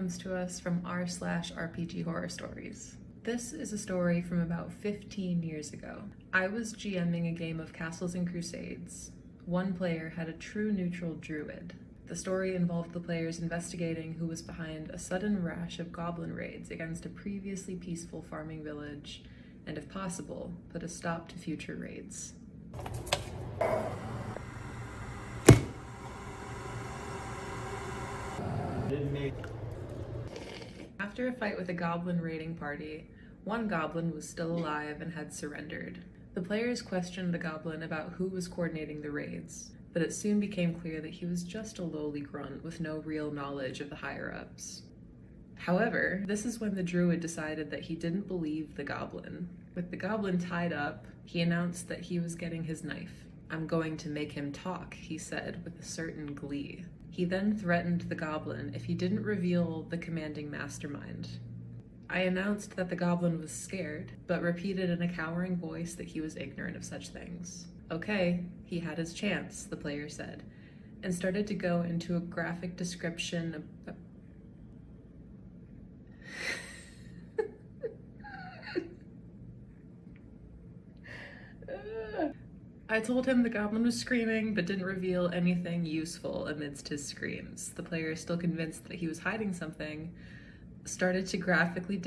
comes to us from r/RPG Horror Stories. This is a story from about 15 years ago. I was GMing a game of Castles and Crusades. One player had a true neutral druid. The story involved the players investigating who was behind a sudden rash of goblin raids against a previously peaceful farming village, and if possible, put a stop to future raids. After a fight with a goblin raiding party, one goblin was still alive and had surrendered. The players questioned the goblin about who was coordinating the raids, but it soon became clear that he was just a lowly grunt with no real knowledge of the higher-ups. However, this is when the druid decided that he didn't believe the goblin. With the goblin tied up, he announced that he was getting his knife. "I'm going to make him talk," he said with a certain glee. He then threatened the goblin if he didn't reveal the commanding mastermind. I announced that the goblin was scared, but repeated in a cowering voice that he was ignorant of such things. Okay, he had his chance, the player said, and started to go into a graphic description of... I told him the goblin was screaming, but didn't reveal anything useful amidst his screams. The player, still convinced that he was hiding something, started to graphically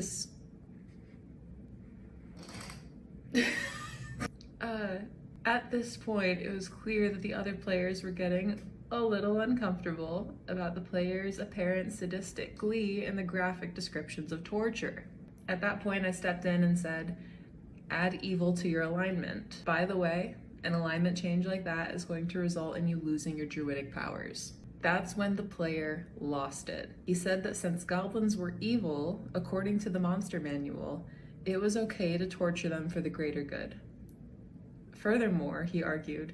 At this point, it was clear that the other players were getting a little uncomfortable about the player's apparent sadistic glee in the graphic descriptions of torture. At that point, I stepped in and said, "Add evil to your alignment. By the way, an alignment change like that is going to result in you losing your druidic powers." That's when the player lost it. He said that since goblins were evil, according to the monster manual, it was okay to torture them for the greater good. Furthermore, he argued,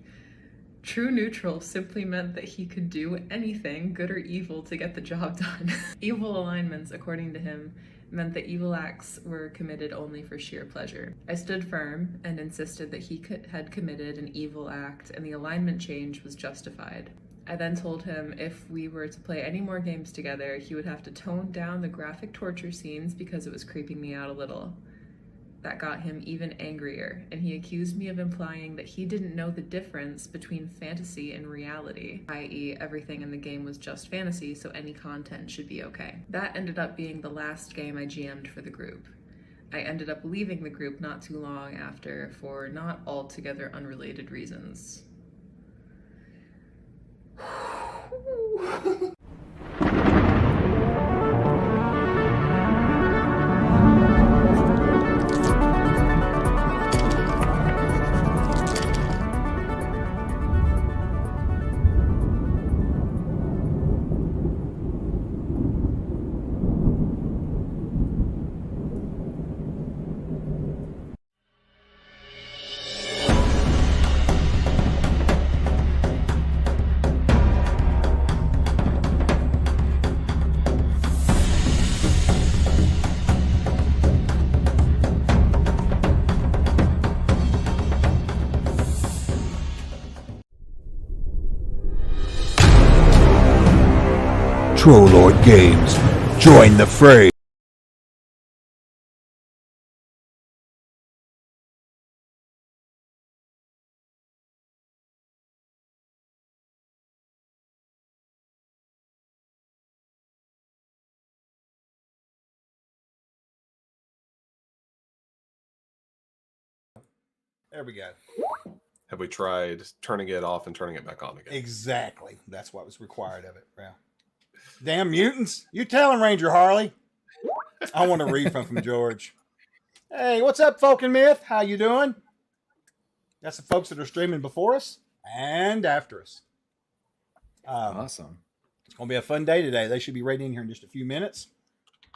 true neutral simply meant that he could do anything, good or evil, to get the job done. Evil alignments, according to him, meant that evil acts were committed only for sheer pleasure. I stood firm and insisted that he had committed an evil act and the alignment change was justified. I then told him if we were to play any more games together, he would have to tone down the graphic torture scenes because it was creeping me out a little. That got him even angrier, and he accused me of implying that he didn't know the difference between fantasy and reality, i.e. everything in the game was just fantasy, so any content should be okay. That ended up being the last game I GM'd for the group. I ended up leaving the group not too long after for not altogether unrelated reasons. Trollord Games. Join the fray. There we go. Have we tried turning it off and turning it back on again? Exactly. That's what was required of it. Yeah. Damn mutants. You tell him, Ranger Harley. I want a refund from George. Hey, what's up, Folk and Myth? How you doing? That's the folks that are streaming before us and after us. Awesome. It's going to be a fun day today. They should be right in here in just a few minutes.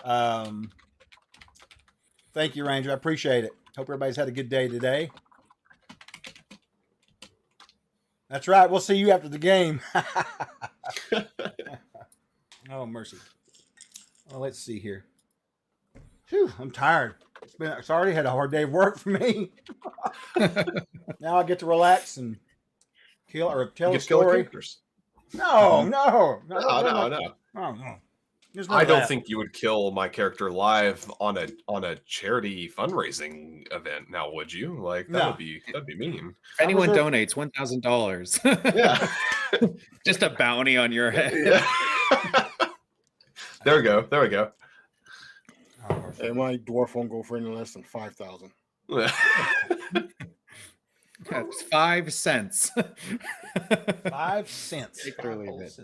Thank you, Ranger. I appreciate it. Hope everybody's had a good day today. That's right. We'll see you after the game. Oh, mercy. Well, let's see here. Whew, I'm tired. It's already had a hard day of work for me. Now I get to relax and tell a story. Characters. No. No. Oh, no. There's no I don't laugh. think you would kill my character live on a charity fundraising event. Now, would you? Like No. that'd be mean. If anyone reserve- donates $1,000, Yeah. just a bounty on your head. Yeah. There we go. There we go. And my dwarf won't go for any less than 5,000. That's 5 cents. 5 cents. Take it or leave it.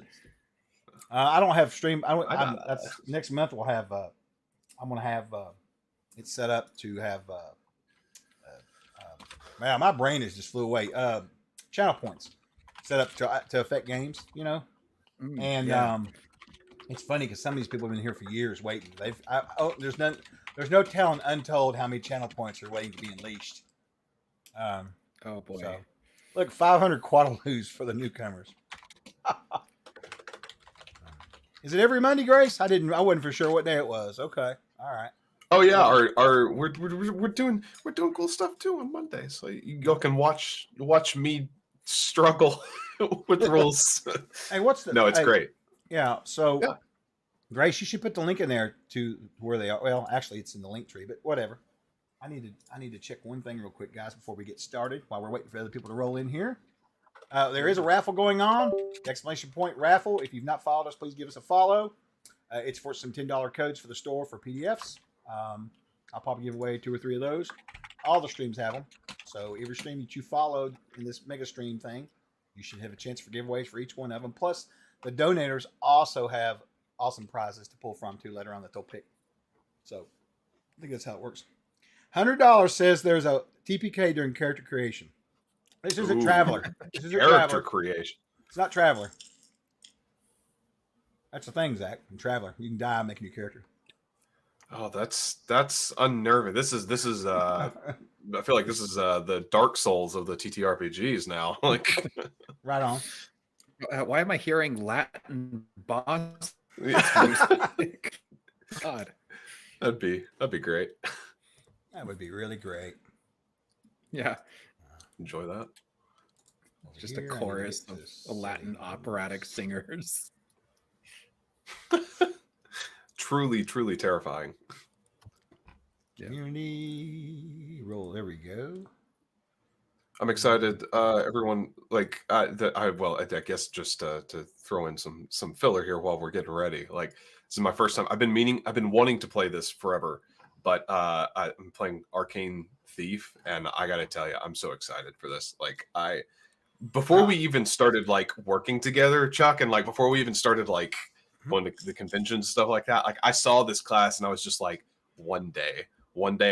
I don't have stream. I- That's next month. We'll have. I'm gonna have it set up to have. Man, my brain is just flew away. Channel points set up to affect games. You know, and yeah. it's funny because some of these people have been here for years waiting. There's no telling untold how many channel points are waiting to be unleashed. Oh boy. So, look, 500 Quadaloos for the newcomers. Is it every Monday, Grace? I wasn't for sure what day it was. Okay, all right. Oh yeah, we're doing cool stuff too on Monday, so you can watch me struggle with rules. Hey, what's the? No, it's great. Yeah. So, Yeah. Grace, you should put the link in there to where they are. Well, actually, it's in the link tree, but whatever. I need to check one thing real quick, guys, before we get started. While we're waiting for other people to roll in here, there is a raffle going on. Exclamation point raffle. If you've not followed us, please give us a follow. It's for some $10 codes for the store for PDFs. I'll probably give away 2 or 3 of those. All the streams have them. So every stream that you followed in this Megastream thing, you should have a chance for giveaways for each one of them. Plus, the donators also have awesome prizes to pull from too later on that they'll pick. So I think that's how it works. $100 says there's a TPK during character creation. This is a traveler. This is a Character traveler. creation. It's not traveler. That's the thing, Zach. In traveler, you can die making your character. Oh, that's unnerving. This is I feel like this is the Dark Souls of the TTRPGs now. Like Right on. Why am I hearing Latin boss? God. that'd be great. That would be really great. Yeah. Enjoy that. Just a Here, I chorus need of to Latin save. operatic singers. Truly terrifying. Yeah. Community roll. There we go. I'm excited. Everyone, like I guess just to throw in some filler here while we're getting ready. Like this is my first time. I've been wanting to play this forever, but I'm playing Arcane Thief, and I gotta tell you, I'm so excited for this. Like before we even started like working together, Chuck, and like before we even started like going to the conventions and stuff like that, like I saw this class and I was just like, one day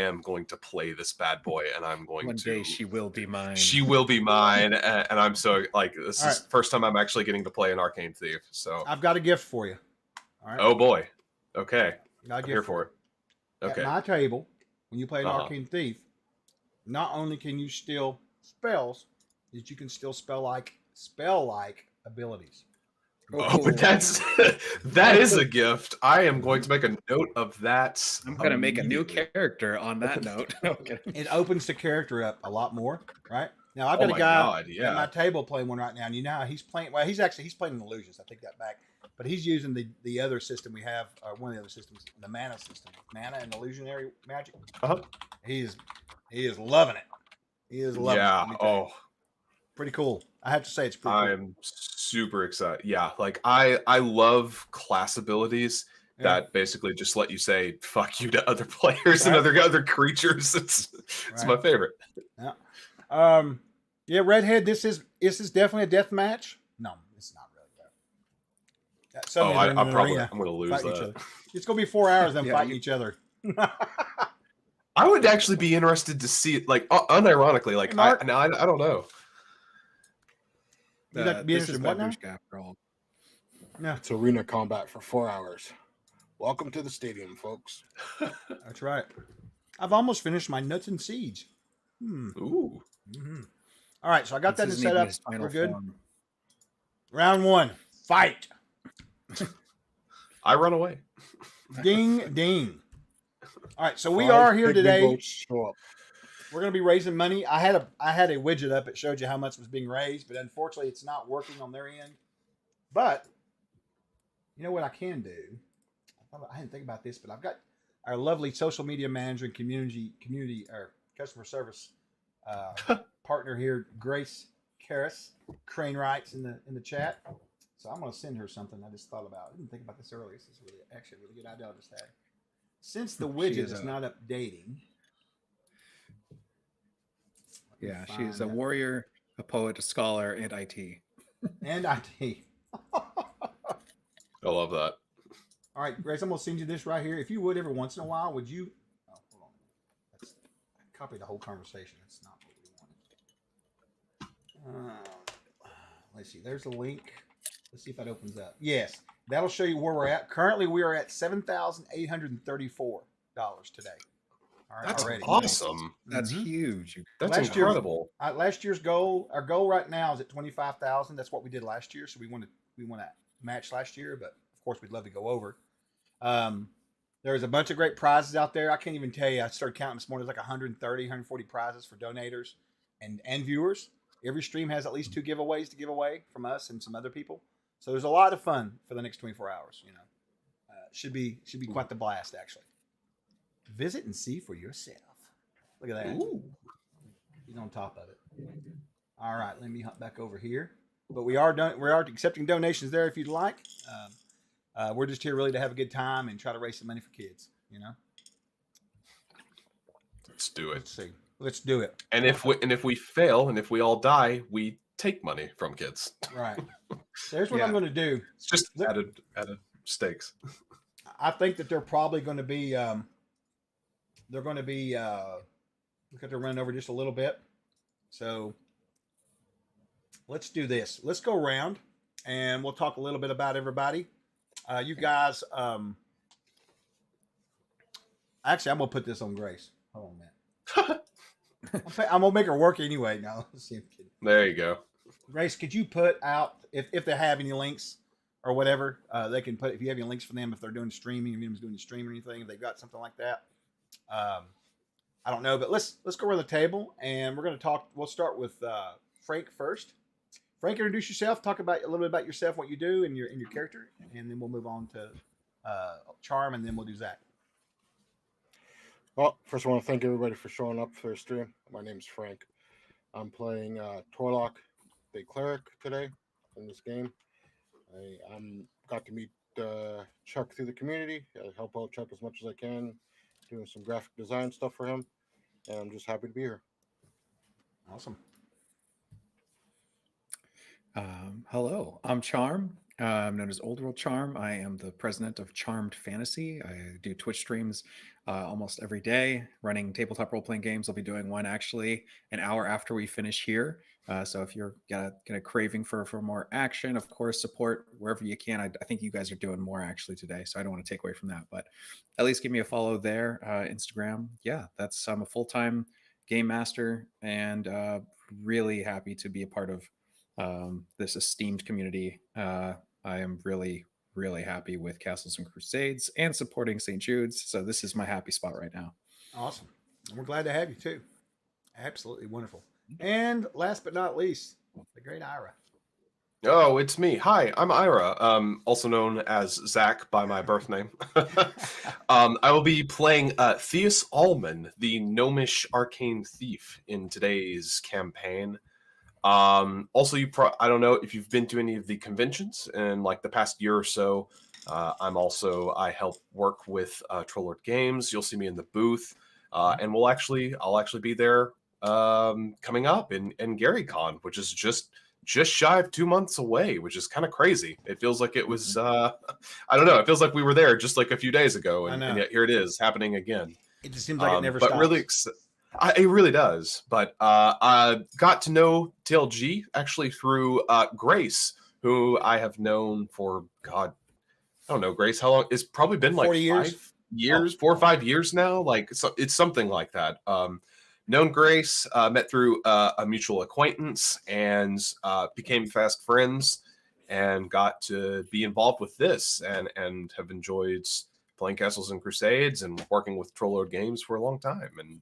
I'm going to play this bad boy, and I'm going One to. day she will be mine. She will be mine, and I'm so like this All is the first time I'm actually getting to play an Arcane Thief. So, I've got a gift for you. All right. oh boy, okay, Got a I'm gift here for it. Okay, At my table, when you play an Uh-huh. Arcane Thief, not only can you steal spells, that you can still spell like abilities. oh, but that is a gift. I am going to make a note of that. I'm gonna make a new immediately. character on that note. Okay. It opens the character up a lot more, right? Now I've Oh got a my guy God, at my yeah. table playing one right now, and you know how he's playing. Well, he's playing Illusions. I take that back, but he's using the other system we have, one of the other systems, the mana system, mana and illusionary magic. Uh-huh. He is loving it. He is loving it. Yeah. Let me tell you. Oh, Pretty cool. I have to say it's pretty cool. I'm super excited. Yeah, like I love class abilities Yeah. that basically just let you say fuck you to other players and Right. other creatures. It's Right. my favorite. Yeah, Redhead. This is definitely a death match. No, it's not really. Suddenly they're in an arena I'm gonna lose fighting each that. other. It's gonna be 4 hours them Yeah, fighting you- each other. I would actually be interested to see it, like unironically. Like Hey, Mark. I don't know. You'd like to be This interested is in what now? Babushka after all. Yeah, It's arena combat for 4 hours. Welcome to the stadium, folks. that's right. I've almost finished my Nuts and Siege. Ooh, All right, so I got that This set isn't even up. his final We're good. form. Round 1, fight. I run away. Ding, ding. All right, so we 5 are here pygmy today. boats show up. We're going to be raising money. I had a widget up. It showed you how much was being raised, but unfortunately, it's not working on their end. But you know what I can do I didn't think about this, but I've got our lovely social media manager and community or customer service partner here, Grace Karras, Crane Wrights in the chat. So I'm going to send her something I just thought about. I didn't think about this earlier. This is actually a really good idea I just had. Since the widget is not updating. Yeah, she is a warrior, a poet, a scholar, and IT. And IT. I love that. All right, Grace, I'm going to send you this right here. If you would, every once in a while, would you? Oh, hold on. I copied the whole conversation. That's not what we wanted. Let's see. There's a link. Let's see if that opens up. Yes, that'll show you where we're at. Currently, we are at $7,834 today. All right, That's already. awesome. That's huge. That's incredible. Last year's goal, our goal right now is at 25,000. That's what we did last year. So we want to match last year, but of course we'd love to go over. There's a bunch of great prizes out there. I can't even tell you. I started counting this morning. There's like 130, 140 prizes for donators and viewers. Every stream has at least 2 giveaways to give away from us and some other people. So there's a lot of fun for the next 24 hours. Should be quite the blast actually. Visit and see for yourself. Look at that. Ooh. He's on top of it. All right, let me hop back over here. But we are accepting donations there if you'd like. We're just here really to have a good time and try to raise some money for kids. Let's do it. Let's do it. And if we fail and if we all die, we take money from kids. Right. So here's what I'm going to do. It's just added stakes. I think that they're probably going to be. Look at they're running over just a little bit. So let's do this. Let's go around and we'll talk a little bit about everybody. You guys, actually, I'm going to put this on Grace. Hold on, man. I'm going to make her work anyway. Now, let's see. There you go. Grace, could you put out, if they have any links or whatever, they can put, if you have any links for them, if they're doing streaming, if anyone's doing the stream or anything, if they've got something like that. I don't know, but let's go around the table and we're going to talk. We'll start with Frank first. Frank, introduce yourself. Talk about a little bit about yourself, what you do, and your character, and then we'll move on to Charm, and then we'll do Zach. Well, first I want to thank everybody for showing up for the stream. My name is Frank. I'm playing Torlock, the cleric today in this game. I'm got to meet Chuck through the community. I help out Chuck as much as I can, doing some graphic design stuff for him, and I'm just happy to be here. Awesome. Hello, I'm Charm. I'm known as Old World Charm. I am the president of Charmed Fantasy. I do Twitch streams almost every day, running tabletop role-playing games. I'll be doing one actually an hour after we finish here. So if you're got a craving for more action, of course, support wherever you can. I think you guys are doing more actually today, so I don't want to take away from that. But at least give me a follow there, Instagram. Yeah, I'm a full-time game master and really happy to be a part of this esteemed community. I am really, really happy with Castles and Crusades and supporting St. Jude's. So this is my happy spot right now. Awesome. And we're glad to have you too. Absolutely wonderful. And last but not least, the great Ira. Oh, it's me. Hi, I'm Ira, also known as Zach by my birth name. I will be playing Theus Allman, the gnomish arcane thief in today's campaign. Also, I don't know if you've been to any of the conventions in like the past year or so. I help work with Trollord Games. You'll see me in the booth, and I'll actually be there coming up in GaryCon, which is just shy of 2 months away, which is kind of crazy. It feels like it was I don't know. It feels like we were there just like a few days ago, and yet here it is happening again. It just seems like it never stops. But really it really does. But I got to know TLG actually through Grace, who I have known for, God, I don't know, Grace, how long? It's probably been like 5 years, 4 or 5 years now. Like, so it's something like that. Known Grace, met through a mutual acquaintance and became fast friends and got to be involved with this and have enjoyed playing Castles and Crusades and working with Trollord Games for a long time. And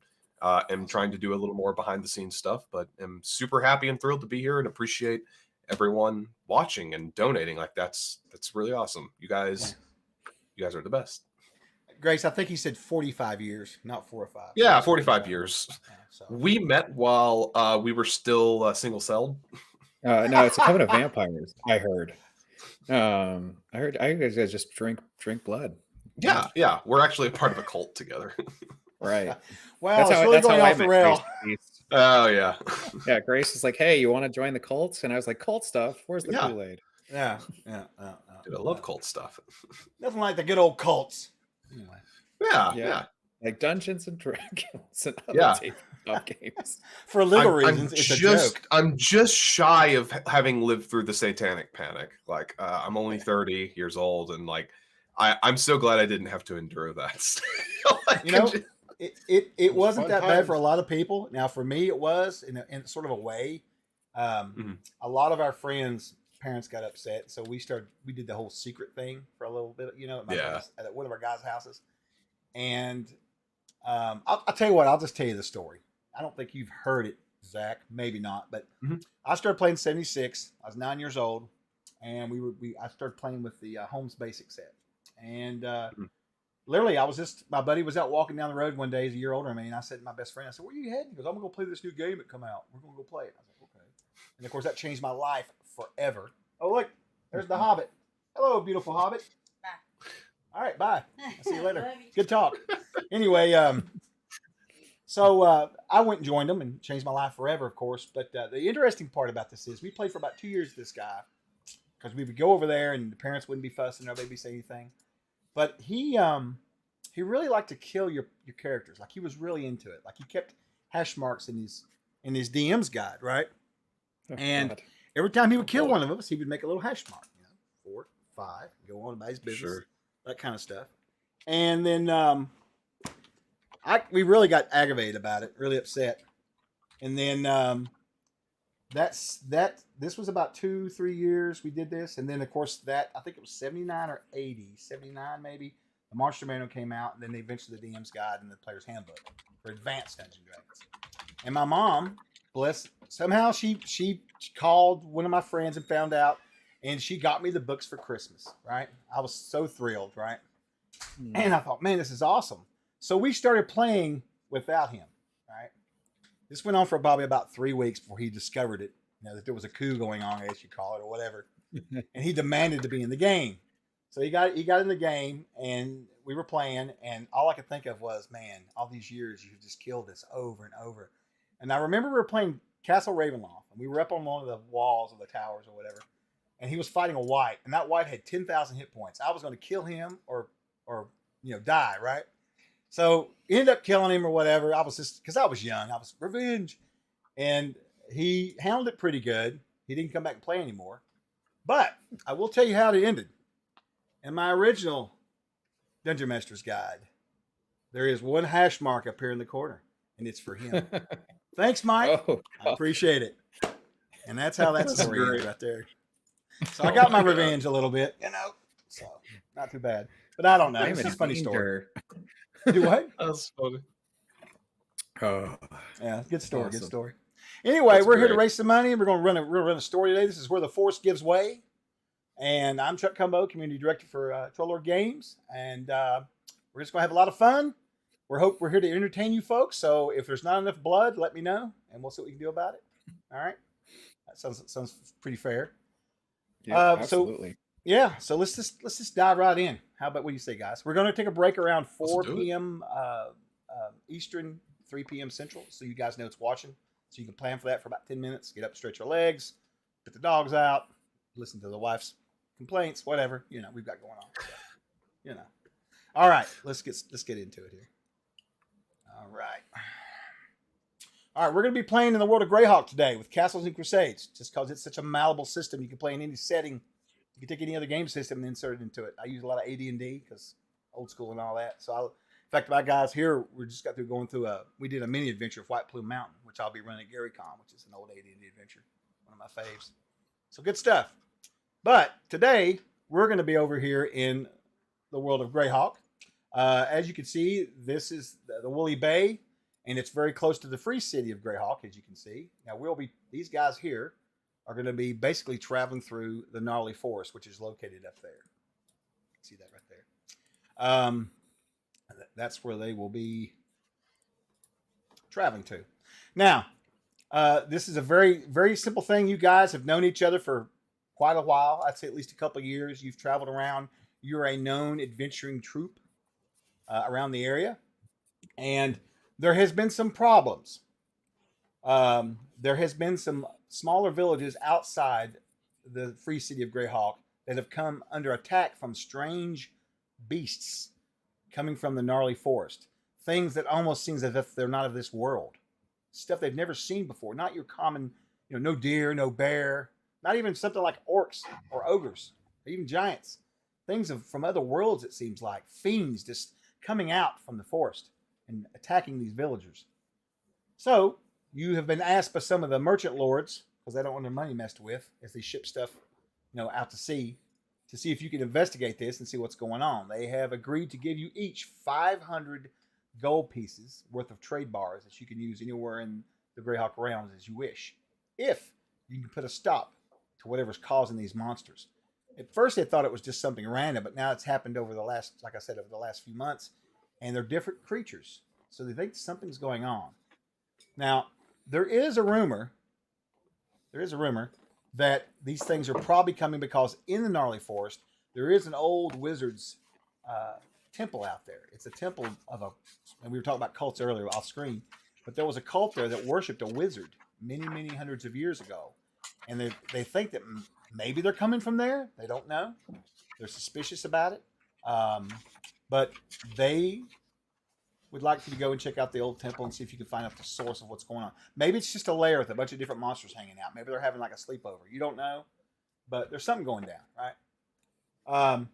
am trying to do a little more behind the scenes stuff, but am super happy and thrilled to be here and appreciate everyone watching and donating. Like that's really awesome. You guys You guys are the best. Grace, I think he said 45 years, not 4 or 5. Yeah, 45 years. Yeah, so. We met while we were still single-celled. No, it's a coven of vampires. I heard. I heard you guys just drink blood. Yeah. We're actually a part of a cult together. Right. Well, it's really going off the rail. Oh, yeah. Yeah, Grace is like, hey, you want to join the cult? And I was like, cult stuff? Where's the Yeah. Kool-Aid? Yeah. Dude, I love cult stuff. Nothing like the good old cults. Anyway. Yeah. Like Dungeons and Dragons and other Yeah. tabletop games. For legal reasons, it's a joke. I'm just shy of having lived through the Satanic Panic. Like, I'm only 30 years old, and like, I'm so glad I didn't have to endure that. Like, You know, it wasn't fun that bad times. for a lot of people. Now, for me, it was in sort of a way. A lot of our friends' parents got upset, so we did the whole secret thing for a little bit. At one of our guys' houses, and I'll tell you what. I'll just tell you the story. I don't think you've heard it, Zach. Maybe not, but I started playing 76. I was 9 years old, and I started playing with the Holmes Basic set, and literally, my buddy was out walking down the road one day. He's a year older than me, and I said to my best friend, I said, "Where are you heading?" He goes, "I'm gonna go play this new game that come out. We're gonna go play it." I was like, "Okay." And of course, that changed my life forever. Oh, look, there's the Hobbit. Hello, beautiful Hobbit. Bye. All right, bye. I'll see you later. Good talk. Anyway, so I went and joined them and changed my life forever, of course. But the interesting part about this is we played for about 2 years with this guy because we would go over there and the parents wouldn't be fussing, nobody would say anything. But he really liked to kill your characters. Like, he was really into it. Like, he kept hash marks in his DM's guide, right? Oh, And God. every time he would kill one of us, he would make a little hash mark, 4, 5, go on about his business, Sure. that kind of stuff. And then we really got aggravated about it, really upset. And then this was about 2-3 years we did this. And then, of course, I think it was 79 or 80, 79 maybe. The Monster Manual came out, and then eventually the DM's Guide and the Player's Handbook for Advanced Dungeons and Dragons. And my mom, somehow she called one of my friends and found out, and she got me the books for Christmas, right? I was so thrilled, right? And I thought, man, this is awesome. So we started playing without him, right? This went on for probably about 3 weeks before he discovered it, that there was a coup going on, as you call it, or whatever. And he demanded to be in the game. So he got in the game, and we were playing, and all I could think of was, man, all these years you've just killed us over and over. And I remember we were playing Castle Ravenloft, and we were up on one of the walls of the towers or whatever, and he was fighting a white, and that white had 10,000 hit points. I was going to kill him or die, right? So he ended up killing him or whatever. I was just, because I was young, I was revenge. And he handled it pretty good. He didn't come back and play anymore. But I will tell you how it ended. In my original Dungeon Master's Guide, there is one hash mark up here in the corner, and it's for him. Thanks, Mike. Oh, I appreciate it. And that's how that That's story great. ends right there. So I got my revenge a little bit, so not too bad. But I don't know. I'm It's in just a funny story. danger. Do what? That's funny. Oh, Yeah, good story. Good Awesome. story. Anyway, That's we're here to great. raise some money. We're going to run a story today. This is where the force gives way. And I'm Chuck Cumbo, community director for Troll Lord Games, and we're just going to have a lot of fun. We're here to entertain you folks. So if there's not enough blood, let me know, and we'll see what we can do about it. All right, that sounds pretty fair. yeah, so- absolutely. Yeah, so let's just dive right in. How about what do you say, guys? We're going to take a break around 4 do it. p.m. Eastern, 3 p.m. Central, so you guys know it's watching. So you can plan for that for about 10 minutes. Get up, stretch your legs, put the dogs out, listen to the wife's complaints, whatever we've got going on. So, All right, let's get into it here. All right, we're going to be playing in the world of Greyhawk today with Castles and Crusades. Just because it's such a malleable system, you can play in any setting. You can take any other game system and insert it into it. I use a lot of AD&D because old school and all that. So, in fact, my guys here, we just got through going through we did a mini adventure of White Plume Mountain, which I'll be running at GaryCon, which is an old AD&D adventure, one of my faves. So good stuff. But today we're going to be over here in the world of Greyhawk. As you can see, this is the Woolly Bay, and it's very close to the free city of Greyhawk, as you can see. Now these guys here are going to be basically traveling through the gnarly forest, which is located up there. See that right there. Um, that's where they will be traveling to. Now, this is a very, very simple thing. You guys have known each other for quite a while. I'd say at least a couple of years. You've traveled around. You're a known adventuring troupe around the area. And there has been some problems. There has been some smaller villages outside the free city of Greyhawk that have come under attack from strange beasts coming from the gnarly forest. Things that almost seems as if they're not of this world. Stuff they've never seen before. Not your common, no deer, no bear, not even something like orcs or ogres, or even giants. Things from other worlds, it seems like. Fiends just coming out from the forest and attacking these villagers. So, you have been asked by some of the merchant lords, because they don't want their money messed with as they ship stuff, out to sea, to see if you can investigate this and see what's going on. They have agreed to give you each 500 gold pieces worth of trade bars that you can use anywhere in the Greyhawk realms as you wish, if you can put a stop to whatever's causing these monsters. At first, they thought it was just something random, but now it's happened over the last, like I said, over the last few months, and they're different creatures, so they think something's going on. Now, there is a rumor that these things are probably coming because in the gnarly forest there is an old wizard's temple out there. It's a temple and we were talking about cults earlier off screen, but there was a cult there that worshipped a wizard many, many hundreds of years ago, and they think that maybe they're coming from there. They don't know. They're suspicious about it, but they would like you to go and check out the old temple and see if you can find out the source of what's going on. Maybe it's just a lair with a bunch of different monsters hanging out. Maybe they're having like a sleepover. You don't know, but there's something going down, right?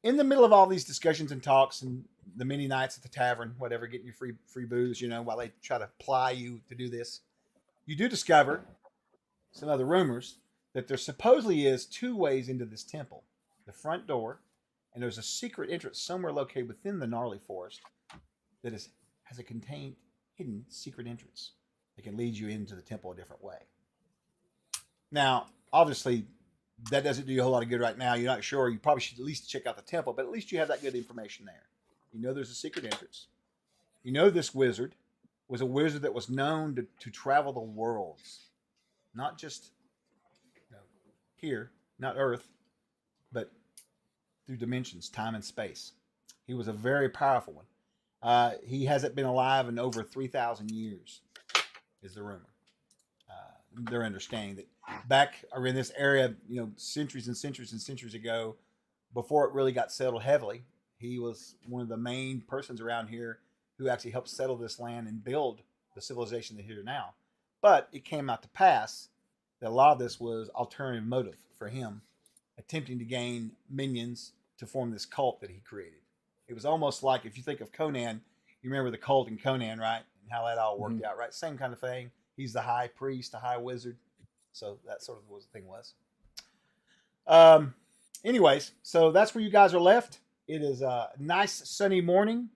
In the middle of all these discussions and talks and the many nights at the tavern, whatever, getting your free booze, while they try to ply you to do this, you do discover some other rumors that there supposedly is 2 ways into this temple. The front door, and there's a secret entrance somewhere located within the gnarly forest that has a contained hidden secret entrance that can lead you into the temple a different way. Now, obviously, that doesn't do you a whole lot of good right now. You're not sure. You probably should at least check out the temple, but at least you have that good information there. There's a secret entrance. This wizard was a wizard that was known to travel the worlds. Not just here, not Earth, but through dimensions, time and space. He was a very powerful one. He hasn't been alive in over 3,000 years, is the rumor. Their understanding that back in this area, centuries and centuries and centuries ago, before it really got settled heavily, he was one of the main persons around here who actually helped settle this land and build the civilization that here now. But it came out to pass that a lot of this was alternative motive for him, attempting to gain minions to form this cult that he created. It was almost like, if you think of Conan, you remember the cult in Conan, right? And how that all worked out, right? Same kind of thing. He's the high priest, the high wizard. So that sort of what the thing was. Anyways, so that's where you guys are left. It is a nice sunny morning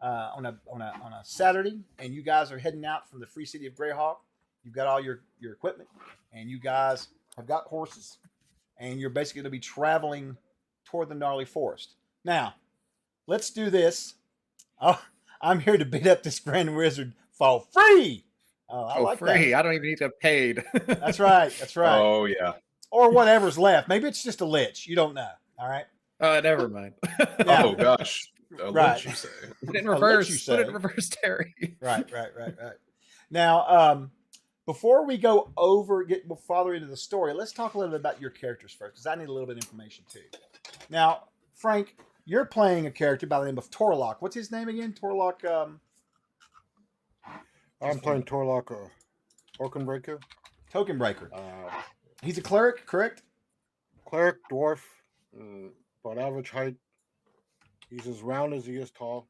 on a Saturday, and you guys are heading out from the free city of Greyhawk. You've got all your equipment, and you guys have got horses, and you're basically going to be traveling toward the gnarly forest. Now, let's do this. Oh, I'm here to beat up this grand wizard for free. I like free. that. I don't even need to get paid. That's right. That's right. Oh yeah. Or whatever's left. Maybe it's just a lich. You don't know. All right. Never mind. Yeah. Oh gosh. I'll Right. let you say. Put it in I'll let reverse. you Put it say. in reverse, Terry. Right. Now, before we go get farther into the story, let's talk a little bit about your characters first, because I need a little bit of information too. Now, Frank, you're playing a character by the name of Torlock. What's his name again? Torlock. I'm playing Torlock, Orkenbreaker. Token Breaker. He's a cleric, correct? Cleric, dwarf, about average height. He's as round as he is tall.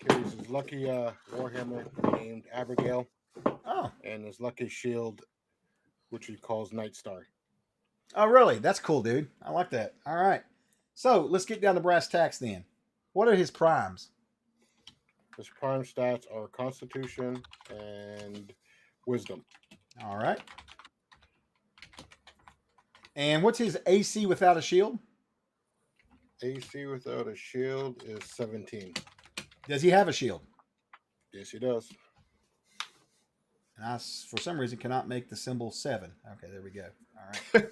Carries his lucky warhammer named Abigail, Oh. and his lucky shield, which he calls Night Star. Oh, really? That's cool, dude. I like that. All right. So let's get down to brass tacks then. What are his primes? His prime stats are Constitution and Wisdom. All right. And what's his AC without a shield? AC without a shield is 17. Does he have a shield? Yes, he does. And for some reason, cannot make the symbol 7. Okay, there we go. All right.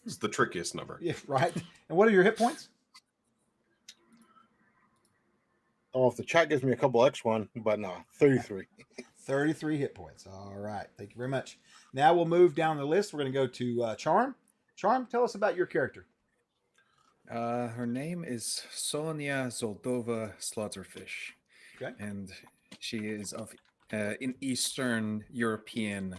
It's the trickiest number. Yeah, right. And what are your hit points? Oh, if the chat gives me a couple extra one, but no, 33. 33 hit points. All right. Thank you very much. Now we'll move down the list. We're going to go to Charm. Charm, tell us about your character. Her name is Sonia Zoldova Slaughterfish. Okay. And she is of an Eastern European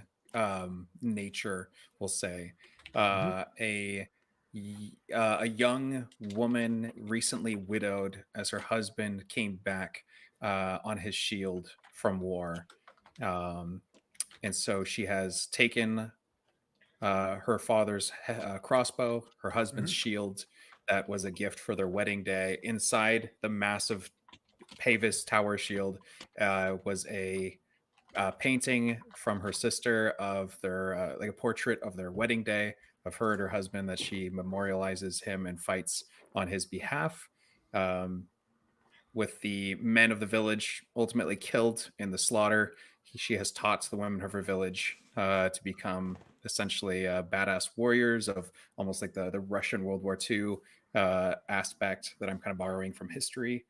nature, we'll say. A young woman recently widowed as her husband came back on his shield from war. And so she has taken her father's crossbow, her husband's shield that was a gift for their wedding day. Inside the massive Pavis Tower shield was a painting from her sister of their like a portrait of their wedding day of her and her husband, that she memorializes him and fights on his behalf. With the men of the village ultimately killed in the slaughter, she has taught the women of her village to become essentially badass warriors of almost like the Russian World War II aspect that I'm kind of borrowing from history.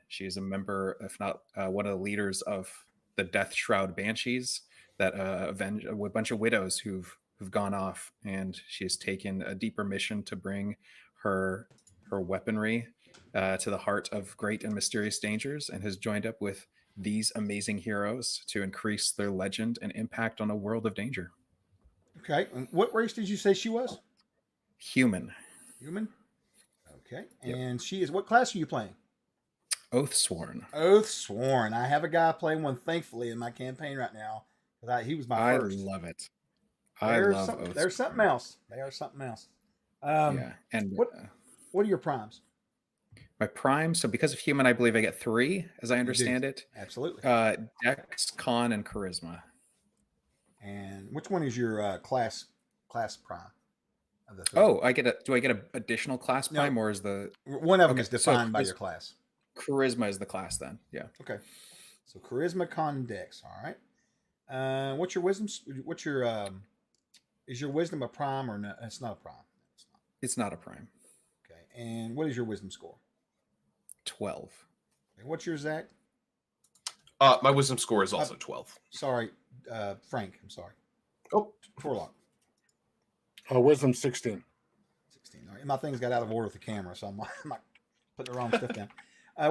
She is a member, if not one of the leaders of the Death Shroud Banshees that avenge a bunch of widows who've gone off, and she has taken a deeper mission to bring her weaponry to the heart of great and mysterious dangers, and has joined up with these amazing heroes to increase their legend and impact on a world of danger. Okay. And what race did you say she was? Human. Human. Okay. Yep. And she is, what class are you playing? Oathsworn. Oathsworn. I have a guy playing one, thankfully, in my campaign right now. He was my first. I love it. There's something else. They are something else. Yeah. And what are your primes? my prime, so because of human, I believe I get 3, as I understand it. Absolutely. Dex, Con, and Charisma. And which one is your class prime? Of the 3? Oh, do I get an additional class prime, or is the one of them is so defined by your class? Charisma is the class then? Yeah. Okay. So Charisma, Con, and Dex. All right. What's your wisdom? What's your is your wisdom a prime or no? It's not a prime. It's not a prime. Okay. And what is your wisdom score? 12. And what's your Zach? My wisdom score is also 12. Sorry, Frank. I'm sorry. Oh, Torlock. Wisdom 16. 16. All right. My things got out of order with the camera, so I'm not putting the wrong stuff down.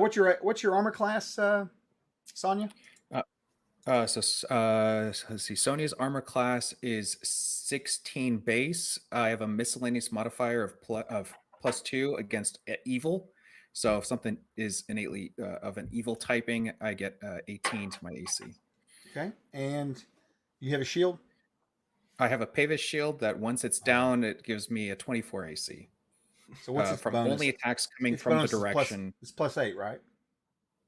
What's your armor class, Sonia? Let's see. Sonia's armor class is 16 base. I have a miscellaneous modifier of +2 against evil. So if something is innately of an evil typing, I get 18 to my AC. Okay. And you have a shield? I have a Pavis shield that once it's down, it gives me a 24 AC. So what's its from bonus? only attacks coming Its from the bonus is direction. It's +8, right?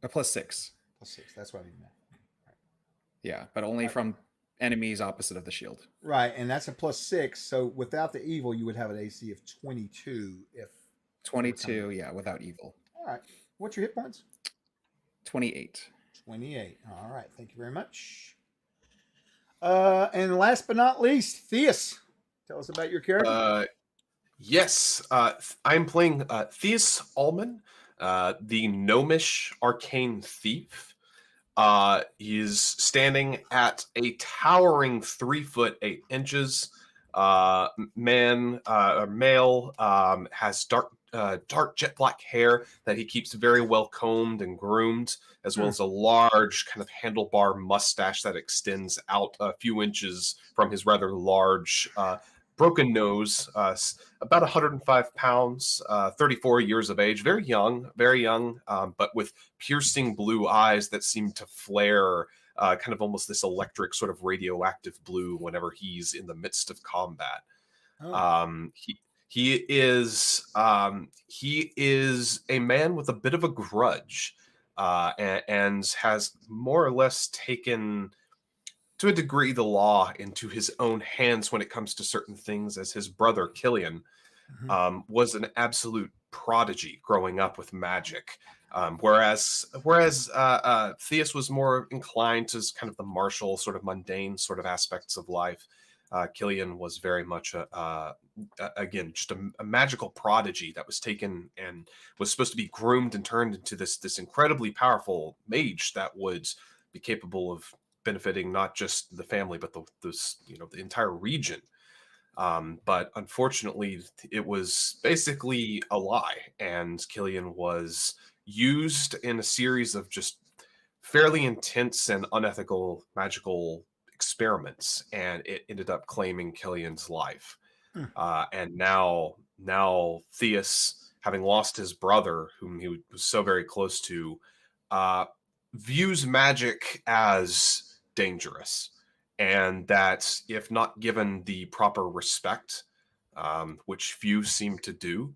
A +6. +6. That's what I mean. Yeah, but only from enemies opposite of the shield. Right, and that's a +6. So without the evil, you would have an AC of 22. If 22, yeah, without evil. All right. What's your hit points? 28. 28. All right. Thank you very much. And last but not least, Theus. Tell us about your character. Yes, I'm playing Theus Allman, the gnomish arcane thief. He's standing at a towering 3 foot 8 inches. Male, has dark jet black hair that he keeps very well combed and groomed, as well as a large kind of handlebar mustache that extends out a few inches from his rather large broken nose. About 105 pounds, 34 years of age, very young, but with piercing blue eyes that seem to flare kind of almost this electric sort of radioactive blue whenever he's in the midst of combat. He is a man with a bit of a grudge, and has more or less taken, to a degree, the law into his own hands when it comes to certain things, as his brother Killian was an absolute prodigy growing up with magic. Whereas Theus was more inclined to kind of the martial, sort of mundane sort of aspects of life. Killian was very much again just a magical prodigy that was taken and was supposed to be groomed and turned into this incredibly powerful mage that would be capable of benefiting not just the family but the entire region. But unfortunately, it was basically a lie, and Killian was used in a series of just fairly intense and unethical magical experiments, and it ended up claiming Killian's life. And now Theus, having lost his brother, whom he was so very close to, views magic as dangerous, and that if not given the proper respect, which few seem to do,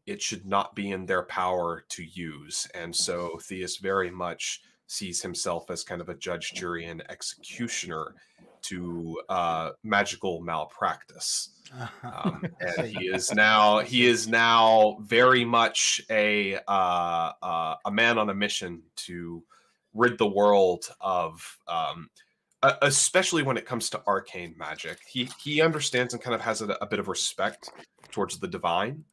it should not be in their power to use. And so Theus very much sees himself as kind of a judge, jury, and executioner to magical malpractice. And he is now very much a man on a mission to rid the world of especially when it comes to arcane magic. He understands and kind of has a bit of respect towards the divine,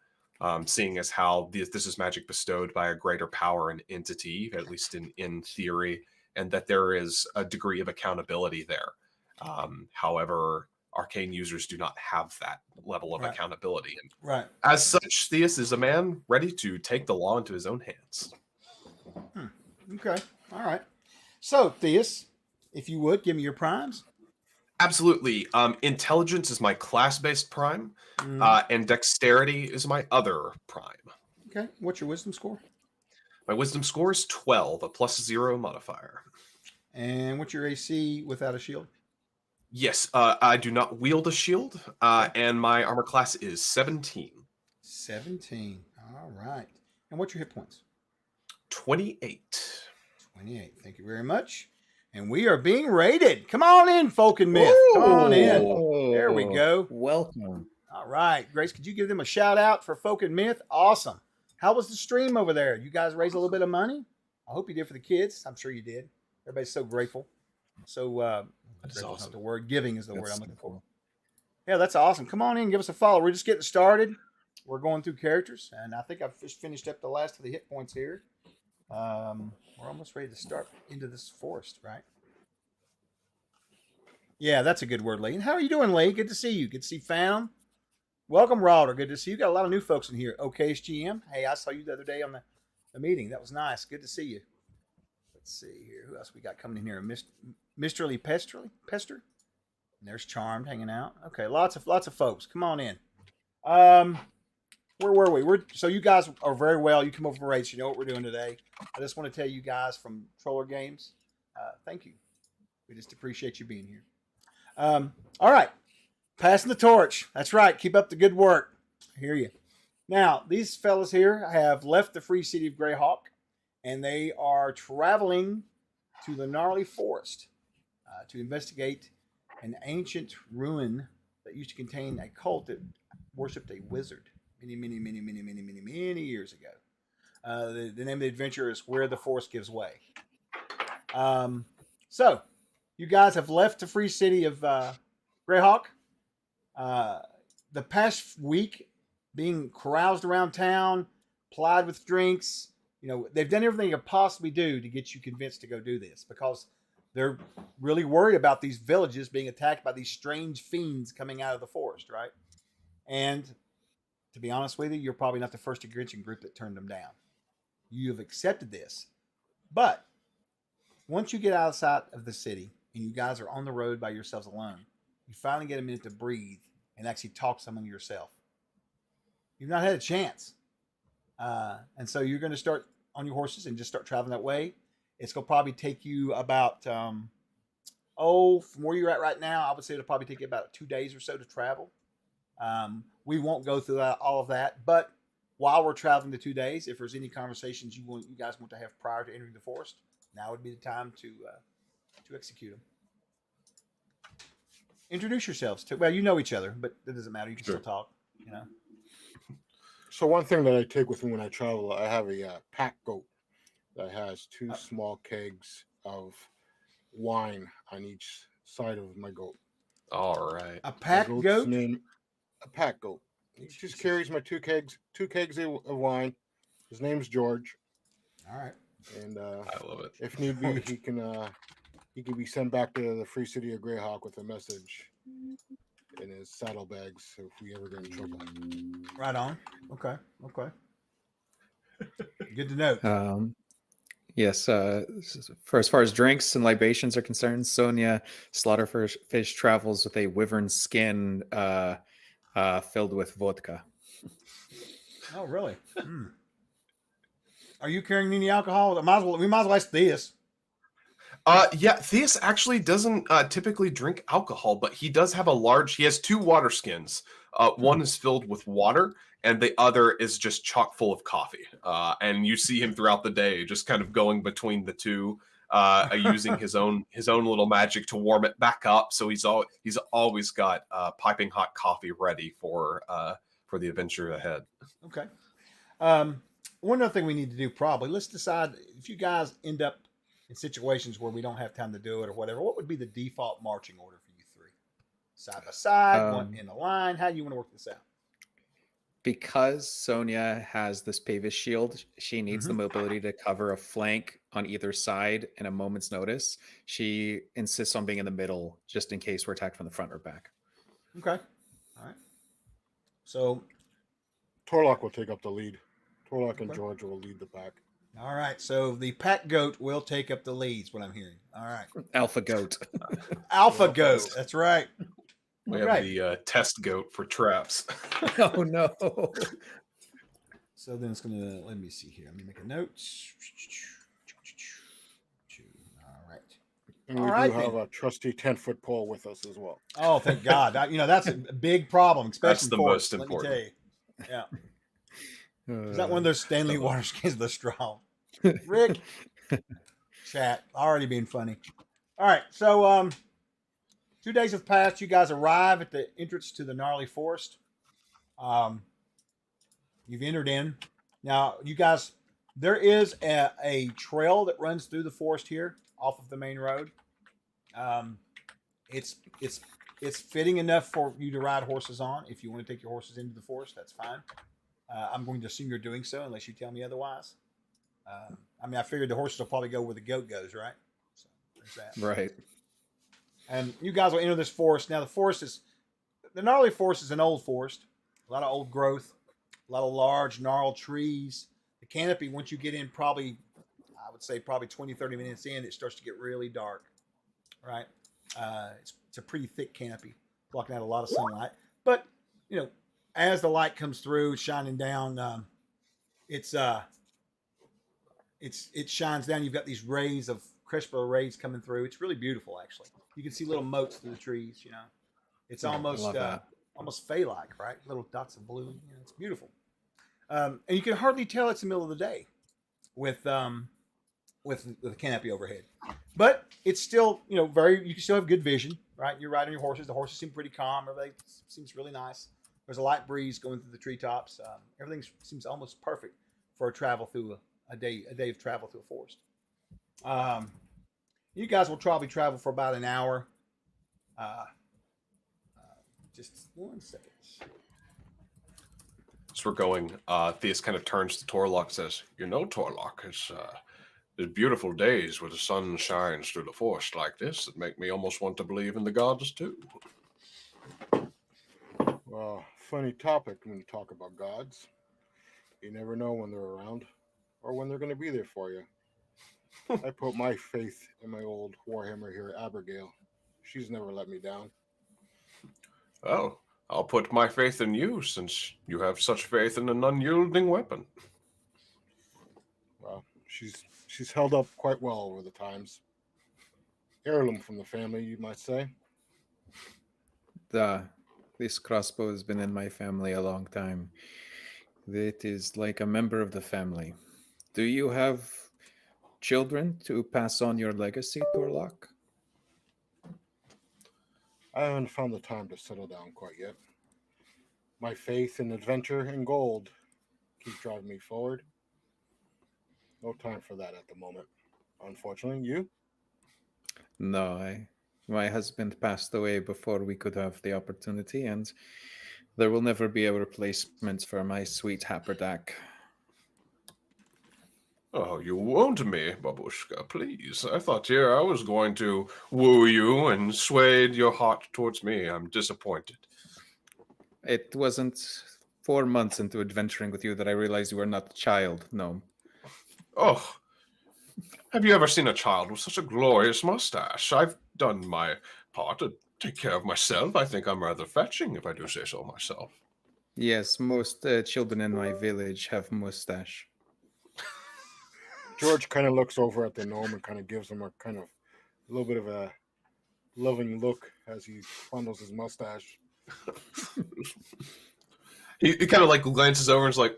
seeing as how this is magic bestowed by a greater power and entity, at least in theory, and that there is a degree of accountability there. However, arcane users do not have that level of accountability. And as such, Theus is a man ready to take the law into his own hands. Okay. All right. So, Theus, if you would, give me your primes. Absolutely. Intelligence is my class-based prime, and dexterity is my other prime. Okay. What's your wisdom score? My wisdom score is 12, a +0 modifier. And what's your AC without a shield? Yes, I do not wield a shield, and my armor class is 17. 17. All right. And what's your hit points? 28. 28. Thank you very much. And we are being rated. Come on in, Folk and Myth. Come on in. There we go. Welcome. All right. Grace, could you give them a shout out for Folk and Myth? Awesome. How was the stream over there? You guys raised a little bit of money? I hope you did for the kids. I'm sure you did. Everybody's so grateful. So, That's awesome. The word giving is the word That's I'm looking for. cool. Yeah, that's awesome. Come on in, give us a follow. We're just getting started. We're going through characters, and I think I've just finished up the last of the hit points here. We're almost ready to start into this forest, right? Yeah, that's a good word, Lee. And how are you doing, Lee? Good to see you. Good to see Found. Welcome, Router. Good to see you. Got a lot of new folks in here. OKSGM. Hey, I saw you the other day on the meeting. That was nice. Good to see you. Let's see here. Who else we got coming in here? Misterly Pester. And there's Charmed hanging out. Okay, lots of folks. Come on in. Where were we? So you guys are very well. You come over from Raids. You know what we're doing today. I just want to tell you guys from Troller Games, thank you. We just appreciate you being here. All right. Passing the torch. That's right. Keep up the good work. I hear you. Now, these fellas here have left the free city of Greyhawk, and they are traveling to the gnarly forest to investigate an ancient ruin that used to contain a cult that worshipped a wizard many years ago. The name of the adventure is Where the Forest Gives Way. So, you guys have left the free city of Greyhawk. The past week, being caroused around town, plied with drinks, they've done everything they could possibly do to get you convinced to go do this because they're really worried about these villages being attacked by these strange fiends coming out of the forest, right? And to be honest with you, you're probably not the first Grinching group that turned them down. You have accepted this. But once you get outside of the city and you guys are on the road by yourselves alone, you finally get a minute to breathe and actually talk to someone yourself. You've not had a chance. And so you're going to start on your horses and just start traveling that way. It's going to probably take you about, from where you're at right now, I would say it'll probably take you about 2 days or so to travel. We won't go through all of that, but while we're traveling the 2 days, if there's any conversations you guys want to have prior to entering the forest, now would be the time to execute them. Introduce yourselves. Well, you know each other, but it doesn't matter. You can still talk. So one thing that I take with me when I travel, I have a pack goat that has two small kegs of wine on each side of my goat. All right. A My pack goat's goat? name, a pack goat. He just Jesus. carries my two kegs of wine. His name's George, All right. and I love it. if need be, he can be sent back to the free city of Greyhawk with a message in his saddlebags if we ever get in trouble. Right on. Okay. Okay. Good to know. Yes, for as far as drinks and libations are concerned, Sonia Slaughterfish travels with a wyvern skin filled with vodka. Oh, really? Hmm. Are you carrying any alcohol? We might as well ask this. Yeah, Theus actually doesn't typically drink alcohol, but he does have he has two water skins. One is filled with water, and the other is just chock full of coffee. And you see him throughout the day, just kind of going between the two, using his own little magic to warm it back up. So he's always got piping hot coffee ready for the adventure ahead. Okay. One other thing we need to do probably, let's decide if you guys end up in situations where we don't have time to do it or whatever, what would be the default marching order for you three? Side by side, one in a line? How do you want to work this out? Because Sonia has this Pavis shield, she needs the mobility to cover a flank on either side in a moment's notice. She insists on being in the middle just in case we're attacked from the front or back. Okay. All right. So Torlock will take up the lead. Torlock and George will lead the pack. all right. So the pack goat will take up the leads, what I'm hearing. All right. Alpha goat. Alpha goat. That's right. We Okay. have the test goat for traps. Oh no. So then it's going to, let me see here. Let me make a note. All right. And we All right, do have then. a trusty 10-foot pole with us as well. Oh, thank God. That's a big problem, especially That's the forest, most let me important. tell you. Yeah. Is that one of those Stanley water skins of the straw? Rick, chat already being funny. All right, so 2 days have passed. You guys arrive at the entrance to the gnarly forest. You've entered in. Now, you guys, there is a trail that runs through the forest here, off of the main road. It's fitting enough for you to ride horses on. If you want to take your horses into the forest, that's fine. I'm going to assume you're doing so, unless you tell me otherwise. I figured the horses will probably go where the goat goes, right? So there's that. Right. And you guys will enter this forest. Now, the gnarly forest is an old forest, a lot of old growth, a lot of large, gnarled trees. The canopy, once you get in, I would say probably 20, 30 minutes in, it starts to get really dark, right? It's a pretty thick canopy, blocking out a lot of sunlight. But, as the light comes through, shining down, it shines down. You've got these rays of crystal rays coming through. It's really beautiful, actually. You can see little motes through the trees. It's almost almost fey-like, right? Little dots of blue. It's beautiful, and you can hardly tell it's the middle of the day with the canopy overhead. But it's still, you can still have good vision, right? You're riding your horses. The horses seem pretty calm. Everything seems really nice. There's a light breeze going through the treetops. Everything seems almost perfect for a travel through a day of travel through a forest. You guys will probably travel for about an hour. Just 1 second. So we're going. Theus kind of turns to Torlock and says, Torlock, there's beautiful days where the sun shines through the forest like this that make me almost want to believe in the gods too. Well, funny topic when you talk about gods. You never know when they're around or when they're going to be there for you. I put my faith in my old warhammer here, Abigail. She's never let me down. Oh, I'll put my faith in you since you have such faith in an unyielding weapon. Well, she's held up quite well over the times. Heirloom from the family, you might say. This crossbow has been in my family a long time. It is like a member of the family. Do you have children to pass on your legacy, Torlock? I haven't found the time to settle down quite yet. My faith in adventure and gold keep driving me forward. No time for that at the moment, unfortunately. You? No, my husband passed away before we could have the opportunity, and there will never be a replacement for my sweet Haperdack. Oh, you won't me, Babushka, please. I thought here I was going to woo you and sway your heart towards me. I'm disappointed. It wasn't 4 months into adventuring with you that I realized you were not a child. No. Oh, have you ever seen a child with such a glorious mustache? I've done my part to take care of myself. I think I'm rather fetching, if I do say so myself. Yes, most children in my village have mustache. George kind of looks over at the gnome and kind of gives him a kind of a little bit of a loving look as he fondles his mustache. He kind of like glances over and is like,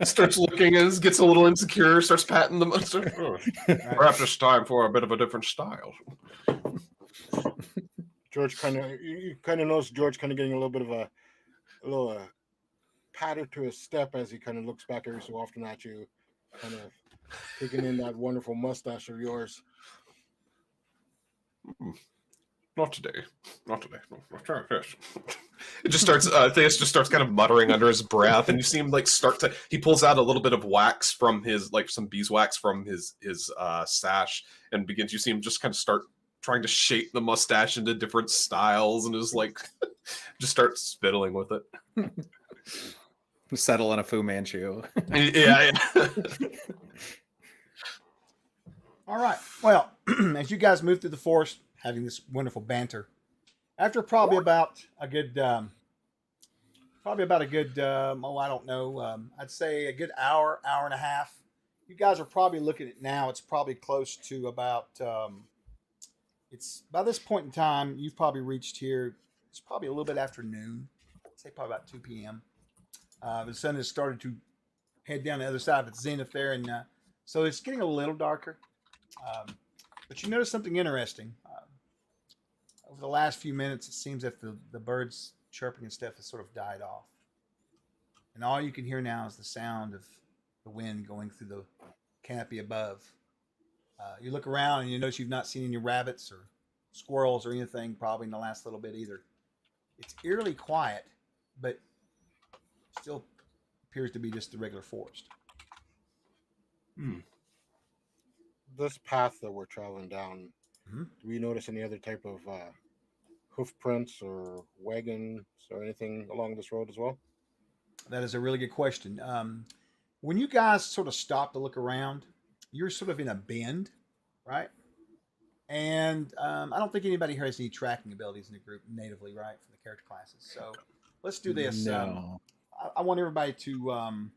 starts looking and gets a little insecure, starts patting the mustache. Oh, perhaps it's time for a bit of a different style. George you kind of notice George kind of getting a little bit of a little patter to his step as he kind of looks back every so often at you, kind of taking in that wonderful mustache of yours. Not today. Not today. No, not today. Yes. It just starts. Theus just starts kind of muttering under his breath, and you see him like start to. He pulls out a little bit of wax from his, like some beeswax from his sash, and begins. You see him just kind of start trying to shape the mustache into different styles, and is like, just start spittling with it. Settle on a Fu Manchu. Yeah. All right. Well, as you guys move through the forest, having this wonderful banter, after probably about a good, I don't know, I'd say a good hour and a half. You guys are probably looking at now. It's probably close to about. It's by this point in time, you've probably reached here. It's probably a little bit after noon. I'd say probably about 2 p.m. The sun has started to head down the other side of its zenith there, and so it's getting a little darker. But you notice something interesting. Over the last few minutes, it seems that the birds chirping and stuff has sort of died off. And all you can hear now is the sound of the wind going through the canopy above. You look around and you notice you've not seen any rabbits or squirrels or anything probably in the last little bit either. It's eerily quiet, but still appears to be just the regular forest. This path that we're traveling down, do we notice any other type of hoof prints or wagons or anything along this road as well? That is a really good question. When you guys sort of stop to look around, you're sort of in a bend, right? And I don't think anybody here has any tracking abilities in the group natively, right, for the character classes. So let's do this. No. I want everybody to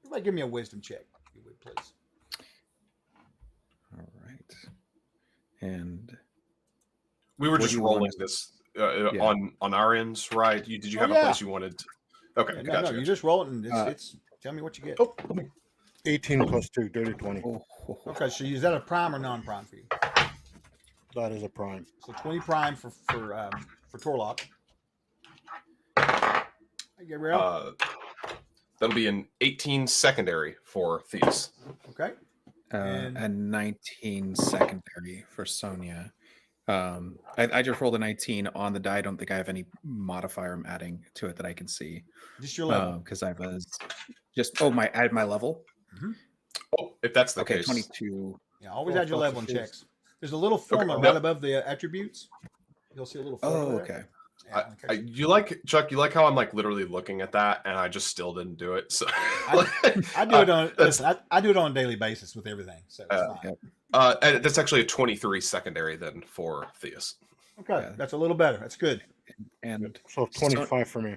everybody give me a wisdom check, if you would, please. All right. And We were What just do you rolling want this Yeah. on our ends, right? Did you have a yeah. place you wanted? Okay, No, gotcha. you just roll it and Uh, it's tell me what you get. Oh, 18 plus 2, dirty 20. Okay, so is that a prime or non-prime for you? That is a prime. So 20 prime for Torlock. Hey, Gabriel. that'll be an 18 secondary for Theus. Okay. And- a 19 secondary for Sonia. I just rolled a 19 on the die. I don't think I have any modifier I'm adding to it that I can see. Just your level. Because I was just add my level. Oh, if that's the Okay, case. 22. Yeah, always Well, add your level in fuck, checks. There's a little formula no. right above the attributes. You'll see a little formula. Oh, there. okay. Yeah, okay. You like Chuck? You like how I'm like literally looking at that, and I just still didn't do it. So I do it on listen, I do it on a daily basis with everything. So it's fine. Yep. and that's actually a 23 secondary then for Theus. Okay, Yeah. that's a little better. That's good. And So 25 for me.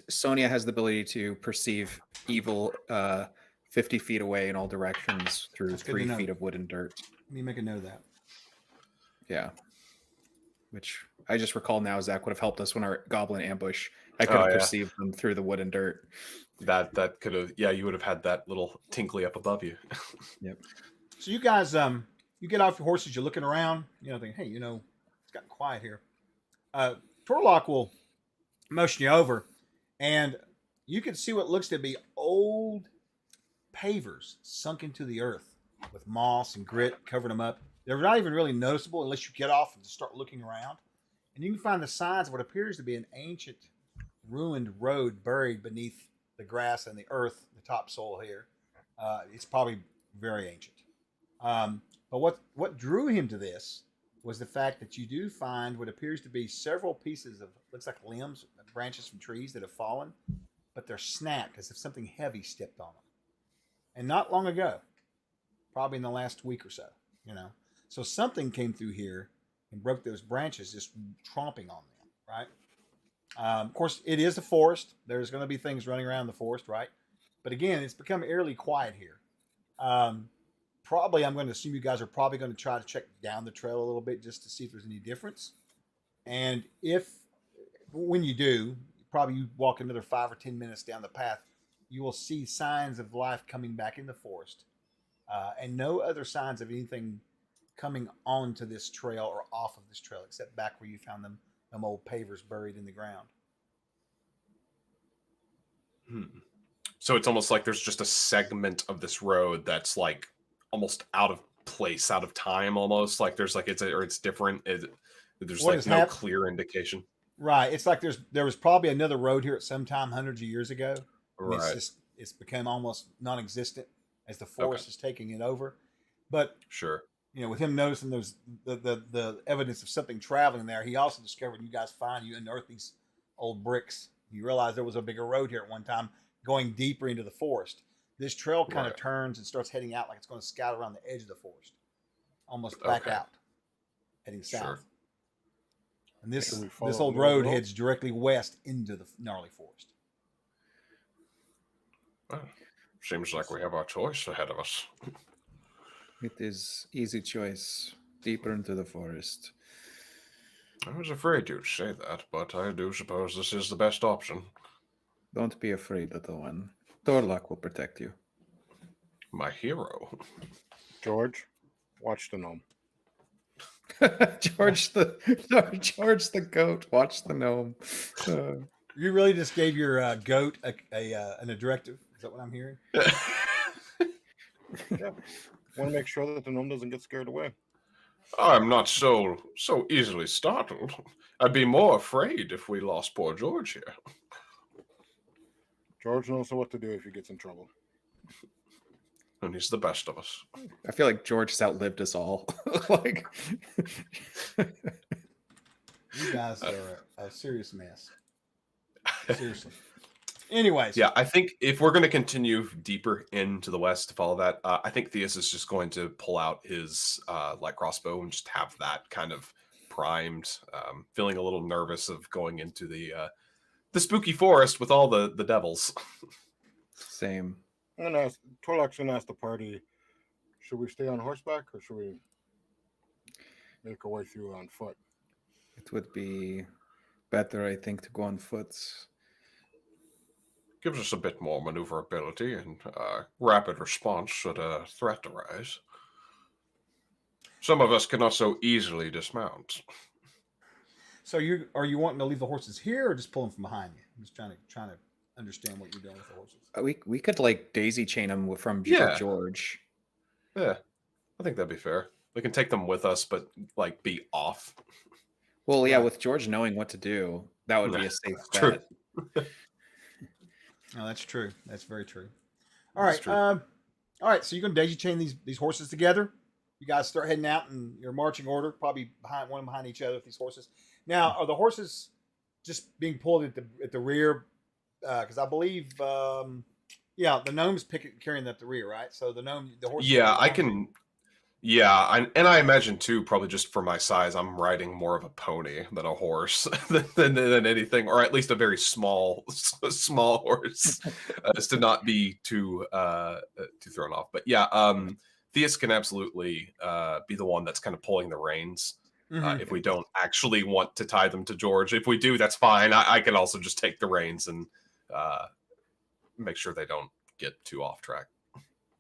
Sonia has the ability to perceive evil 50 feet away in all directions through That's good to 3 know. feet of wood and dirt. Let me make a note of that. Yeah. Which I just recall now Zach would have helped us when our goblin ambush. I could have yeah. perceived them through the wood and dirt. That could have, yeah, you would have had that little tinkly up above you. Yep. So you guys, you get off your horses. You're looking around. You know, thinking, hey, it's gotten quiet here. Torlock will motion you over, and you can see what looks to be old pavers sunk into the earth with moss and grit covering them up. They're not even really noticeable unless you get off and just start looking around. And you can find the signs of what appears to be an ancient, ruined road buried beneath the grass and the earth, the topsoil here. It's probably very ancient. But what drew him to this was the fact that you do find what appears to be several pieces of, looks like limbs, branches from trees that have fallen, but they're snapped as if something heavy stepped on them. And not long ago, probably in the last week or so, you know. So something came through here and broke those branches, just tromping on them, right? Of course, it is a forest. There's going to be things running around the forest, right? But again, it's become eerily quiet here. Probably, I'm going to assume you guys are probably going to try to check down the trail a little bit just to see if there's any difference. And when you do, probably you walk another 5 or 10 minutes down the path, you will see signs of life coming back in the forest, and no other signs of anything coming onto this trail or off of this trail, except back where you found them old pavers buried in the ground. So it's almost like there's just a segment of this road that's like almost out of place, out of time, almost like there's like it's different. There's What like has no happened- clear indication. Right. It's like there was probably another road here at some time hundreds of years ago. And Right. It's become almost non-existent as the forest is taking it over. But Sure. you know, with him noticing there's the evidence of something traveling there, he also discovered you unearthed these old bricks. You realize there was a bigger road here at one time going deeper into the forest. This trail kind of Right. turns and starts heading out like it's going to scout around the edge of the forest, almost back Okay. out, heading south. Sure. And this Can we follow this old the road road? heads directly west into the gnarly forest. Well, seems like we have our choice ahead of us. It is easy choice. Deeper into the forest. I was afraid you'd say that, but I do suppose this is the best option. Don't be afraid, little one. Thorlock will protect you. My hero. George, watch the gnome. George the goat. Watch the gnome. You really just gave your goat a directive? Is that what I'm hearing? Yeah. Want to make sure that the gnome doesn't get scared away. I'm not so easily startled. I'd be more afraid if we lost poor George here. George knows what to do if he gets in trouble. And he's the best of us. I feel like George has outlived us all. Like, You guys are a serious mess. Seriously. Anyways. Yeah, I think if we're going to continue deeper into the west to follow that, I think Theus is just going to pull out his light crossbow and just have that kind of primed. Feeling a little nervous of going into the spooky forest with all the devils. same. I'm gonna ask Torlock's gonna ask the party, should we stay on horseback or should we make our way through on foot? It would be better, I think, to go on foot. Gives us a bit more maneuverability and rapid response should a threat arise. Some of us cannot so easily dismount. So are you wanting to leave the horses here or just pull them from behind you? I'm just trying to understand what you're doing with the horses. We could like daisy chain them from Yeah. George. Yeah, I think that'd be fair. We can take them with us, but like be off. Well, yeah, Right. with George knowing what to do, that would be a safe True. bet. No, that's true. That's very true. All right. That's true. All right. So you're gonna daisy chain these horses together. You guys start heading out in your marching order, probably one behind each other with these horses. Now, are the horses just being pulled at the rear? Because I believe, the gnome's carrying them at the rear, right? So the horse. Yeah, I can. Yeah, and I imagine too, probably just for my size, I'm riding more of a pony than a horse than anything, or at least a very small horse, as to not be too thrown off. But yeah, Theus can absolutely be the one that's kind of pulling the reins. Mhm. If we don't actually want to tie them to George, if we do, that's fine. I can also just take the reins and make sure they don't get too off track.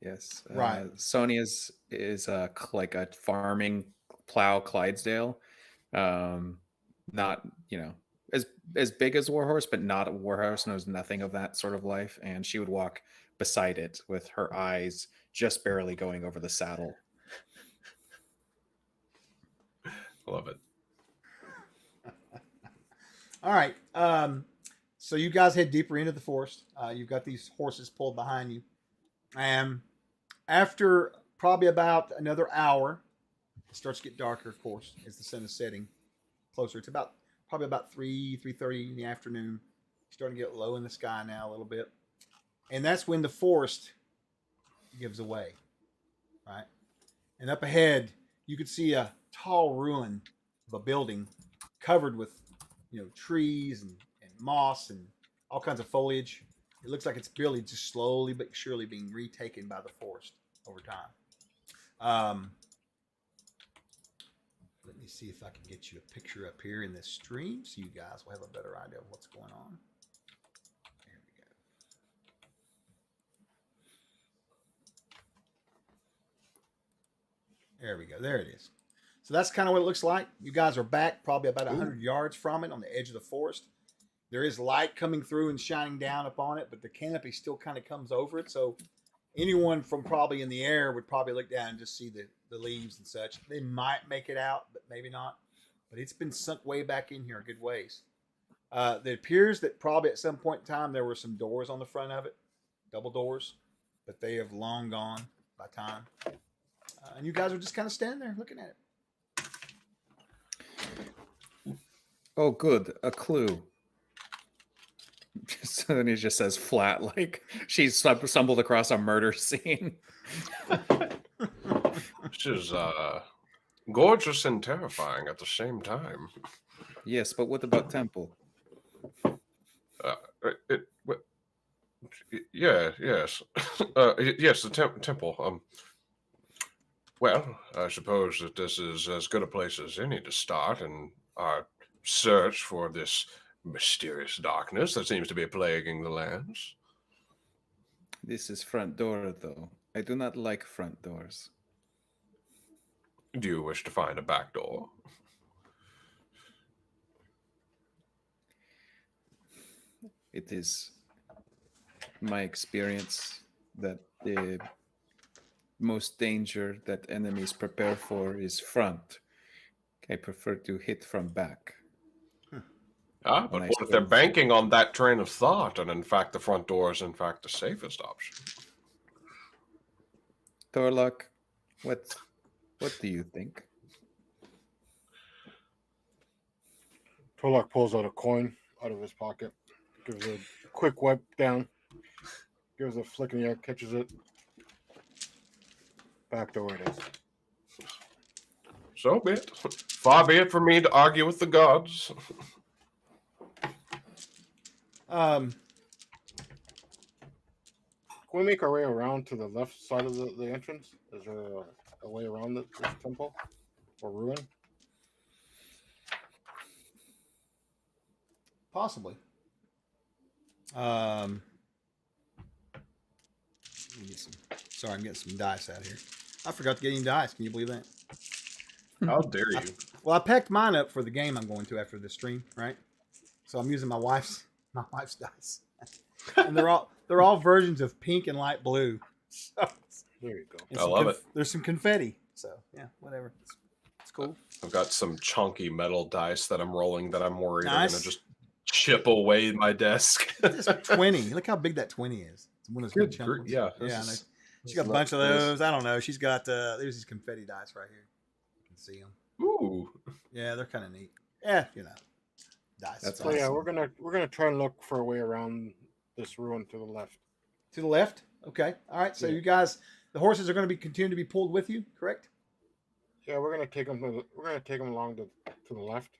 Yes. Right. Sonia's is like a farming plow Clydesdale. Not, as big as Warhorse, but not a Warhorse, knows nothing of that sort of life, and she would walk beside it with her eyes just barely going over the saddle. Love it. All right. So you guys head deeper into the forest. You've got these horses pulled behind you. And after probably about another hour, it starts to get darker, of course, as the sun is setting closer. It's probably about 3:30 in the afternoon. Starting to get low in the sky now a little bit. And that's when the forest gives away. Right? And up ahead, you could see a tall ruin of a building covered with, trees and moss and all kinds of foliage. It looks like it's really just slowly but surely being retaken by the forest over time. Let me see if I can get you a picture up here in this stream so you guys will have a better idea of what's going on. There we go. There we go. There it is. So that's kind of what it looks like. You guys are back probably about 100 yards from it on the edge of the forest. There is light coming through and shining down upon it, but the canopy still kind of comes over it. So anyone from probably in the air would probably look down and just see the leaves and such. They might make it out, but maybe not. But it's been sunk way back in here a good ways. It appears that probably at some point in time there were some doors on the front of it, double doors, but they have long gone by time. And you guys are just kind of standing there looking at it. Oh, good. A clue. So then he just says flat, like she's stumbled across a murder scene. This is gorgeous and terrifying at the same time. Yes, but what about Temple? Yes. Yes, the temple. Well, I suppose that this is as good a place as any to start in our search for this mysterious darkness that seems to be plaguing the lands. This is front door, though. I do not like front doors. Do you wish to find a back door? It is my experience that the most danger that enemies prepare for is front. I prefer to hit from back. But Nice what if they're banking on that train of thought, and in fact the front door is in fact the safest option? Thorlock, what do you think? Torlock pulls out a coin out of his pocket, gives a quick wipe down, gives a flick in the air, catches it. Back door it is. So be it. Far be it from me to argue with the gods. Can we make our way around to the left side of the entrance? Is there a way around this temple or ruin? Possibly. Let me get sorry, I'm getting some dice out here. I forgot to get any dice. Can you believe that? How dare you? Well, I packed mine up for the game I'm going to after the stream, right? So I'm using my wife's dice, and they're all versions of pink and light blue. So, There you go. and I some love it. There's some confetti, so yeah, whatever. It's cool. I've got some chunky metal dice that I'm rolling that I'm worried are Nice. going to just chip away my desk. It's 20. Look how big that 20 is. It's one of those Good chunk gr- ones. yeah, yeah. this I know. is- She's got a bunch of those. I don't know. She's got there's these confetti dice right here. You can see them. Ooh. Yeah, they're kind of neat. Yeah, dice. That's So yeah, we're gonna try and look for a way around this ruin to the left. To the left. Okay. All right. So Yeah. you guys, the horses are going to be continue to be pulled with you, correct? Yeah, we're gonna take them. We're gonna take them along to the left.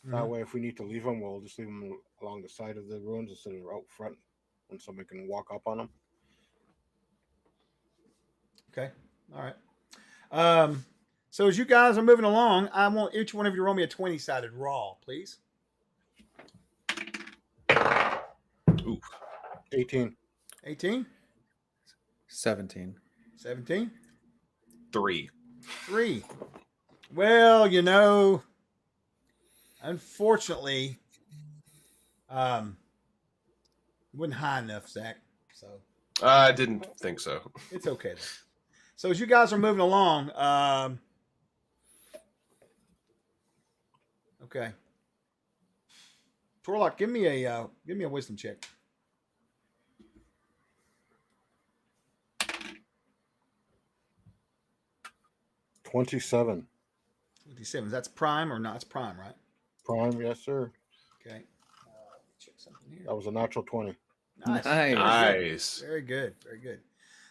That way, if we need to leave them, we'll just leave them along the side of the ruins instead of out front, when somebody can walk up on them. Okay. All right. So as you guys are moving along, I want each one of you to roll me a 20-sided raw, please. Ooh. 18. 18, 17. 17, 3. 3. Well, unfortunately, Wasn't high enough, Zach. So I didn't think so. it's okay. Though. So as you guys are moving along, okay. Torlock, give me a wisdom check. 27. 27. That's prime or not? It's prime, right? Prime, yes, sir. Okay. Check something here. That was a natural 20. Nice. Nice. Nice. Very good. Very good.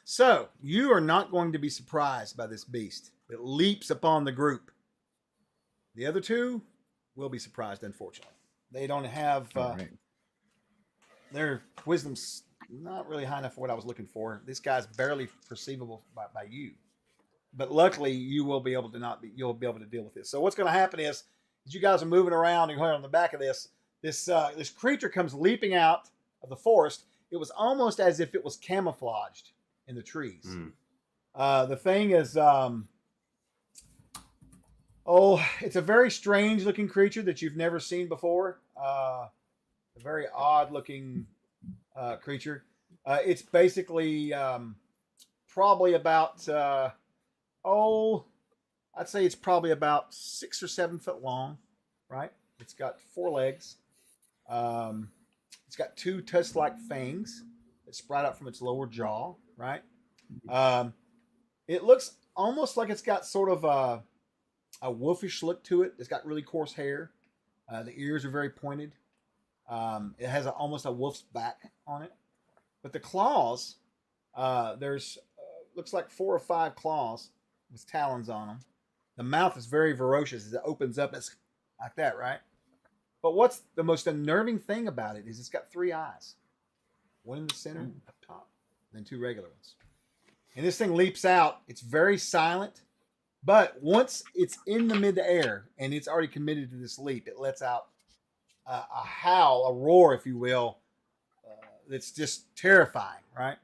So you are not going to be surprised by this beast. It leaps upon the group. The other two will be surprised, unfortunately. They don't have All right. their wisdom's not really high enough for what I was looking for. This guy's barely perceivable by you. But luckily you will be able to you'll be able to deal with this. So what's going to happen is as you guys are moving around and going on the back of this creature comes leaping out of the forest. It was almost as if it was camouflaged in the trees. The thing is, it's a very strange looking creature that you've never seen before. A very odd looking creature. It's basically probably about, I'd say it's probably about 6 or 7 foot long, right? It's got 4 legs. It's got 2 tusk-like fangs that sprout out from its lower jaw, right? It looks almost like it's got sort of a wolfish look to it. It's got really coarse hair. The ears are very pointed. It has almost a wolf's back on it. But the claws, there's looks like 4 or 5 claws with talons on them. The mouth is very ferocious as it opens up. It's like that, right? But what's the most unnerving thing about it is it's got 3 eyes. One in the center, up top, and then 2 regular ones. And this thing leaps out. It's very silent. But once it's in the mid-air and it's already committed to this leap, it lets out a howl, a roar, if you will, that's just terrifying, right?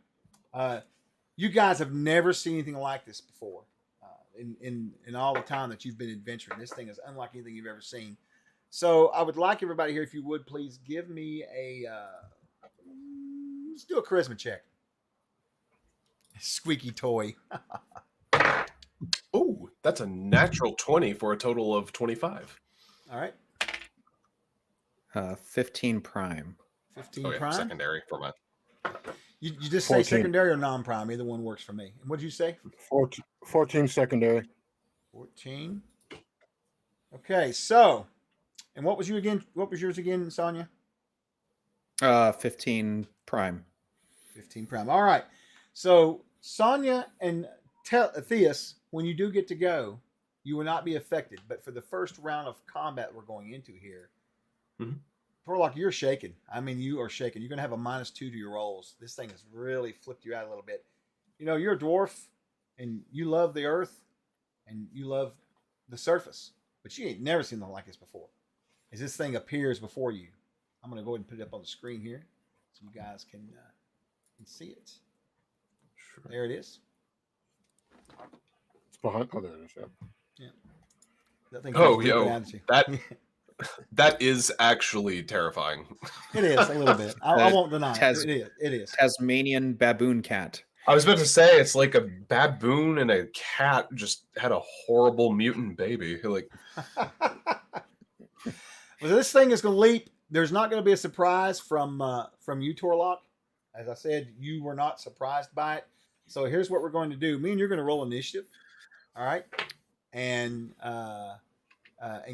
You guys have never seen anything like this before in all the time that you've been adventuring. This thing is unlike anything you've ever seen. So I would like everybody here, if you would, please give me let's do a charisma check. Squeaky toy. Oh, that's a natural 20 for a total of 25. All right. 15 prime. 15 Oh, yeah, prime. secondary for mine. You just 14. say secondary or non-prime. Either one works for me. And what did you say? 14 secondary. 14. Okay, so, and what was you again? What was yours again, Sonia? 15 prime. 15 prime. All right. So Sonia and Theus, when you do get to go, you will not be affected. But for the first round of combat we're going into here, Torlock, you're shaking. I mean, you are shaking. You're going to have a -2 to your rolls. This thing has really flipped you out a little bit. You know, you're a dwarf, and you love the earth, and you love the surface. But you ain't never seen nothing like this before. As this thing appears before you, I'm going to go ahead and put it up on the screen here so you guys can see it. Sure. There it is. It's behind. Oh, there it is. Yeah. That thing Oh, comes leaping yo, out at you. that is actually terrifying. It is a little bit. I won't deny Tas- it. It is. Tasmanian baboon cat. I was about to say it's like a baboon and a cat just had a horrible mutant baby. Like, Well, this thing is going to leap. There's not going to be a surprise from you, Torlock. As I said, you were not surprised by it. So here's what we're going to do. Me and you're going to roll initiative. All right, and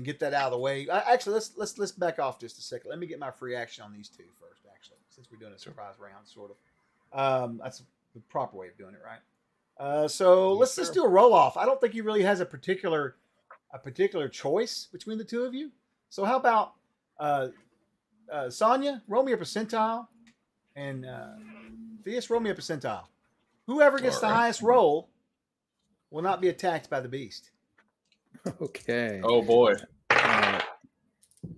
get that out of the way. Actually, let's back off just a second. Let me get my free action on these two first. Actually, since we're doing a surprise round, sort of. That's the proper way of doing it, right? So let's just do a roll off. I don't think he really has a particular choice between the two of you. So how about Sonia, roll me a percentile, and Theus, roll me a percentile. Whoever gets the highest roll will not be attacked by the beast. Okay. oh boy.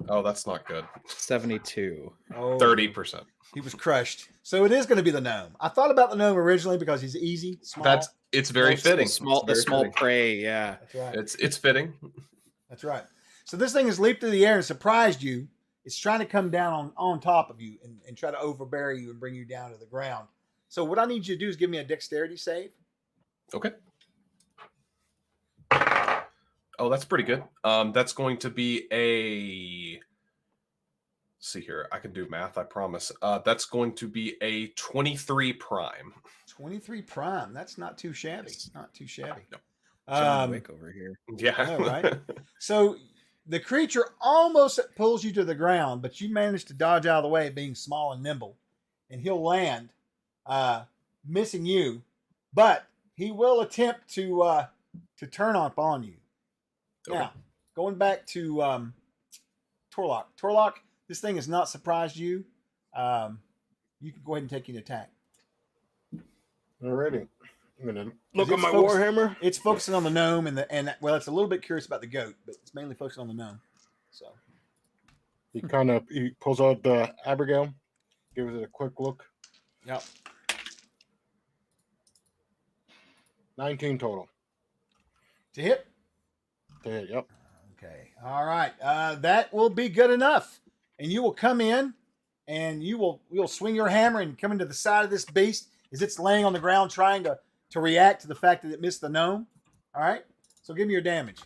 Oh, that's not good. 72. Oh, 30%. He was crushed. So it is going to be the gnome. I thought about the gnome originally because he's easy, small. It's very fitting. The It's small very fitting. prey, yeah. That's right. It's fitting. That's right. So this thing has leaped through the air and surprised you. it's trying to come down on top of you and try to overbear you and bring you down to the ground. So what I need you to do is give me a dexterity save. Okay. Oh, that's pretty good. That's going to be a. Let's see here. I can do math, I promise. That's going to be a 23 prime. 23 prime. That's not too shabby. Not too shabby. No. John Wick over here. Yeah. I know, right? So the creature almost pulls you to the ground, but you manage to dodge out of the way, being small and nimble, and he'll land, missing you, but he will attempt to turn up on you. Okay. Now, going back to Torlock. Torlock, this thing has not surprised you. You can go ahead and take an attack. Alrighty. I'm gonna look at It's my focused- warhammer. It's focusing on the gnome and well, it's a little bit curious about the goat, but it's mainly focusing on the gnome. So He pulls out the Abigail, gives it a quick look. Yep. 19 total. To hit. To hit, yep. Okay. All right. That will be good enough. And you will come in and you'll swing your hammer and come into the side of this beast as it's laying on the ground trying to react to the fact that it missed the gnome. All right. So give me your damage.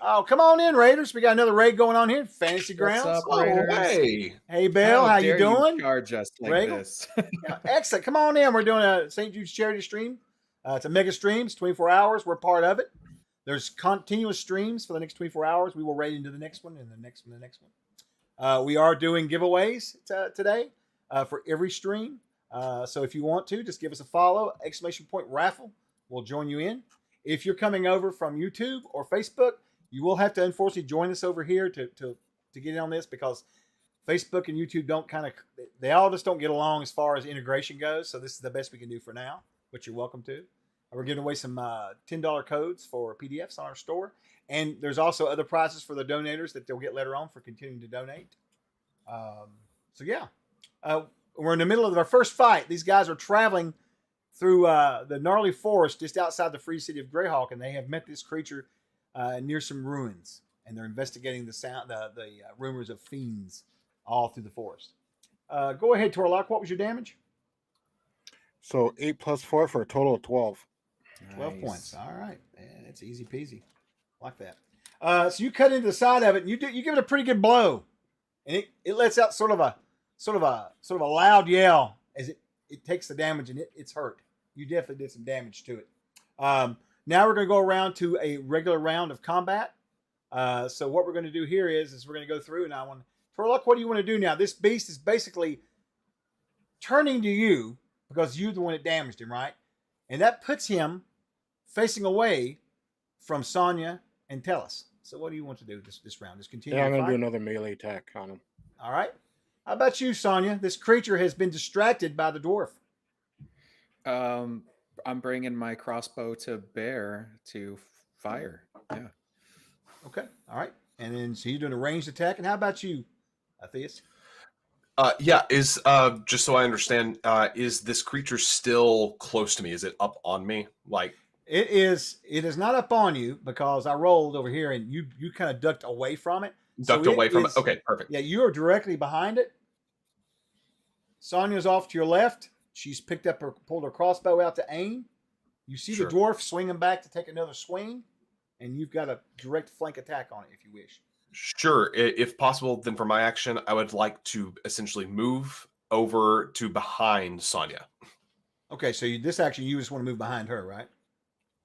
Oh, come on in, Raiders. We got another raid going on here. Fantasy Grounds. up, Oh, Raiders? hey. Hey, Bill. How you dare doing? Charge us like Regal? this. Yeah, excellent. Come on in. We're doing a St. Jude's charity stream. It's a mega stream. It's 24 hours. We're part of it. There's continuous streams for the next 24 hours. We will raid into the next one and the next one, the next one. We are doing giveaways today for every stream. So if you want to, just give us a follow, !raffle. We'll join you in. If you're coming over from YouTube or Facebook, you will have to unfortunately join us over here to get in on this because Facebook and YouTube they all just don't get along as far as integration goes. So this is the best we can do for now, but you're welcome to. We're giving away some $10 codes for PDFs on our store. And there's also other prizes for the donators that they'll get later on for continuing to donate. So yeah, we're in the middle of our first fight. These guys are traveling through the gnarly forest just outside the free city of Greyhawk, and they have met this creature near some ruins. And they're investigating the rumors of fiends all through the forest. Go ahead, Torlock. What was your damage? So 8 plus 4 for a total of 12. 12 Nice. points. All right. Man, it's easy peasy. Like that. So you cut into the side of it and you give it a pretty good blow. And it lets out sort of a loud yell as it takes the damage and it's hurt. You definitely did some damage to it. Now we're going to go around to a regular round of combat. So what we're going to do here is we're going to go through and Torlock, what do you want to do now? This beast is basically turning to you because you're the one that damaged him, right? And that puts him facing away from Sonya and Tellus. So what do you want to do this round? Just continue Yeah, to I'm going fight? to do another melee attack on him. All right. How about you, Sonya? This creature has been distracted by the dwarf. I'm bringing my crossbow to bear to fire. Yeah. Okay. All right. And then so you're doing a ranged attack. And how about you, Theus? Yeah, is just so I understand, is this creature still close to me? Is it up on me? Like It is not up on you because I rolled over here and you kind of ducked away from it. ducked So away from is- it? Okay, perfect. Yeah, you are directly behind it. Sonya's off to your left. She's pulled her crossbow out to aim. You see Sure. the dwarf swinging back to take another swing, and you've got a direct flank attack on it if you wish. Sure. If possible, then for my action, I would like to essentially move over to behind Sonya. Okay, so this action, you just want to move behind her, right?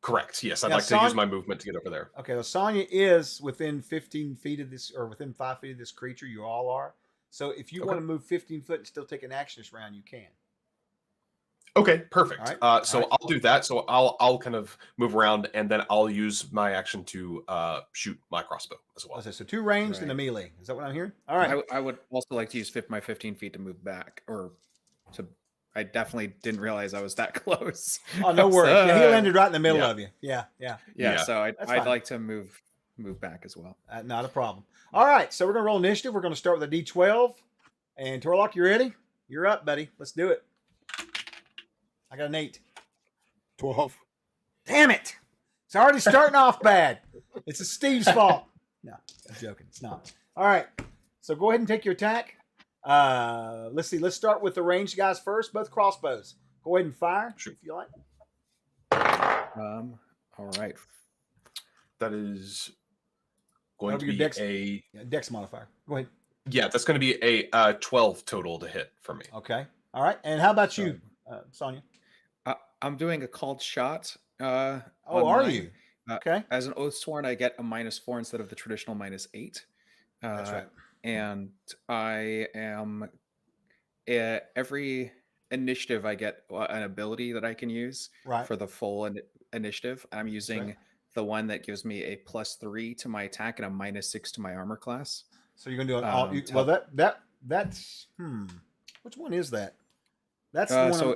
Correct. Yes, I'd Now, like to use my movement to get over there. Okay, well, Sonya is within 15 feet of this, or within 5 feet of this creature. You all are. So if you Okay. want to move 15 foot and still take an action this round, you can. Okay, perfect. All right. So All right. I'll do that. So I'll kind of move around, and then I'll use my action to shoot my crossbow as well. Okay, so 2 ranged and a Right. melee. Is that what I'm hearing? All right. I would also like to use my 15 feet to move back, or to. I definitely didn't realize I was that close. Oh, no worries. Yeah, he landed right in the middle yeah. of you. Yeah. Yeah, Yeah. so I'd That's fine. like to move back as well. Not a problem. All right, so we're going to roll initiative. We're going to start with a D12. And Torlock, you ready? You're up, buddy. Let's do it. I got an 8. 12. Damn it. It's already starting off bad. It's Steve's fault. No, I'm joking. It's not. All right. So go ahead and take your attack. Let's see. Let's start with the ranged guys first. Both crossbows. Go ahead and fire Sure. if you like. All right. That is going That'll to be be your dex. a Yeah, dex modifier. Go ahead. that's going to be a 12 total to hit for me. Okay. All right. And how about you, Sonia? I'm doing a called shot. Oh, on are mine. you? Okay. As an oath sworn, I get a -4 instead of the traditional -8. That's right. And I am every initiative I get an ability that I can use Right. for the full initiative. I'm using right. the one that gives me a +3 to my attack and a -6 to my armor class. So you're gonna do it all. Well, that's which one is that? That's the one. So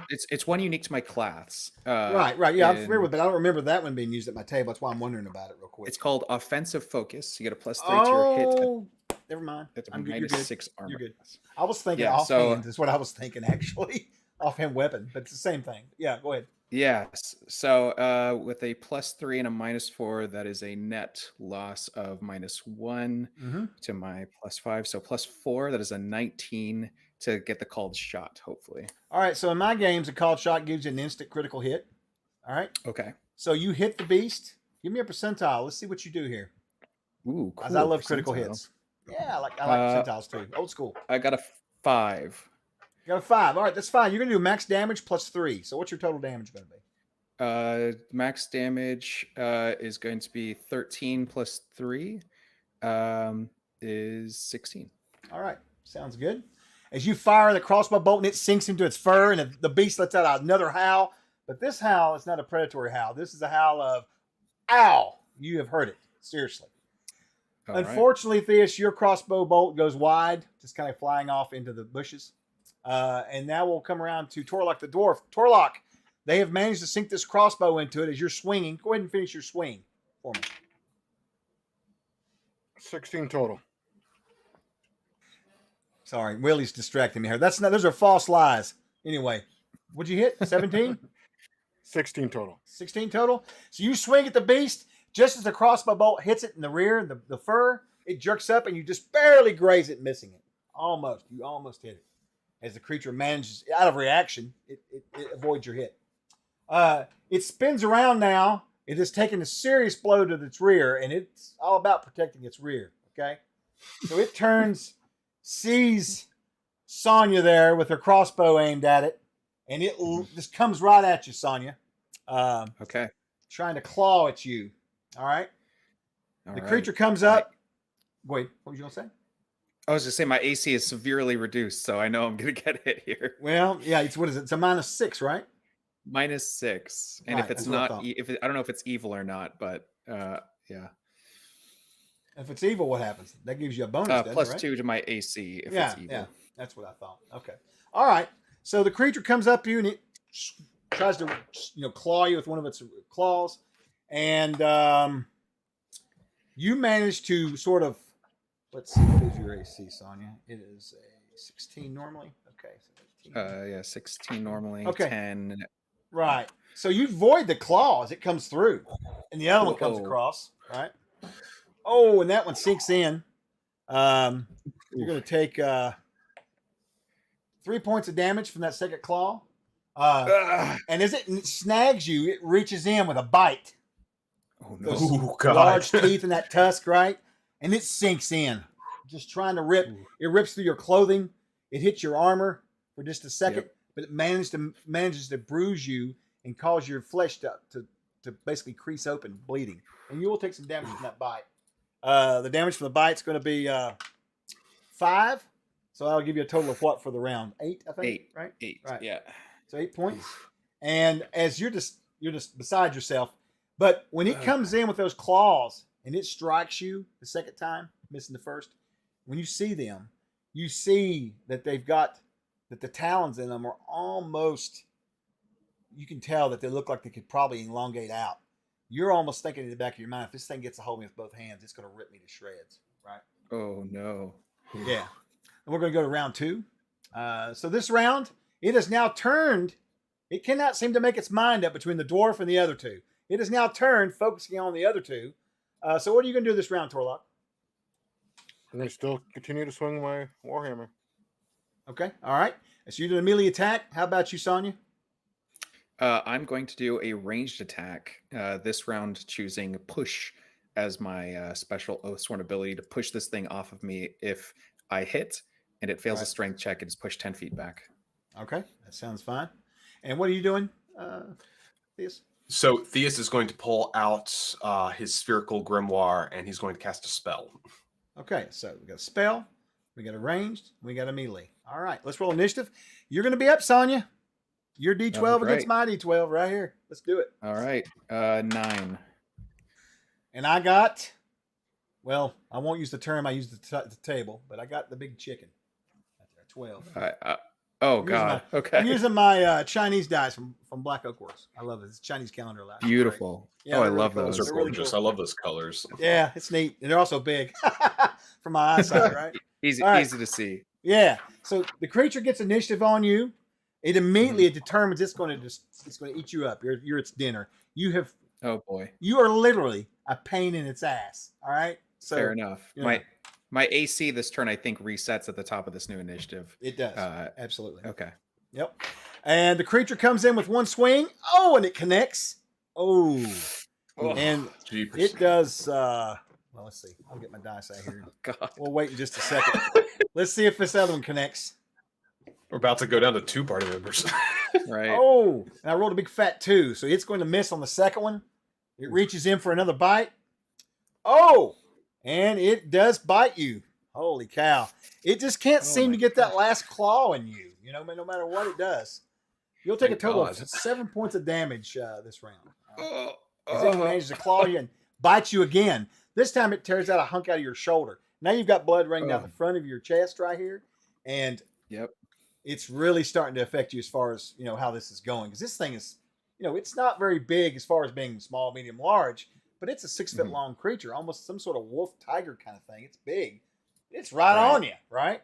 it's one unique to my class. Right. Yeah, I'm and familiar with, but I don't remember that one being used at my table. That's why I'm wondering about it real quick. It's called offensive focus. You get a +3 to your hit. Oh, never mind. It's a I'm good. You're good. -6 armor. You're good. I was thinking Yeah, offhand is what I was thinking actually. Offhand weapon, but it's the same thing. Yeah, go ahead. Yes. So with a +3 and a -4, that is a net loss of -1 Mm-hmm. to my +5. So +4, that is a 19 to get the called shot, hopefully. All right. So in my games, a called shot gives you an instant critical hit. All right. Okay. So you hit the beast. Give me a percentile. Let's see what you do here. Ooh, cool. Because I love critical percentile. hits. Yeah, I like percentiles too. Old school. I got a 5. You got a 5. All right, that's fine. You're gonna do max damage +3. So what's your total damage gonna be? Max damage is going to be 13 + 3 is 16. All right, sounds good. As you fire the crossbow bolt and it sinks into its fur, and the beast lets out another howl. But this howl is not a predatory howl. This is a howl of, ow! You have heard it. Seriously. All right. Unfortunately, Theus, your crossbow bolt goes wide, just kind of flying off into the bushes. And now we'll come around to Torlock the dwarf. Torlock, they have managed to sink this crossbow into it as you're swinging. Go ahead and finish your swing for me. 16 total. Sorry, Willie's distracting me here. Those are false lies. Anyway, what'd you hit? 17? 16 total. 16 total. So you swing at the beast. Just as the crossbow bolt hits it in the rear, the fur, it jerks up and you just barely graze it, missing it. Almost. You almost hit it. As the creature manages, out of reaction, it avoids your hit. It spins around now. It has taken a serious blow to its rear, and it's all about protecting its rear. Okay? So it turns, sees Sonya there with her crossbow aimed at it, and it just comes right at you, Sonya. Okay. Trying to claw at you. All right? All The right. creature comes up. Wait, what was you going to say? I was just saying my AC is severely reduced, so I know I'm going to get hit here. Well, yeah, what is it? It's a -6, right? -6. And Right, if it's that's what I not, thought. I don't know if it's evil or not, but yeah. If it's evil, what happens? That gives you a bonus, doesn't it, right? +2 to my AC if Yeah, it's evil. yeah, that's what I thought. Okay, all right. So the creature comes up to you and it tries to, claw you with one of its claws, and you manage to sort of. Let's see, what is your AC, Sonya? It is a 16 normally. Okay, so 18. Yeah, 16 normally. Okay. 10. Right. So you void the claw as it comes through, and the other one comes Whoa. across. Right. Oh, and that one sinks in. You're going to take 3 points of damage from that second claw. And as it snags you, it reaches in with a bite. Oh no. Those Oh, God. large teeth in that tusk, right? And it sinks in, just trying to rip. It rips through your clothing. It hits your armor for just a second, but it manages to bruise you and cause your flesh to basically crease open, bleeding. And you will take some damage from that bite. The damage from the bite is going to be 5. So that'll give you a total of what for the round? 8, I think. 8. Right? 8. Right. Yeah. So 8 points. And as you're just beside yourself, but when it comes in with those claws and it strikes you the second time, missing the first, when you see them, you see that that the talons in them are almost, you can tell that they look like they could probably elongate out. You're almost thinking in the back of your mind, if this thing gets a hold of me with both hands, it's going to rip me to shreds, right? Oh no. Yeah. And we're going to go to round 2. So this round, it has now turned. It cannot seem to make its mind up between the dwarf and the other two. It has now turned, focusing on the other two. So what are you going to do this round, Torlock? I'm gonna still continue to swing my warhammer. Okay. All right. So you did a melee attack. How about you, Sonya? I'm going to do a ranged attack this round, choosing push as my special Oathsworn ability to push this thing off of me if I hit and it fails a Right. strength check. It's pushed 10 feet back. Okay, that sounds fine. And what are you doing, Theus? So Theus is going to pull out his spherical grimoire, and he's going to cast a spell. Okay, so we got a spell, we got a ranged, we got a melee. All right, let's roll initiative. You're going to be up, Sonya. Your D12 against my D12 right here. Let's do it. All right. 9. And I got, well, I won't use the term I used the table, but I got the big chicken. Right there, 12. Oh, I'm God. using Okay. I'm using my Chinese dice from Black Oak Works. I love it. It's Chinese calendar allows. Beautiful. Yeah, Oh, I they're really love cool. those. Those are They're really gorgeous. cool. I love those colors. Yeah, it's neat. And they're also big for my eyesight, right? Easy, All right. easy to see. Yeah. So the creature gets initiative on you. It immediately determines it's going to eat you up. You're its dinner. Oh boy. You are literally a pain in its ass. All right. So Fair enough. you know. My AC this turn, I think, resets at the top of this new initiative. It does. Uh, Absolutely. Okay. Yep. And the creature comes in with one swing. Oh, and it connects. Oh. And Jeepers. it does. Well, let's see. I'll get my dice out here. God. We'll wait in just a second. Let's see if this other one connects. We're about to go down to 2 party members. Right. Oh, and I rolled a big fat 2, so it's going to miss on the second one. It reaches in for another bite. Oh, and it does bite you. Holy cow. It just can't seem my to get that last claw in you, no matter what it does. You'll take Thank a total God. of 7 points of damage this round. Oh, As it manages to claw you and bite you again. This time it tears out a hunk out of your shoulder. Now you've got blood running down the front of your chest right here. And Yep. it's really starting to affect you as far as, how this is going. Because this thing is, it's not very big as far as being small, medium, large, but it's a 6 foot long creature, almost some sort of wolf tiger kind of thing. It's big. It's right on you, right?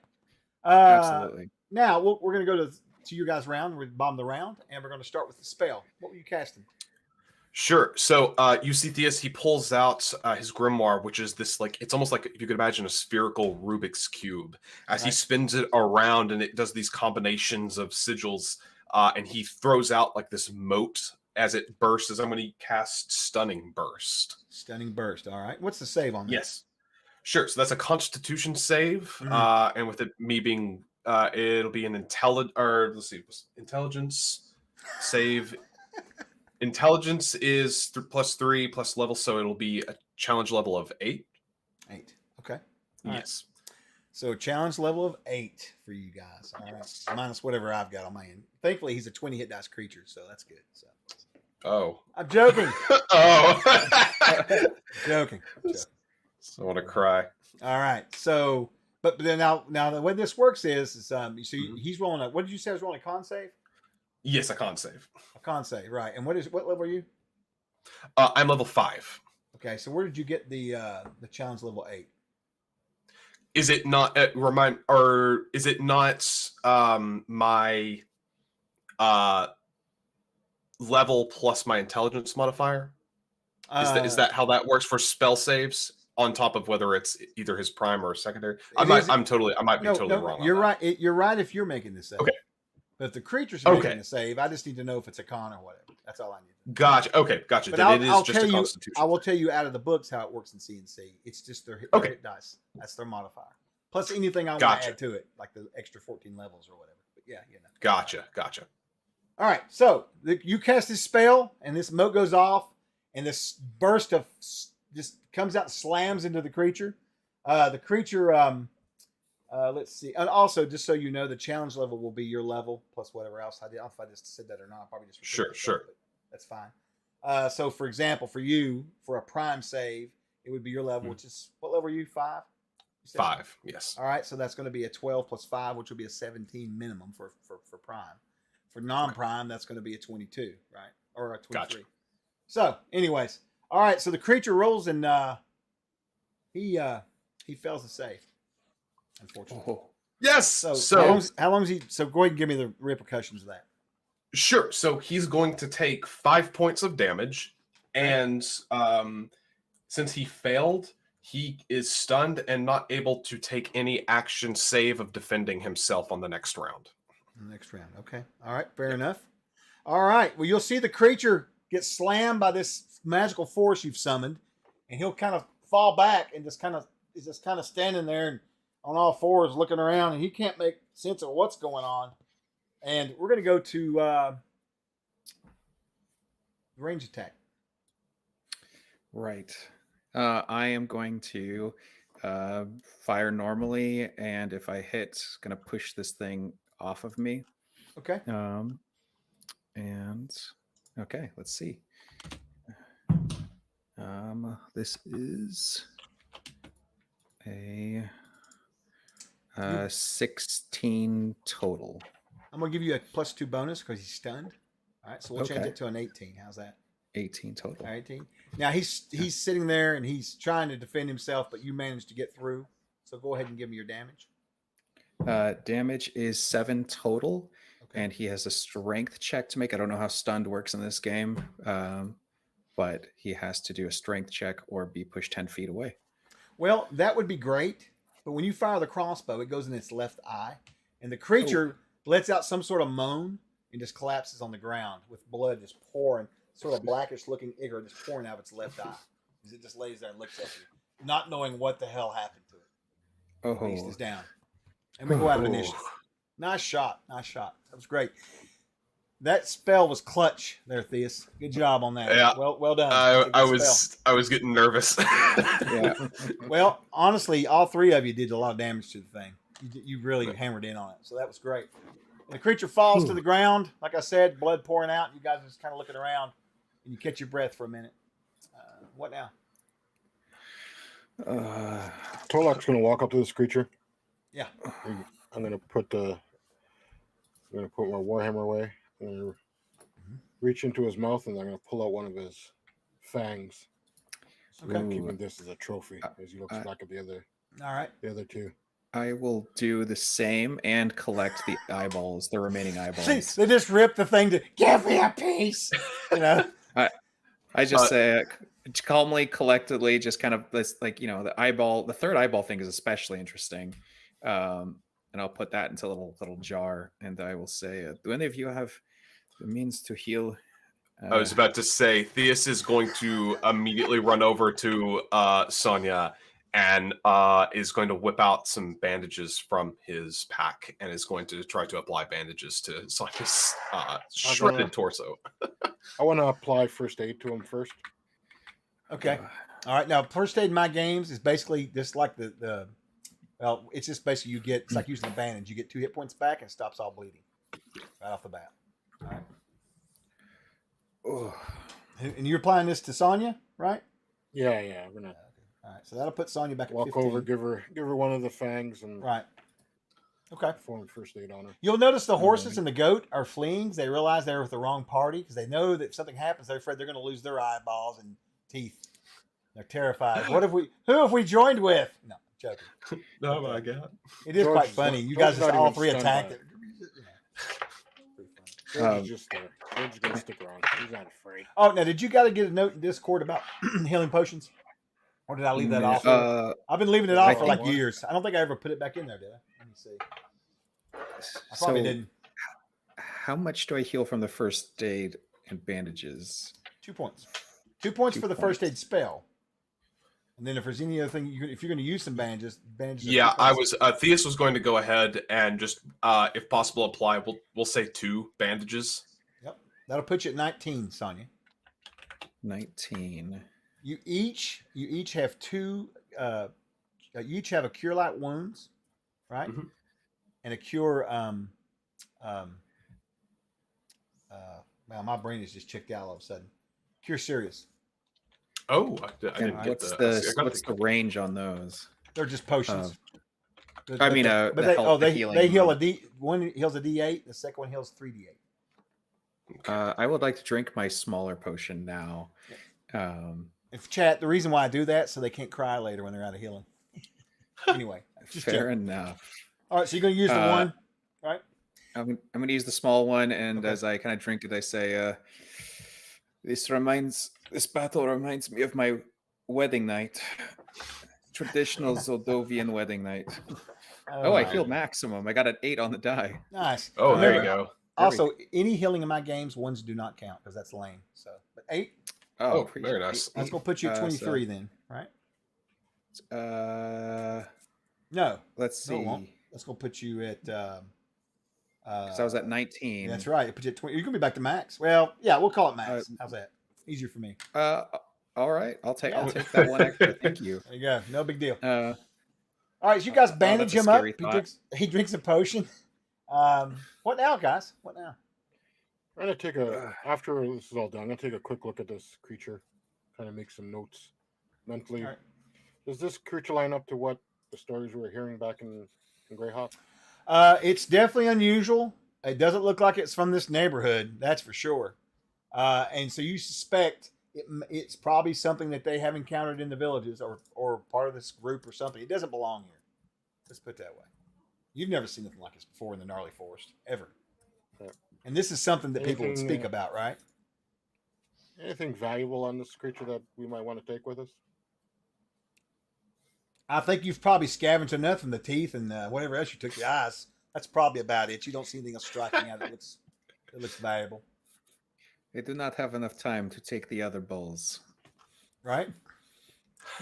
Absolutely. Now we're going to go to you guys' round. We're bomb the round, and we're going to start with the spell. What were you casting? Sure. So you see Theus, he pulls out his grimoire, which is this, it's almost like, if you could imagine, a spherical Rubik's Cube. As he spins it around, and it does these combinations of sigils, and he throws out this moat as it bursts. I'm going to cast Stunning Burst. Stunning Burst. All right. What's the save on that? Yes. Sure. So that's a Constitution save, and with it me being, it'll be an intelligence save. Intelligence is +3 plus level, so it'll be a challenge level of 8. 8. Okay. All Yes. right. So challenge level of 8 for you guys. All right. Minus whatever I've got on my end. Thankfully, he's a 20 hit dice creature, so that's good. So Oh. I'm joking. Oh. Joking. So I want to cry. All right. So, but then now the way this works is he's rolling a. What did you say? I was rolling a con save. Yes, a con save. A con save, right? And what level are you? I'm level 5. Okay. So where did you get the challenge level 8? Is it not is it not my level plus my intelligence modifier? Is that how that works for spell saves? On top of whether it's either his prime or secondary, I might be totally wrong. You're on right. You're right if you're making the save. Okay. But if the creature's making the save, I just need to know if it's a con or whatever. That's all I need. Gotcha. Okay, gotcha. But Then it is just a Constitution. I will tell you out of the books how it works in CNC. It's just their hit dice. That's their modifier. Plus anything I want to add to it, like the extra 14 levels or whatever. But yeah. Gotcha. All right. So you cast this spell, and this moat goes off, and this burst of just comes out and slams into the creature. The creature, let's see. And also, just so you know, the challenge level will be your level plus whatever else. I don't know if I just said that or not. I probably just Sure. but that's fine. So, for example, for you, for a prime save, it would be your level, which is what level are you? 5? 5. Yes. All right. So that's going to be a 12 plus 5, which will be a 17 minimum for prime. For non-prime, that's going to be a 22, right? Or a 23. Gotcha. So, anyways. All right, so the creature rolls and he fails the save, unfortunately. Yes. So how long is he? So go ahead and give me the repercussions of that. Sure. So he's going to take 5 points of damage, and since he failed, he is stunned and not able to take any action save of defending himself on the next round. Next round. Okay. All right. Fair enough. All right. Well, you'll see the creature get slammed by this magical force you've summoned, and he'll kind of fall back and is just kind of standing there and on all fours looking around, and he can't make sense of what's going on. And we're going to go to range attack. Right. I am going to fire normally, and if I hit, going to push this thing off of me. Okay. And okay, let's see. This is a 16 total. I'm going to give you a +2 bonus because he's stunned. All right. So we'll change Okay. it to an 18. How's that? 18 total. 18. Now he's sitting there and he's trying to defend himself, but you managed to get through. So go ahead and give me your damage. Damage is 7 total, Okay. and he has a strength check to make. I don't know how stunned works in this game, but he has to do a strength check or be pushed 10 feet away. Well, that would be great, but when you fire the crossbow, it goes in its left eye, and the creature lets out some sort of moan and just collapses on the ground with blood just pouring, sort of blackish-looking ichor just pouring out of its left eye as it just lays there and looks at you, not knowing what the hell happened to it. The beast is down. And we go out of initiative. Nice shot. Nice shot. That was great. That spell was clutch there, Theus. Good job on that. Yeah. Well done. I Good spell. was getting nervous. Yeah. Well, honestly, all three of you did a lot of damage to the thing. You really hammered in on it. So that was great. And the creature falls to the ground. Like I said, blood pouring out. You guys are just kind of looking around. And you catch your breath for a minute. What now? Torlock's going to walk up to this creature. Yeah. I'm going to put my warhammer away. I'm going to reach into his mouth, and I'm going to pull out one of his fangs. So I'm keeping this as a trophy as he looks back at the other. All right. The other two. I will do the same and collect the eyeballs, the remaining eyeballs. See, they just ripped the thing to give me a piece. You know. I just say calmly, collectively, just kind of this, like, you know, the third eyeball thing is especially interesting. And I'll put that into a little jar, and I will say, do any of you have the means to heal? I was about to say, Theus is going to immediately run over to Sonia and is going to whip out some bandages from his pack and is going to try to apply bandages to Sonia's shredded torso. I want to apply first aid to him first. Okay. All right. Now, first aid in my games is basically just like well, it's just basically it's like using a bandage. You get 2 hit points back and it stops all bleeding right off the bat. All right. Oh. And you're applying this to Sonya, right? Yeah. I'm gonna All right. So that'll put Sonya back at walk 15. over, give her one of the fangs, and Right. Okay. perform first aid on her. You'll notice the horses and the goat are fleeing. They realize they're with the wrong party because they know that if something happens, they're afraid they're going to lose their eyeballs and teeth. They're terrified. Who have we joined with? No, joking. Oh my god! It is George quite is funny. not- You guys George's just not all even 3 stunned attacked by it. George is just there. George is gonna stick around. He's not afraid. Oh, now did you got to get a note in Discord about healing potions, or did I leave that off? I've been leaving it off for like years. I don't think I ever put it back in there, did I? Let me see. I probably didn't. How much do I heal from the first aid and bandages? 2 points. 2 points 2 for the first aid spell. And then if there's any other thing, if you're going to use some bandages. Yeah, I was. Theus was going to go ahead and just, if possible, apply. We'll say 2 bandages. Yep, that'll put you at 19, Sonya. 19. You each have 2. You each have a cure light wounds, right? Mhm. And a cure. Well, my brain is just checked out all of a sudden. Cure serious. Oh, I And didn't get what's the. what's the range on those? They're just potions. I mean, but the they healing heal one. one heals a D8, the second one heals 3D8. I would like to drink my smaller potion now. If chat, the reason why I do that so they can't cry later when they're out of healing. Anyway, just Fair checking. enough. All right, so you're going to use the one, right? I'm going to use the small one, and Okay. as I kind of drink it, I say, this battle reminds me of my wedding night. Traditional Zoldovian wedding night. Oh, I healed maximum. I got an 8 on the die. Nice. Oh, there you Remember, go. Also, any healing in my games, ones do not count because that's lame. So, but 8, Oh, appreciate very it. nice. that's gonna put you at 23 then, right? No, Let's no, it see. won't. That's gonna put you at. Because I was at 19. That's right. It puts you at 20. You're gonna be back to max. Well, yeah, we'll call it max. How's that? Easier for me. All right. I'll take Yeah. that one extra. Thank you. There you go. No big deal. Uh, All right, so you guys bandage that's a him up. scary thought. He drinks a potion. What now, guys? What now? I'm gonna take after this is all done. I'm gonna take a quick look at this creature, kind of make some notes mentally. All right. Does this creature line up to what the stories we were hearing back in Greyhawk? It's definitely unusual. It doesn't look like it's from this neighborhood. That's for sure. And so you suspect it's probably something that they have encountered in the villages or part of this group or something. It doesn't belong here. Let's put it that way. You've never seen anything like this before in the gnarly forest, ever. Yeah. And this is something that people would Anything, speak about, right? Anything valuable on this creature that we might want to take with us? I think you've probably scavenged enough from the teeth and whatever else you took the eyes. That's probably about it. You don't see anything else striking out that looks valuable, they do not have enough time to take the other bulls. right?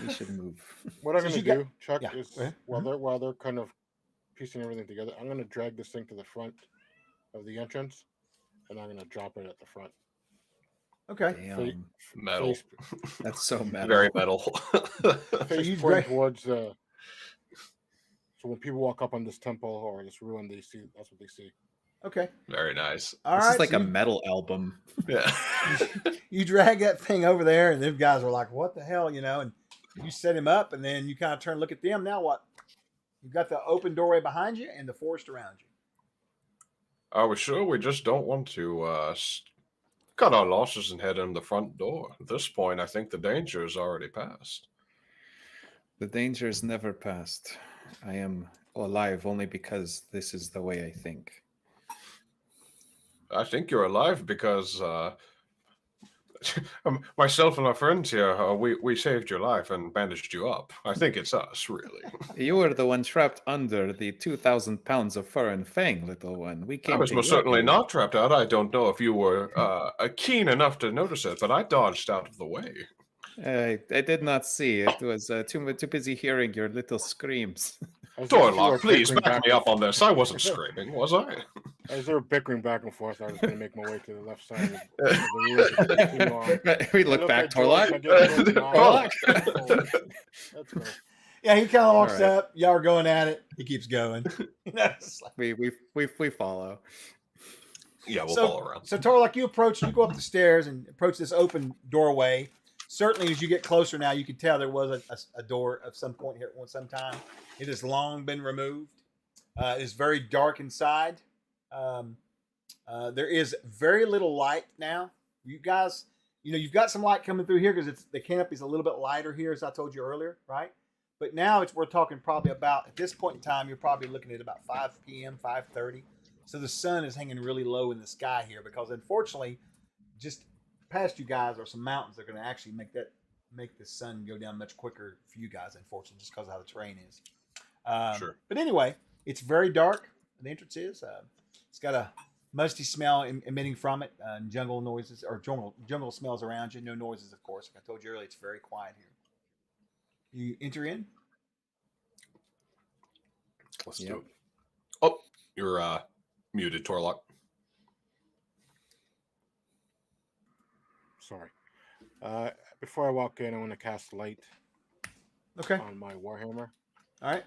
We should move. What I'm So gonna you got- do, Chuck, yeah, is go ahead. while they're kind of piecing everything together, I'm gonna drag this thing to the front of the entrance, and I'm gonna drop it at the front. Okay. Damn. Metal. Face, That's so metal. Very metal. face you pointing drag- towards so when people walk up on this temple or this ruin, they see that's what they see. Okay. Very nice. All This right. is like so a you- metal album. Yeah. you drag that thing over there, and them guys are like, "What the hell?" And you set him up, and then you kind of turn and look at them. Now what? You've got the open doorway behind you and the forest around you. Are we sure we just don't want to cut our losses and head in the front door? At this point, I think the danger is already past. The danger is never past. I am alive only because this is the way I think. I think you're alive because myself and my friends here, we saved your life and bandaged you up. I think it's us, really. You were the one trapped under the 2,000 pounds of fur and fang, little one. We came I was to most your certainly aid. not trapped out. I don't know if you were keen enough to notice it, but I dodged out of the way. I did not see. It was too busy hearing your little screams. As they were Dorlock, please bickering back me and up on this. I wasn't screaming, was I? As they were bickering back and forth, I was going to make my way to the left side of the ruin. Too long. We I look back, at George, I Torlock. get George Torlock. Let's go. Yeah, he kind of walks All right. up. Y'all are going at it. He keeps going. It's like- We follow. Yeah, we'll so, follow around. So, Torlock, you go up the stairs and approach this open doorway. Certainly, as you get closer now, you can tell there was a door of some point here at some time. It has long been removed. It is very dark inside. There is very little light now. You guys, you've got some light coming through here because the canopy is a little bit lighter here, as I told you earlier, right? But now we're talking probably about, at this point in time, you're probably looking at about 5 p.m., 5:30. So the sun is hanging really low in the sky here because, unfortunately, just past you guys are some mountains that are going to actually make the sun go down much quicker for you guys, unfortunately, just because of how the terrain is. Sure. But anyway, it's very dark. The entrance is. It's got a musty smell emitting from it, and jungle noises or jungle smells around you. No noises, of course. Like I told you earlier, it's very quiet here. You enter in. Let's Yep. do it. Oh, you're muted, Torlock. Sorry. Before I walk in, I want to cast light Okay. on my Warhammer. All right.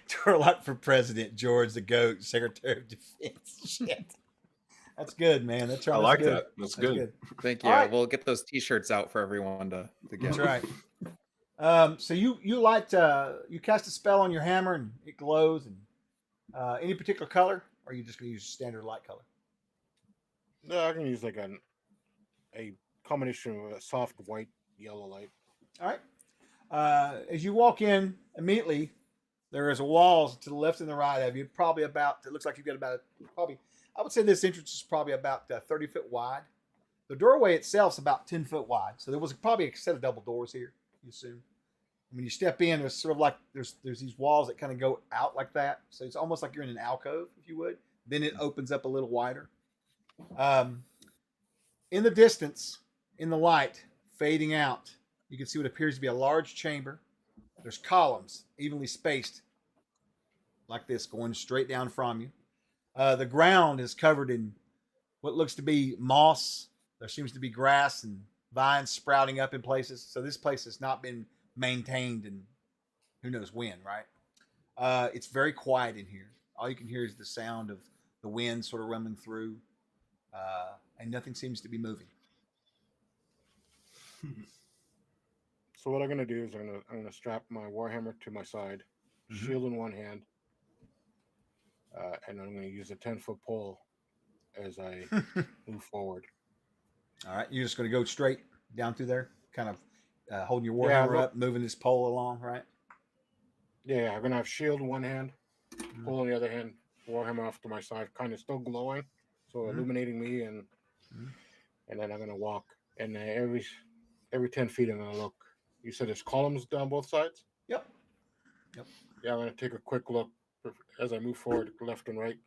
Turlock for president, George the Goat, Secretary of Defense. Shit. That's good, man. That's I right. like That's that. That's good. Thank you. All right. We'll get those T-shirts out for everyone to get. That's right. So you light you cast a spell on your hammer and it glows and any particular color, or are you just gonna use standard light color? No, I can use like a combination of a soft white, yellow light. All right. As you walk in, immediately there is a wall to the left and the right of you. Probably about. It looks like you've got about probably. I would say this entrance is probably about 30 feet wide. The doorway itself's about 10 foot wide, so there was probably a set of double doors here. You assume. When you step in, there's sort of like there's these walls that kind of go out like that, so it's almost like you're in an alcove, if you would. Then it opens up a little wider. In the distance, in the light fading out, you can see what appears to be a large chamber. There's columns evenly spaced like this going straight down from you. The ground is covered in what looks to be moss. There seems to be grass and vines sprouting up in places. So this place has not been maintained in who knows when, right? It's very quiet in here. All you can hear is the sound of the wind sort of rumbling through, and nothing seems to be moving. So what I'm gonna do is I'm gonna strap my warhammer to my side, shield in one hand, and I'm gonna use a 10-foot pole as I move forward. All right, you're just going to go straight down through there, kind of holding your warhammer up, moving this pole along, right? Yeah, I'm gonna have shield in one hand, pole in the other hand, warhammer off to my side, kind of still glowing, so illuminating me, and then I'm gonna walk, and every 10 feet I'm gonna look. You said there's columns down both sides? Yep. Yeah, I'm gonna take a quick look as I move forward, left and right,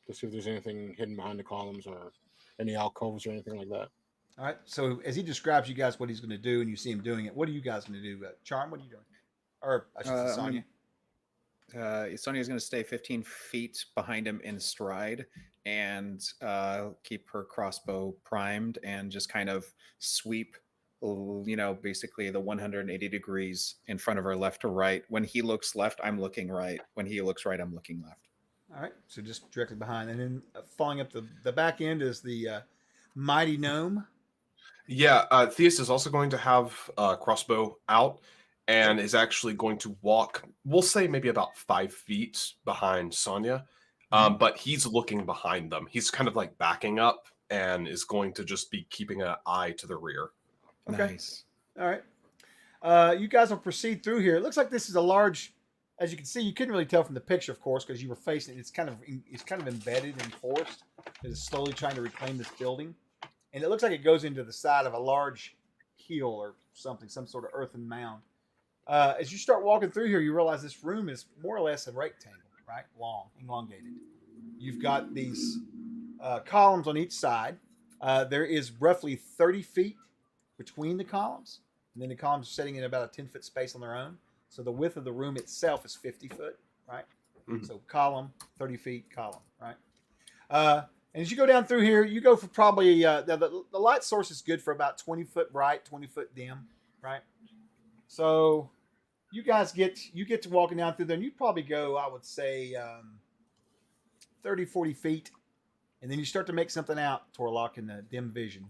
to see if there's anything hidden behind the columns or any alcoves or anything like that. All right. So as he describes you guys what he's going to do, and you see him doing it, what are you guys going to do? Charm, what are you doing? Or I should say Sonya. Sonia's going to stay 15 feet behind him in stride and keep her crossbow primed and just kind of sweep, basically the 180 degrees in front of her, left to right. When he looks left, I'm looking right. When he looks right, I'm looking left. All right. So just directly behind. And then falling up the back end is the mighty gnome. Yeah, Theus is also going to have crossbow out and is actually going to walk, we'll say maybe about 5 feet behind Sonya, but he's looking behind them. He's kind of like backing up and is going to just be keeping an eye to the rear. Okay. Nice. All right. You guys will proceed through here. It looks like this is a large, as you can see, you couldn't really tell from the picture, of course, because you were facing it. It's kind of embedded and forced. It is slowly trying to reclaim this building. And it looks like it goes into the side of a large hill or something, some sort of earthen mound. As you start walking through here, you realize this room is more or less a rectangle, right? Long, elongated. You've got these columns on each side. There is roughly 30 feet between the columns, and then the columns are sitting in about a 10-foot space on their own. So the width of the room itself is 50 foot, right? Mm-hmm. So column, 30 feet, column, right? And as you go down through here, you go for probably, the light source is good for about 20 foot bright, 20 foot dim, right? So you guys get to walking down through there, and you probably go, I would say, 30, 40 feet. And then you start to make something out, Torlock, in the dim vision.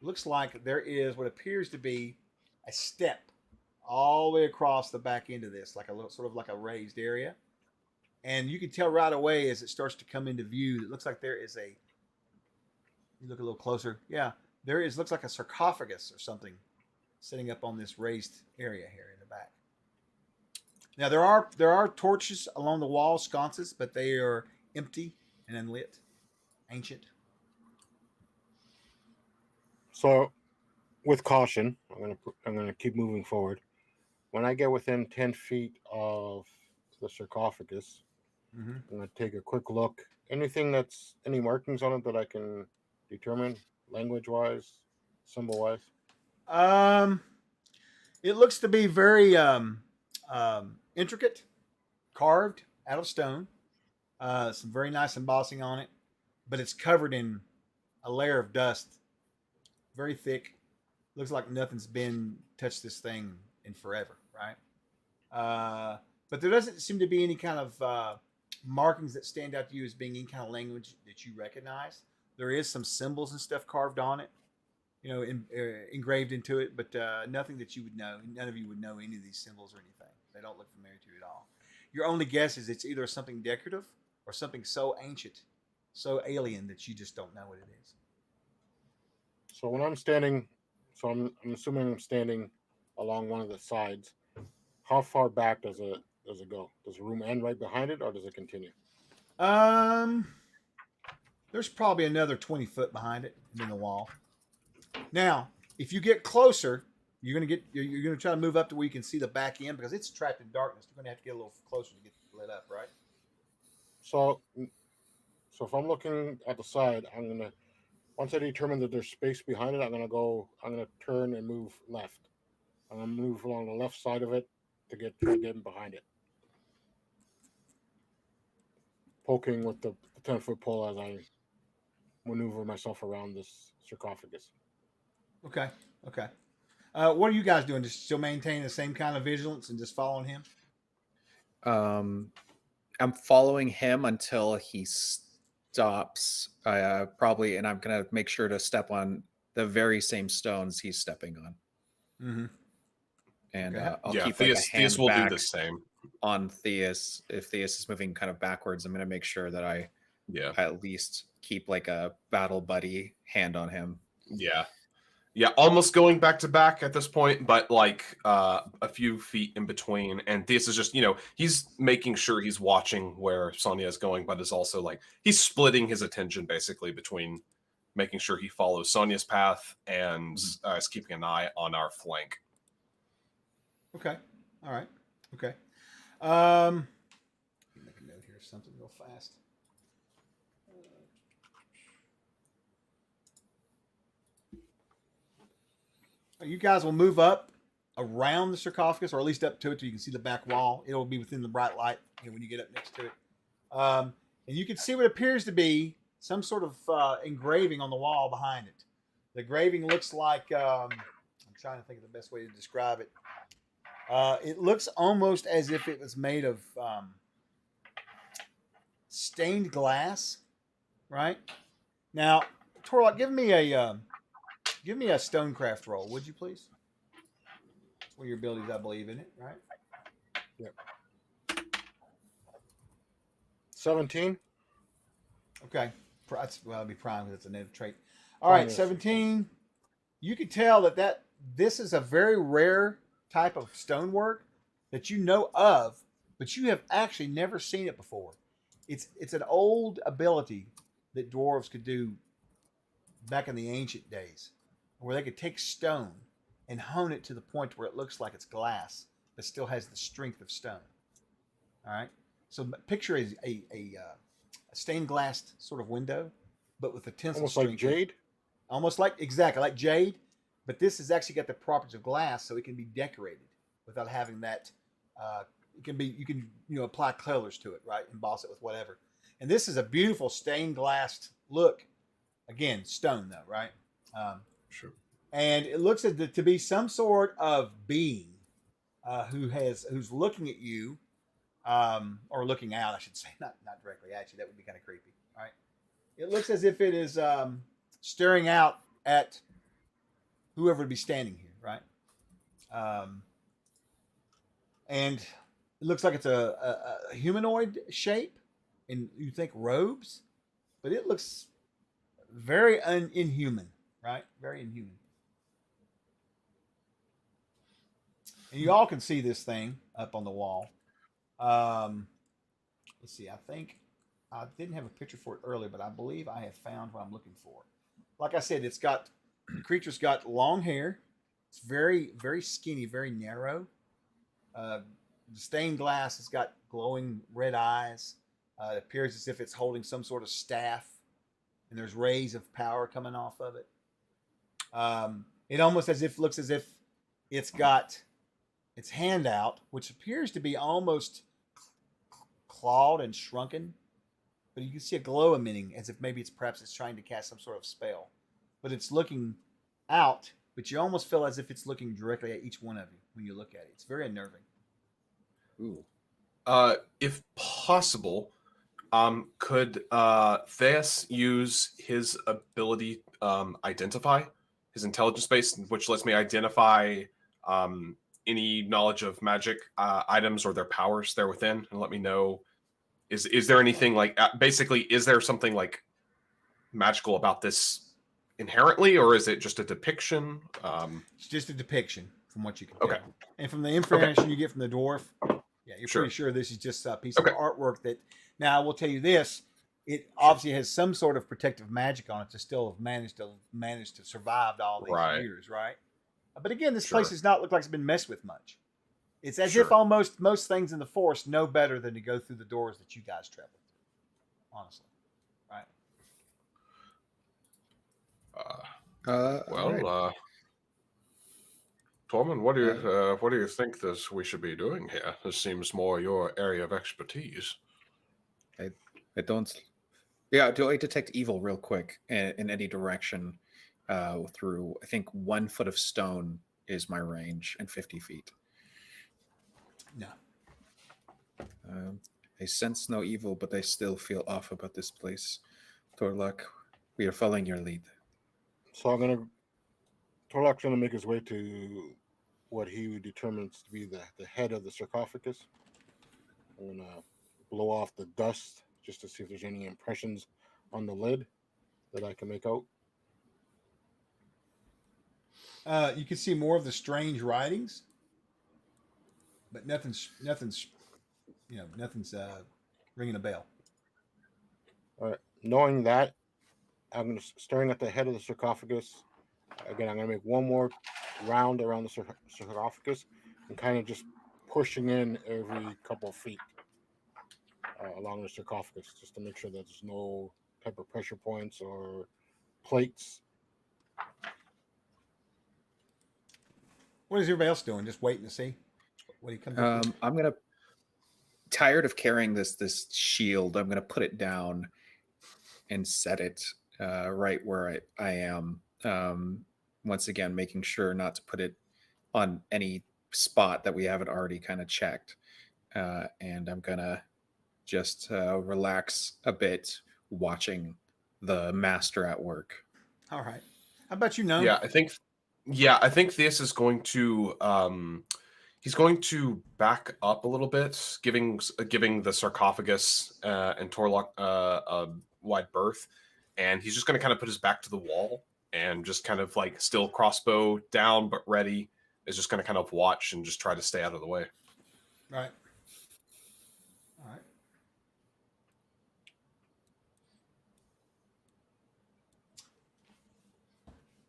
Looks like there is what appears to be a step all the way across the back end of this, like a little, sort of like a raised area. And you can tell right away as it starts to come into view, it looks like there is you look a little closer. Yeah, there is, looks like a sarcophagus or something sitting up on this raised area here in the back. Now there are torches along the wall, sconces, but they are empty and unlit, ancient. So, with caution, I'm gonna keep moving forward. When I get within 10 feet of the sarcophagus, I'm gonna take a quick look. Any markings on it that I can determine, language-wise, symbol-wise? It looks to be very intricate, carved out of stone. Some very nice embossing on it, but it's covered in a layer of dust, very thick. Looks like nothing's been touched this thing in forever, right? But there doesn't seem to be any kind of markings that stand out to you as being any kind of language that you recognize. There is some symbols and stuff carved on it, engraved into it, but nothing that you would know. None of you would know any of these symbols or anything. They don't look familiar to you at all. Your only guess is it's either something decorative or something so ancient, so alien that you just don't know what it is. So when I'm standing, I'm assuming I'm standing along one of the sides. How far back does it go? Does the room end right behind it, or does it continue? There's probably another 20 foot behind it, and then the wall. Now, if you get closer, you're gonna try to move up to where you can see the back end because it's trapped in darkness. You're gonna have to get a little closer to get lit up, right? So if I'm looking at the side, I'm gonna once I determine that there's space behind it, I'm gonna turn and move left. I'm gonna move along the left side of it to try to get in behind it. Poking with the 10-foot pole as I maneuver myself around this sarcophagus. Okay. Okay. What are you guys doing? Just still maintaining the same kind of vigilance and just following him? I'm following him until he stops. Probably, and I'm gonna make sure to step on the very same stones he's stepping on. Mm-hmm. And Okay. I'll Yeah, keep like, a Theus hand will do back the same. on Theus. If Theus is moving kind of backwards, I'm gonna make sure that I at least keep like a battle buddy hand on him. Yeah, almost going back to back at this point, but like a few feet in between. And Theus is just, he's making sure he's watching where Sonya is going, but is also like he's splitting his attention basically between making sure he follows Sonya's path and is keeping an eye on our flank. Okay. All right. Okay. Make a note here. Something real fast. You guys will move up around the sarcophagus, or at least up to it, so you can see the back wall. It'll be within the bright light when you get up next to it, and you can see what appears to be some sort of engraving on the wall behind it. The engraving looks like I'm trying to think of the best way to describe it. It looks almost as if it was made of stained glass, right? Now, Torlock, give me a stonecraft roll, would you please? It's one of your abilities, I believe, in it, right? Yep. 17. Okay. Well, it'll be prime because it's a native trait. All right, 17. You can tell that this is a very rare type of stonework that you know of, but you have actually never seen it before. It's an old ability that dwarves could do back in the ancient days, where they could take stone and hone it to the point where it looks like it's glass, but still has the strength of stone. All right. So picture a stained glass sort of window, but with a tensile Almost strength. like jade? Almost like, exactly, like jade, but this has actually got the properties of glass, so it can be decorated without having that. You can apply colors to it, right? Emboss it with whatever. And this is a beautiful stained glass look. Again, stone though, right? Sure. And it looks to be some sort of being who's looking at you, or looking out, I should say, not directly at you. That would be kind of creepy. All right. It looks as if it is staring out at whoever would be standing here, right? And it looks like it's a humanoid shape, and you think robes, but it looks very inhuman, right? Very inhuman. And you all can see this thing up on the wall. Let's see. I think I didn't have a picture for it earlier, but I believe I have found what I'm looking for. Like I said, the creature's got long hair. It's very, very skinny, very narrow. The stained glass has got glowing red eyes. It appears as if it's holding some sort of staff, and there's rays of power coming off of it. It almost looks as if it's got its hand out, which appears to be almost clawed and shrunken, but you can see a glow emitting as if maybe perhaps it's trying to cast some sort of spell. But it's looking out, but you almost feel as if it's looking directly at each one of you when you look at it. It's very unnerving. Ooh. If possible, could Theus use his ability identify, his intelligence base, which lets me identify any knowledge of magic items or their powers there within, and let me know is there anything like basically is there something like magical about this inherently, or is it just a depiction? It's just a depiction from what you can Okay. tell. And from the information you get from the dwarf, yeah, you're Sure. pretty sure this is just a piece of artwork that. Now I will tell you this: it obviously has some sort of protective magic on it to still have managed to survive all these Right. years, right? But again, this Sure. place does not look like it's been messed with much. It's as if Sure. almost most things in the forest know better than to go through the doors that you guys travel through. Honestly, right? Well, right. Tormund, what do you think this we should be doing here? This seems more your area of expertise. I don't. Yeah, do I detect evil real quick in any direction through? I think 1 foot of stone is my range and 50 feet. No. I sense no evil, but I still feel off about this place. Torlok, we are following your lead. So Torlok's gonna make his way to what he determines to be the head of the sarcophagus. I'm gonna blow off the dust just to see if there's any impressions on the lid that I can make out. You can see more of the strange writings, but nothing's ringing a bell. All right. Knowing that, I'm gonna staring at the head of the sarcophagus. Again, I'm gonna make one more round around the sarcophagus and kind of just pushing in every couple of feet along the sarcophagus, just to make sure that there's no type of pressure points or plates. What is everybody else doing? Just waiting to see what he comes up with? I'm gonna tired of carrying this shield. I'm gonna put it down and set it right where I am. Once again, making sure not to put it on any spot that we haven't already kind of checked. And I'm gonna just relax a bit, watching the master at work. All right. How about you, Gnome? Yeah, I think this is going to he's going to back up a little bit, giving the sarcophagus and Torlok a wide berth, and he's just going to kind of put his back to the wall and just kind of like still crossbow down but ready. Is just going to kind of watch and just try to stay out of the way. Right. All right.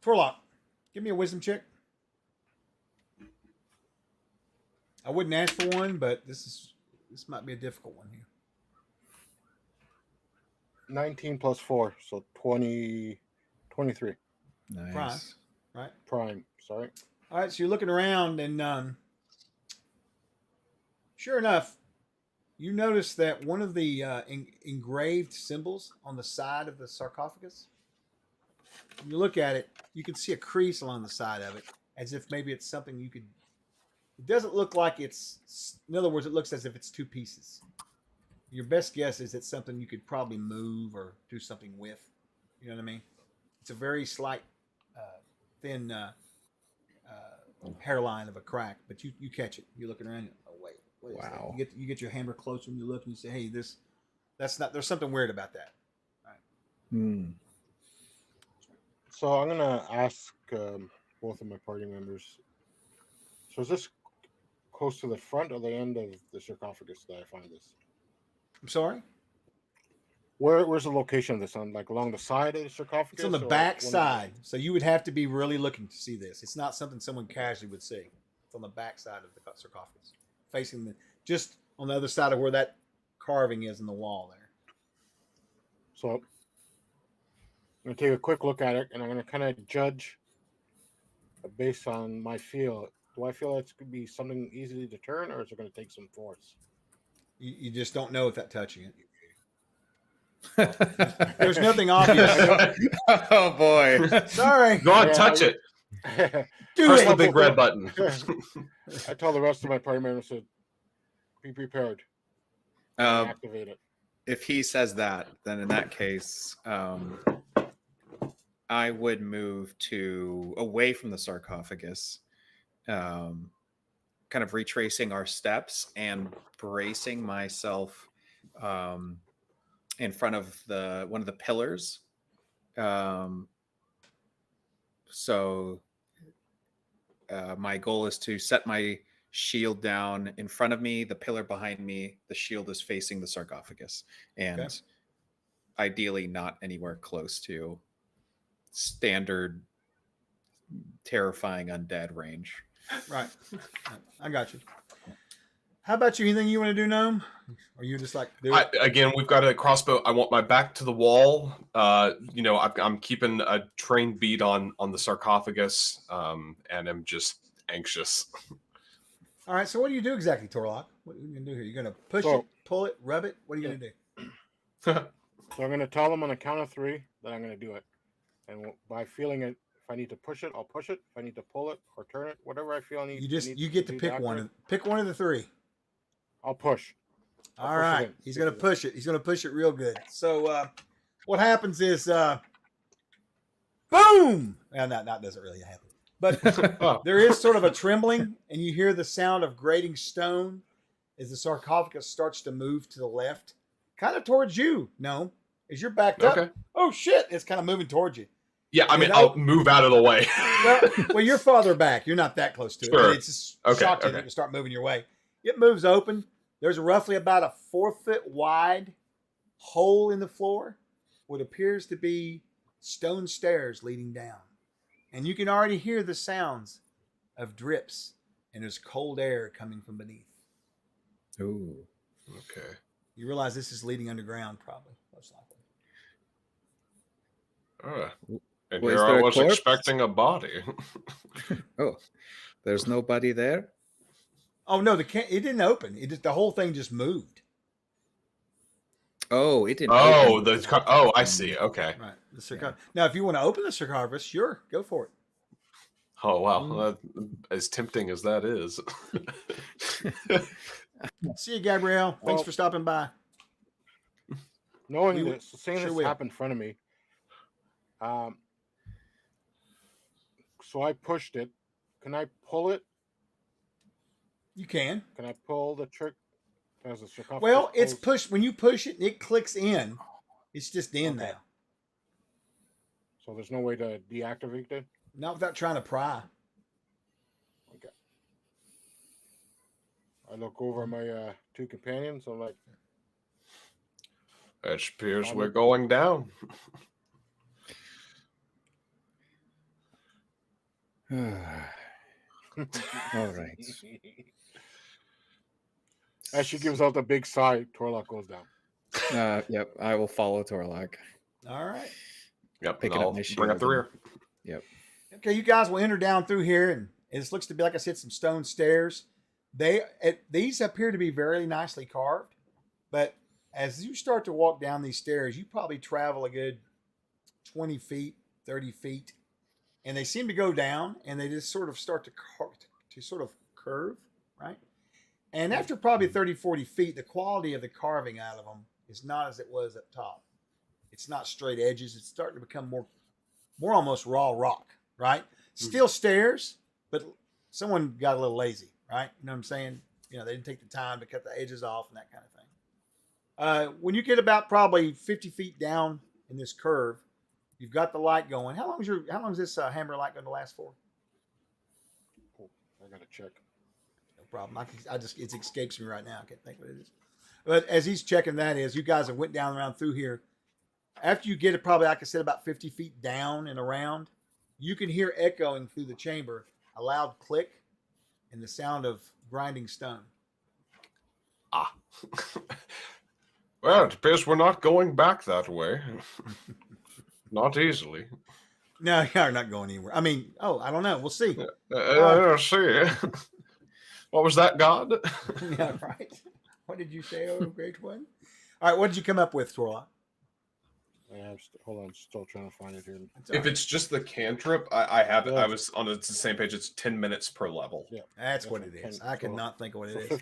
Torlok, give me a wisdom check. I wouldn't ask for one, but this might be a difficult one here. 19 plus 4, so 23. Nice. Prime, right? Prime, sorry. All right, so you're looking around, and sure enough, you notice that one of the engraved symbols on the side of the sarcophagus, when you look at it, you can see a crease along the side of it, as if maybe it's something you could... It doesn't look like it's... In other words, it looks as if it's 2 pieces. Your best guess is it's something you could probably move or do something with. You know what I mean? It's a very slight, thin hairline of a crack, but you catch it. You're looking around. Oh wait, what is Wow. that? You get your hammer closer and you look and you say, "Hey, that's not. There's something weird about that." So I'm gonna ask both of my party members. So is this close to the front or the end of the sarcophagus that I find this? I'm sorry. Where's the location of this? On like along the side of the sarcophagus? It's on the or back one of the- side, so you would have to be really looking to see this. It's not something someone casually would see. It's on the back side of the sarcophagus, facing just on the other side of where that carving is in the wall there. So I'm gonna take a quick look at it, and I'm gonna kind of judge based on my feel. Do I feel it's gonna be something easily to turn, or is it gonna take some force? You just don't know without touching it. There's There's nothing obvious. Oh boy. Sorry. Go on, Yeah, touch it. Do Press it. the big red button. I tell the rest of my party members to be prepared. Activate it. If he says that, then in that case, I would move away from the sarcophagus, kind of retracing our steps and bracing myself in front of one of the pillars. So my goal is to set my shield down in front of me, the pillar behind me, the shield is facing the sarcophagus, and ideally not anywhere close to standard terrifying undead range. Right. I got you. How about you? Anything you want to do, Gnome? Or you just like do it? Again, we've got a crossbow. I want my back to the wall. I'm keeping a trained beat on the sarcophagus, and I'm just anxious. All right. So what do you do exactly, Torlock? What are you gonna do here? You're gonna push it, pull it, rub it. What are you gonna do? So I'm going to tell them on the count of 3 that I'm going to do it. And by feeling it, if I need to push it, I'll push it. If I need to pull it or turn it, whatever I feel I need. You get to pick one. Pick one of the 3. I'll push. All right. He's going to push it. He's going to push it real good. So what happens is boom. Well, that doesn't really happen. But there is sort of a trembling, and you hear the sound of grating stone as the sarcophagus starts to move to the left, kind of towards you. No, as you're backed up. Okay. Oh, shit. It's kind of moving towards you. Yeah, I mean, I'll move out of the way. well, you're farther back. You're not that close to it. Sure. But it's just shocking that you start moving your way. It moves open. There's roughly about a 4-foot wide hole in the floor, what appears to be stone stairs leading down. And you can already hear the sounds of drips, and there's cold air coming from beneath. Ooh. Okay. You realize this is leading underground, probably, most likely. And Well, is here there I a was corpse? expecting a body. Oh, there's nobody there? Oh no, it didn't open. The whole thing just moved. Oh, it didn't. Oh, open. I see. Okay. Right. Now, if you want to open the sarcophagus, sure, go for it. Oh wow, as tempting as that is. See you, Gabrielle. Thanks Well, for stopping by. Knowing We this, saying sure this will. happened in front of me. So I pushed it. Can I pull it? You can. Can I pull the trick? As a sarcophagus Well, it's pulls- pushed. When you push it, it clicks in. It's just in Okay. now. So there's no way to deactivate it. Not without trying to pry. Okay. I look over at my 2 companions. I'm like, It appears we're going down. All right. as she gives out the big sigh, Torlock goes down. Yep, I will follow Torlock. All right. Yep. Picking and up I'll my bring up shield the rear. Yep. Okay, you guys will enter down through here, and this looks to be, like I said, some stone stairs. These appear to be very nicely carved, but as you start to walk down these stairs, you probably travel a good 20 feet, 30 feet, and they seem to go down, and they just sort of start to sort of curve, right? And after probably 30, 40 feet, the quality of the carving out of them is not as it was up top. It's not straight edges. It's starting to become more almost raw rock, right? Still stairs, but someone got a little lazy, right? You know what I'm saying? They didn't take the time to cut the edges off and that kind of thing. When you get about probably 50 feet down in this curve, you've got the light going. How long is this hammer light going to last for? Oh, I gotta check. No problem. It escapes me right now. I can't think what it is. But as he's checking that is, you guys have went down around through here. After you get it probably, like I said, about 50 feet down and around, you can hear echoing through the chamber a loud click and the sound of grinding stone. Ah. Well, it appears we're not going back that way. Not easily. No, you're not going anywhere. I mean, I don't know. We'll see. See. What was that, God? Yeah, right. What did you say, great one? All right, what did you come up with, Torlock? Hold on, still trying to find it here. If it's just the cantrip, I have it. I was on the same page. It's 10 minutes per level. Yeah, That's what it is. I could not think of what it is.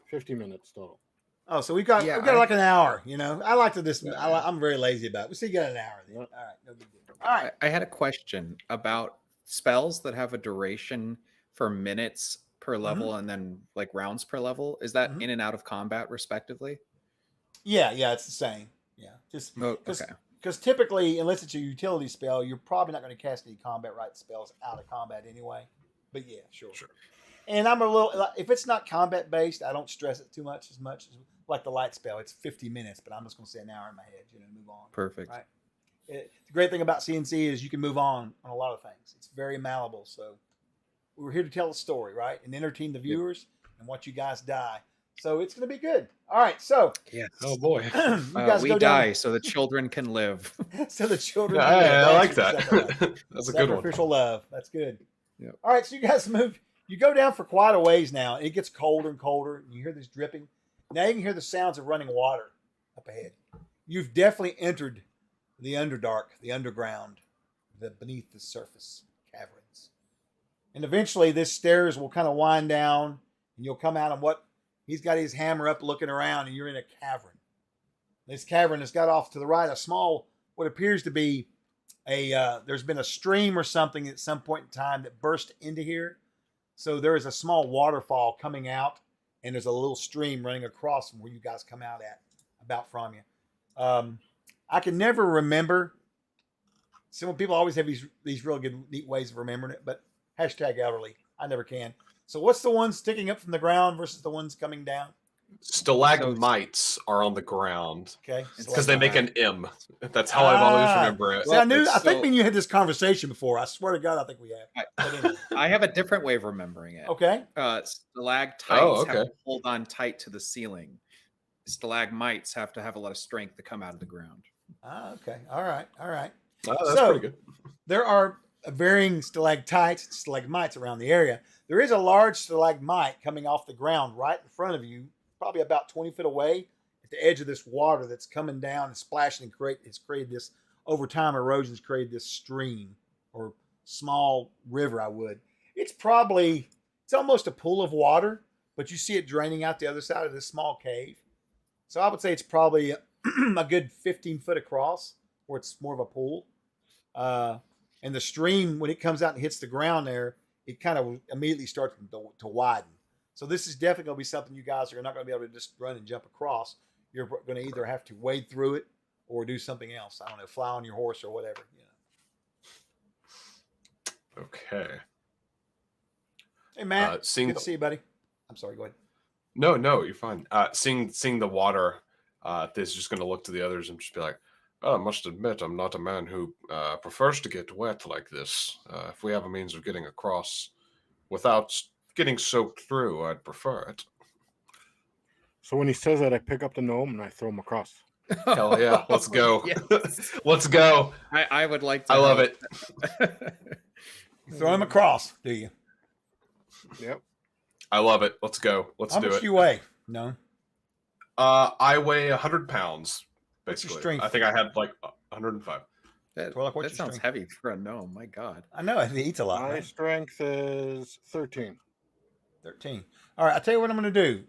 50 minutes total. Oh, so we got like an hour. I like to this. Yeah. I'm very lazy about it. We see, you got an hour. Then. Yep. All right, no big deal. All right. I had a question about spells that have a duration for minutes per level and then like rounds per level. Is that in and out of combat, respectively? Yeah, it's the same. Yeah, just because typically, unless it's a utility spell, you're probably not going to cast any combat right spells out of combat anyway. But yeah, sure. And I'm a little, if it's not combat based, I don't stress it too much as like the light spell. It's 50 minutes, but I'm just going to say an hour in my head. Move on. Perfect. Right. The great thing about CNC is you can move on a lot of things. It's very malleable. So we're here to tell a story, right, and entertain the viewers and watch you guys die. So it's going to be good. All right. So Yes. Oh boy. you guys we go down. die so the children can live. So the children. Yeah, can live. I like That's that. That's a good one. Sacrificial love. That's good. Yep. All right. So you guys move. You go down for quite a ways now. It gets colder and colder. You hear this dripping. Now you can hear the sounds of running water up ahead. You've definitely entered the underdark, the underground, the beneath the surface caverns. And eventually this stairs will kind of wind down and you'll come out on what he's got his hammer up looking around and you're in a cavern. This cavern has got off to the right a small, what appears to be there's been a stream or something at some point in time that burst into here. So there is a small waterfall coming out and there's a little stream running across from where you guys come out at, about from you. I can never remember. Some people always have these real good, neat ways of remembering it, but hashtag elderly. I never can. So what's the ones sticking up from the ground versus the ones coming down? Stalagmites are on the ground Okay. because they make an M. That's how I've always remember it. See, I knew. Well, I think so- me and you had this conversation before. I swear to God, I think we have. But anyway. I have a different way of remembering it. Okay. Stalactites okay. have to hold on tight to the ceiling. Stalagmites have to have a lot of strength to come out of the ground. Okay. All right. All right. Oh, that's So- pretty good. There are varying stalactites and stalagmites around the area. There is a large stalagmite coming off the ground right in front of you, probably about 20 feet away at the edge of this water that's coming down and splashing and it's created this, over time, erosion's created this stream or small river, It's almost a pool of water, but you see it draining out the other side of this small cave. So I would say it's probably a good 15 foot across, where it's more of a pool. And the stream, when it comes out and hits the ground there, it kind of immediately starts to widen. So this is definitely going to be something you guys are not going to be able to just run and jump across. You're going to either have to wade through it or do something else. I don't know, fly on your horse or whatever. Okay. Hey, Matt, seeing good the- to see you, buddy. I'm sorry, go ahead. No, you're fine. Seeing the water, this is just going to look to the others and just be like, "Oh, I must admit, I'm not a man who prefers to get wet like this. If we have a means of getting across without getting soaked through, I'd prefer it." So when he says that, I pick up the gnome and I throw him across. Hell yeah, let's go. Yes. Let's go. I would like to. I love help. it. You throw him across, do you? Yep. I love it. Let's go. Let's How do much it. do you weigh? No. I weigh 100 pounds, What's your basically. strength? I think I had like 105. That, Well, like, what's that your sounds strength? heavy for a gnome. My God. I know, he eats a lot. My Right? strength is 13. 13. All right, I'll tell you what I'm going to do.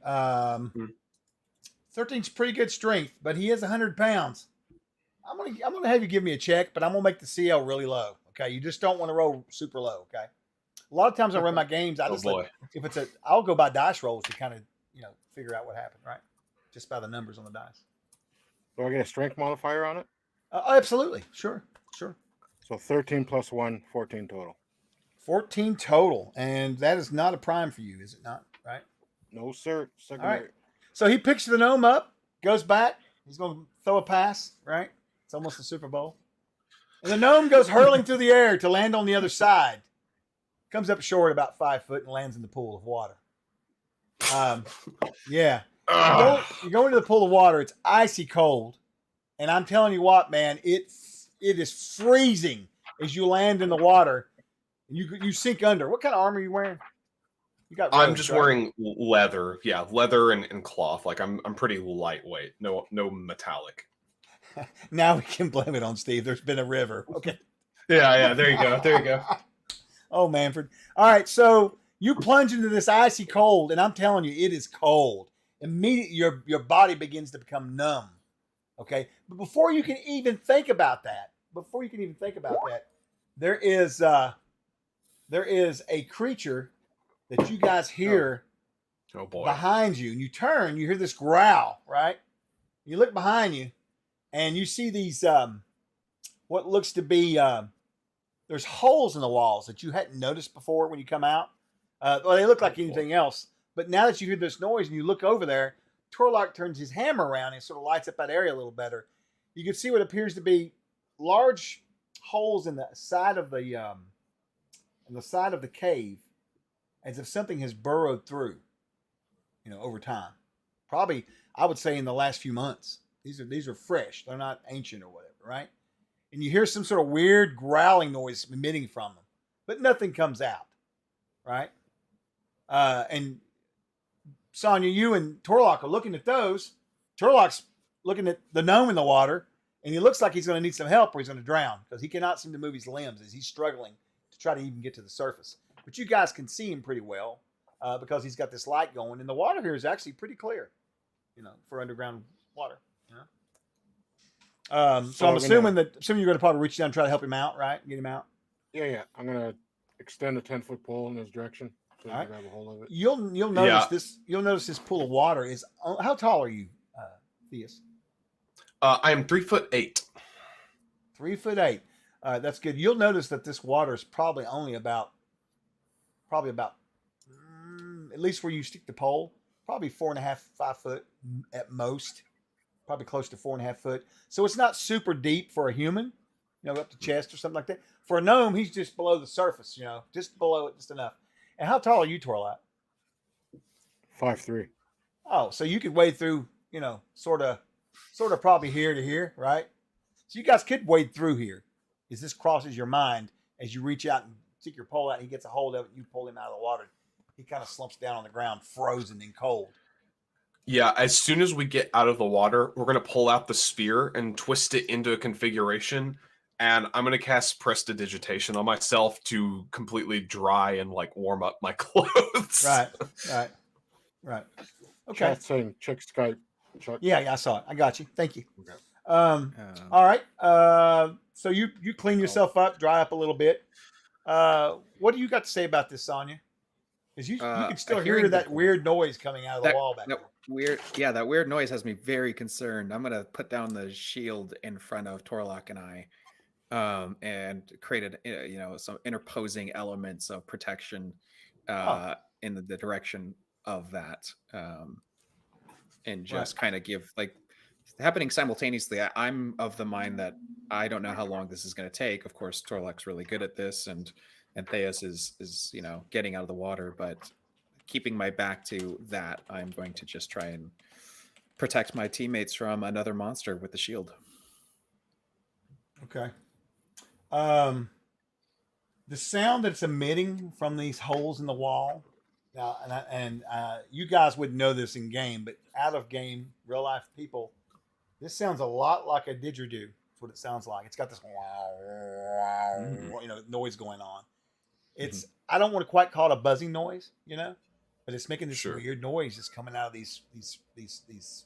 13's pretty good strength, but he is 100 pounds. I'm gonna have you give me a check, but I'm gonna make the CL really low. Okay, you just don't want to roll super low. Okay. A lot of times I run my games. I Oh just boy. I'll go by dice rolls to kind of figure out what happened, right? Just by the numbers on the dice. Do I get a strength modifier on it? Absolutely, sure. So 13 plus 1, 14 total. 14 total, and that is not a prime for you, is it not? Right. No, sir. All right. Secondary. So he picks the gnome up, goes back. He's going to throw a pass, right? It's almost a Super Bowl. And the gnome goes hurling through the air to land on the other side. Comes up short about 5 foot and lands in the pool of water. Yeah. You go into the pool of water. It's icy cold. And I'm telling you what, man, it is freezing as you land in the water. And you sink under. What kind of armor are you wearing? You got I'm robes, just right? wearing leather. Yeah, leather and cloth. Like I'm pretty lightweight. No metallic. Now we can blame it on Steve. There's been a river. Okay. Yeah. There you go. Oh, Manfred. All right. So you plunge into this icy cold, and I'm telling you, it is cold. Immediately, your body begins to become numb. Okay. But before you can even think about that, there is a creature that you guys hear Oh boy. behind you, and you turn, you hear this growl, right? You look behind you, and you see these what looks to be there's holes in the walls that you hadn't noticed before when you come out. Well, they look like anything else, but now that you hear this noise and you look over there, Torlock turns his hammer around and sort of lights up that area a little better, you can see what appears to be large holes in the side of the cave, as if something has burrowed through, over time. Probably, I would say in the last few months. These are fresh. They're not ancient or whatever, right? And you hear some sort of weird growling noise emitting from them, but nothing comes out, right? And Sonya, you and Torlock are looking at those. Torlock's looking at the gnome in the water, and he looks like he's going to need some help or he's going to drown because he cannot seem to move his limbs as he's struggling to try to even get to the surface. But you guys can see him pretty well because he's got this light going, and the water here is actually pretty clear, for underground water. So I'm assuming you're going to probably reach down and try to help him out, right? Get him out. Yeah. I'm gonna extend a 10-foot pole in his direction so he All right. can grab a hold of it. You'll notice this. You'll notice this pool of water is. How tall are you, Theus? I am 3'8". 3'8". That's good. You'll notice that this water is probably about at least where you stick the pole, probably 4.5, 5 foot at most. Probably close to 4.5 foot. So it's not super deep for a human, up to chest or something like that. For a gnome, he's just below the surface, just below it, just enough. And how tall are you, Torlock? 5'3". Oh, so you could wade through, sort of probably here to here, right? So you guys could wade through here as this crosses your mind as you reach out and stick your pole out and he gets a hold of it and you pull him out of the water. He kind of slumps down on the ground, frozen and cold. Yeah, as soon as we get out of the water, we're going to pull out the spear and twist it into a configuration. And I'm going to cast Prestidigitation on myself to completely dry and warm up my clothes. Right. Okay. Chat saying check Skype. Chuck. Yeah, I saw it. I got you. Thank you. Okay. All right. So you clean yourself up, dry up a little bit. What do you got to say about this, Sonya? Because you can still hear that weird noise coming out of the wall back there. That weird noise has me very concerned. I'm gonna put down the shield in front of Torlock and I, and create some interposing elements of protection in the direction of that, and just kind of give happening simultaneously. I'm of the mind that I don't know how long this is going to take. Of course, Torlock's really good at this, and Theus is getting out of the water, but keeping my back to that, I'm going to just try and protect my teammates from another monster with the shield. Okay. The sound that's emitting from these holes in the wall, now, and you guys wouldn't know this in game, but out of game, real life people, this sounds a lot like a didgeridoo. That's what it sounds like. It's got this noise going on. It's I don't want to quite call it a buzzing noise, but it's making this weird noise just coming out of these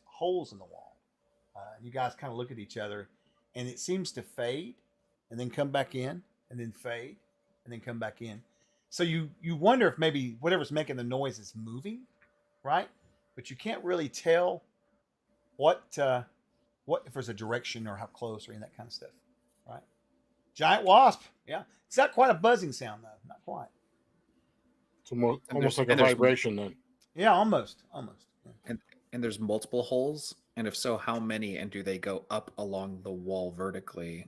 holes in the wall. You guys kind of look at each other, and it seems to fade, and then come back in, and then fade, and then come back in. So you wonder if maybe whatever's making the noise is moving, right? But you can't really tell what if there's a direction or how close or any of that kind of stuff, right? Giant wasp, yeah. It's not quite a buzzing sound though, not quite. It's almost like a vibration then. Yeah, almost. Yeah. And there's multiple holes, and if so, how many? And do they go up along the wall vertically?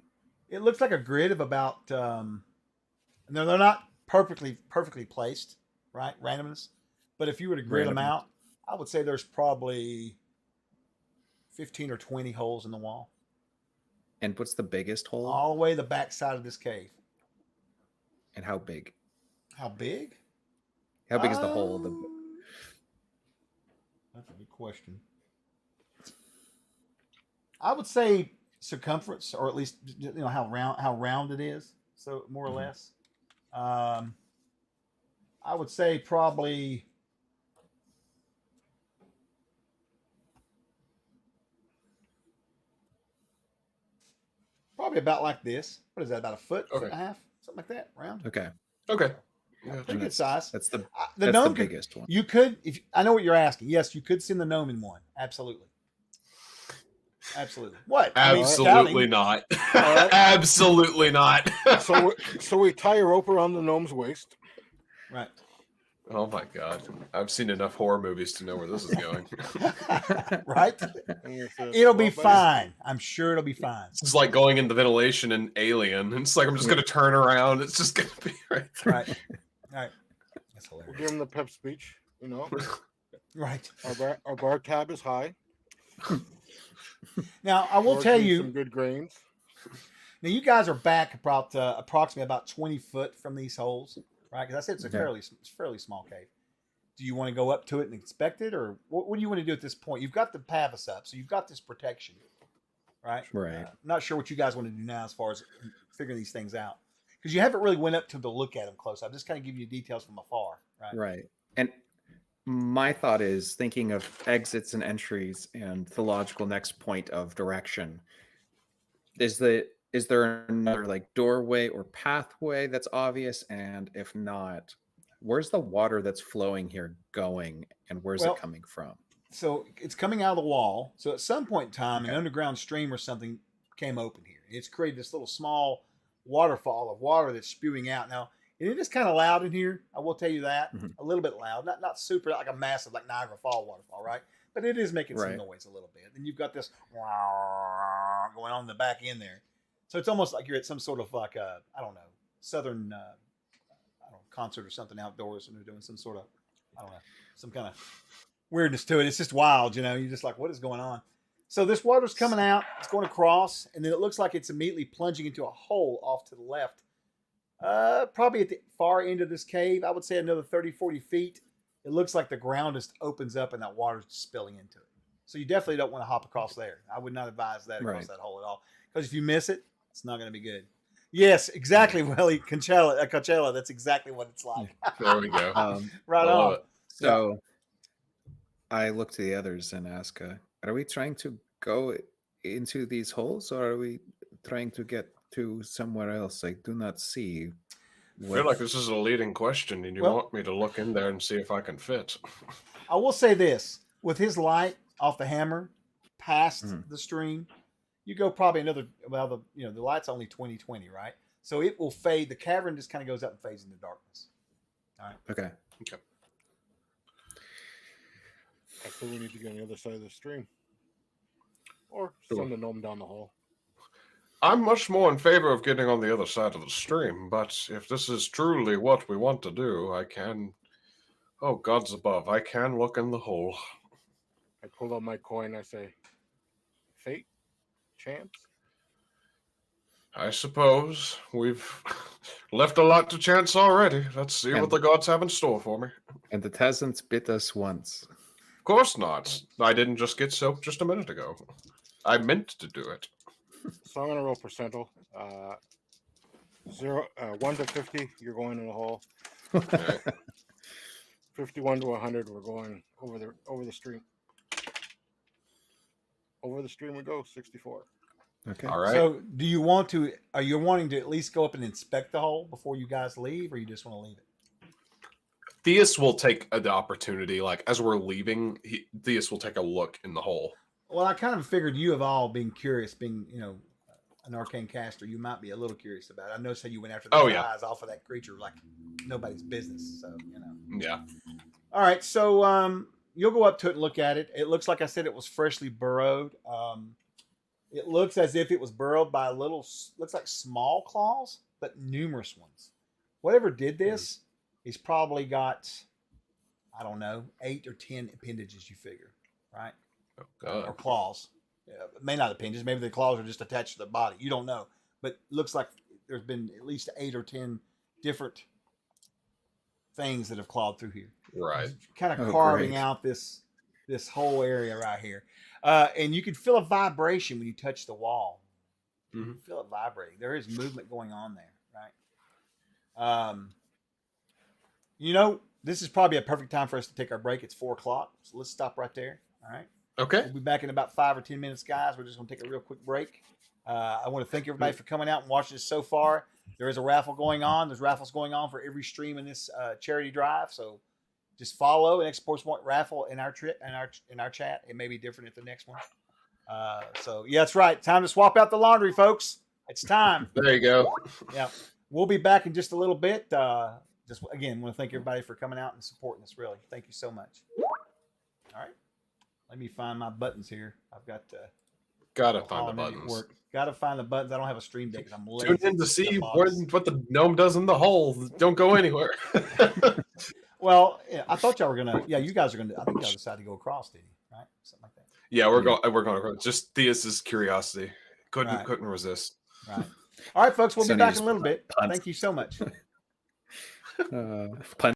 It looks like a grid of about. They're not perfectly placed, right? Randomness, but if you were to grid them out, I would say there's probably 15 or 20 holes in the wall. And what's the biggest hole? All the way the back side of this cave. And how big? How big? How big is the hole? That's a good question. I would say circumference, or at least how round it is. So more or less, I would say probably about like this. What is that? About a foot, foot and a half, something like that. Round. Okay. Yeah, pretty good size. That's the gnome biggest one. You could, I know what you're asking. Yes, you could send the gnome in one. Absolutely. What? Absolutely not. Absolutely not. So we tie a rope around the gnome's waist. Right. Oh my god. I've seen enough horror movies to know where this is going. Right? And it says, It'll be "Well, buddy, fine. I'm sure it'll be fine. This is like going into ventilation in Alien. It's like I'm just gonna turn around. It's just gonna be right there. Right. Right. That's We'll hilarious. give him the pep speech. You know, Right. our bar tab is high. Now, I will George tell needs you, some good grains. now you guys are back about approximately about 20 foot from these holes, right? Because I said it's a fairly small cave. Do you want to go up to it and inspect it, or what do you want to do at this point? You've got the pavis up, so you've got this protection, right? Right. Not sure what you guys want to do now as far as figuring these things out, because you haven't really went up to look at them close. I'm just kind of giving you details from afar, right? Right. And my thought is thinking of exits and entries and the logical next point of direction. Is there another like doorway or pathway that's obvious? And if not, where's the water that's flowing here going, and where's Well, it coming from? So it's coming out of the wall. So at some point in time, an underground stream or something came open here. It's created this little small waterfall of water that's spewing out. Now, it is kind of loud in here. I will tell you that. A little bit loud. Not super like a massive like Niagara Fall waterfall, right? But it is making some noise a little bit. And you've got this going on in the back end there. So it's almost like you're at some sort of like a, I don't know, southern concert or something outdoors, and they're doing some sort of, I don't know, some kind of weirdness to it. It's just wild, you know. You're just like, what is going on? So this water's coming out, it's going across, and then it looks like it's immediately plunging into a hole off to the left. Probably at the far end of this cave, I would say another 30, 40 feet. It looks like the ground just opens up and that water's spilling into it. So you definitely don't want to hop across there. I would not advise that across that hole at all. Because if you miss it, it's not going to be good. Yes, exactly, Willie. Coachella, that's exactly what it's like. There we go. Right on. So I look to the others and ask, are we trying to go into these holes, or are we trying to get to somewhere else? I do not see. I feel like this is a leading question, and you want me to look in there and see if I can fit. I will say this. With his light off the hammer past the stream, you go probably another, well, the light's only 20/20, right? So it will fade. The cavern just kind of goes up and fades into darkness. All right. Okay. I think we need to get on the other side of the stream. Or send the gnome down the hole. I'm much more in favor of getting on the other side of the stream, but if this is truly what we want to do, I can... Oh, gods above, I can look in the hole. I pull out my coin. I say, fate? Chance? I suppose. We've left a lot to chance already. Let's see what the gods have in store for me. And it hasn't bit us once. Of course not. I didn't just get soaked just a minute ago. I meant to do it. So I'm gonna roll percentile. 1 to 50, you're going in the hole. Okay. 51 to 100, we're going over the stream. Over the stream we go. 64. Okay. All right. So do you want to, are you wanting to at least go up and inspect the hole before you guys leave, or you just want to leave it? Theus will take the opportunity, like as we're leaving, Theus will take a look in the hole. Well, I kind of figured you have all been curious, being, an arcane caster, you might be a little curious about it. I noticed how you went after the eyes off of that creature like nobody's business. So, Yeah. All right. So you'll go up to it and look at it. It looks like I said it was freshly burrowed. It looks as if it was burrowed by looks like small claws, but numerous ones. Whatever did this, he's probably got, I don't know, 8 or 10 appendages, you figure, right? Oh, God. Or claws. Yeah, may not appendages. Maybe the claws are just attached to the body. You don't know. But it looks like there's been at least 8 or 10 different things that have clawed through here. Right. Kind of carving out this whole area right here. And you can feel a vibration when you touch the wall. You can feel it vibrating. There is movement going on there, right? This is probably a perfect time for us to take our break. It's 4:00. So let's stop right there. All right. Okay. We'll be back in about 5 or 10 minutes, guys. We're just going to take a real quick break. I want to thank everybody for coming out and watching us so far. There is a raffle going on. There's raffles going on for every stream in this charity drive. So just follow an Export Point raffle in our chat. It may be different at the next one. So yeah, that's right. Time to swap out the laundry, folks. It's time. There you go. Yeah. We'll be back in just a little bit. just again want to thank everybody for coming out and supporting us. Really, thank you so much. All right, let me find my buttons here. I've got to Gotta find the all make it buttons. work. Got to find the buttons. I don't have a stream deck because I'm lazy. Tune in to It's just a see box. what the gnome does in the hole. Don't go anywhere. Well, yeah, I thought y'all were gonna. Yeah, you guys are gonna. I think y'all decided to go across, did you? Right, something like that. Yeah, we're going. Just Theus's curiosity. Couldn't resist. Right. All right, folks. We'll be Sonny back just in a little bit. punts. Thank you so much. Pun-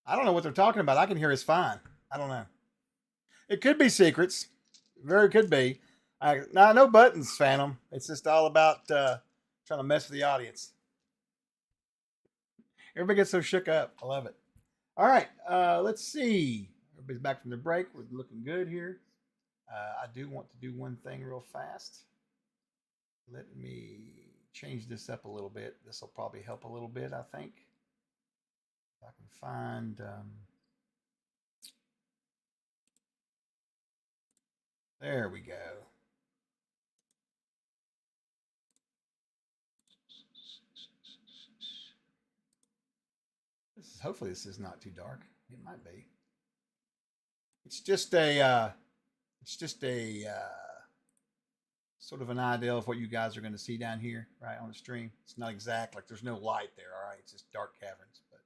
I don't know what they're talking about. I can hear us fine. I don't know. It could be secrets. Very could be. No buttons, Phantom. It's just all about trying to mess with the audience. Everybody gets so shook up. I love it. All right. Let's see. Everybody's back from the break. We're looking good here. I do want to do one thing real fast. Let me change this up a little bit. This will probably help a little bit, I think. If I can find... there we go. Hopefully this is not too dark. It might be. It's just a sort of an idea of what you guys are going to see down here, right, on the stream. It's not exact, like there's no light there, all right? It's just dark caverns, but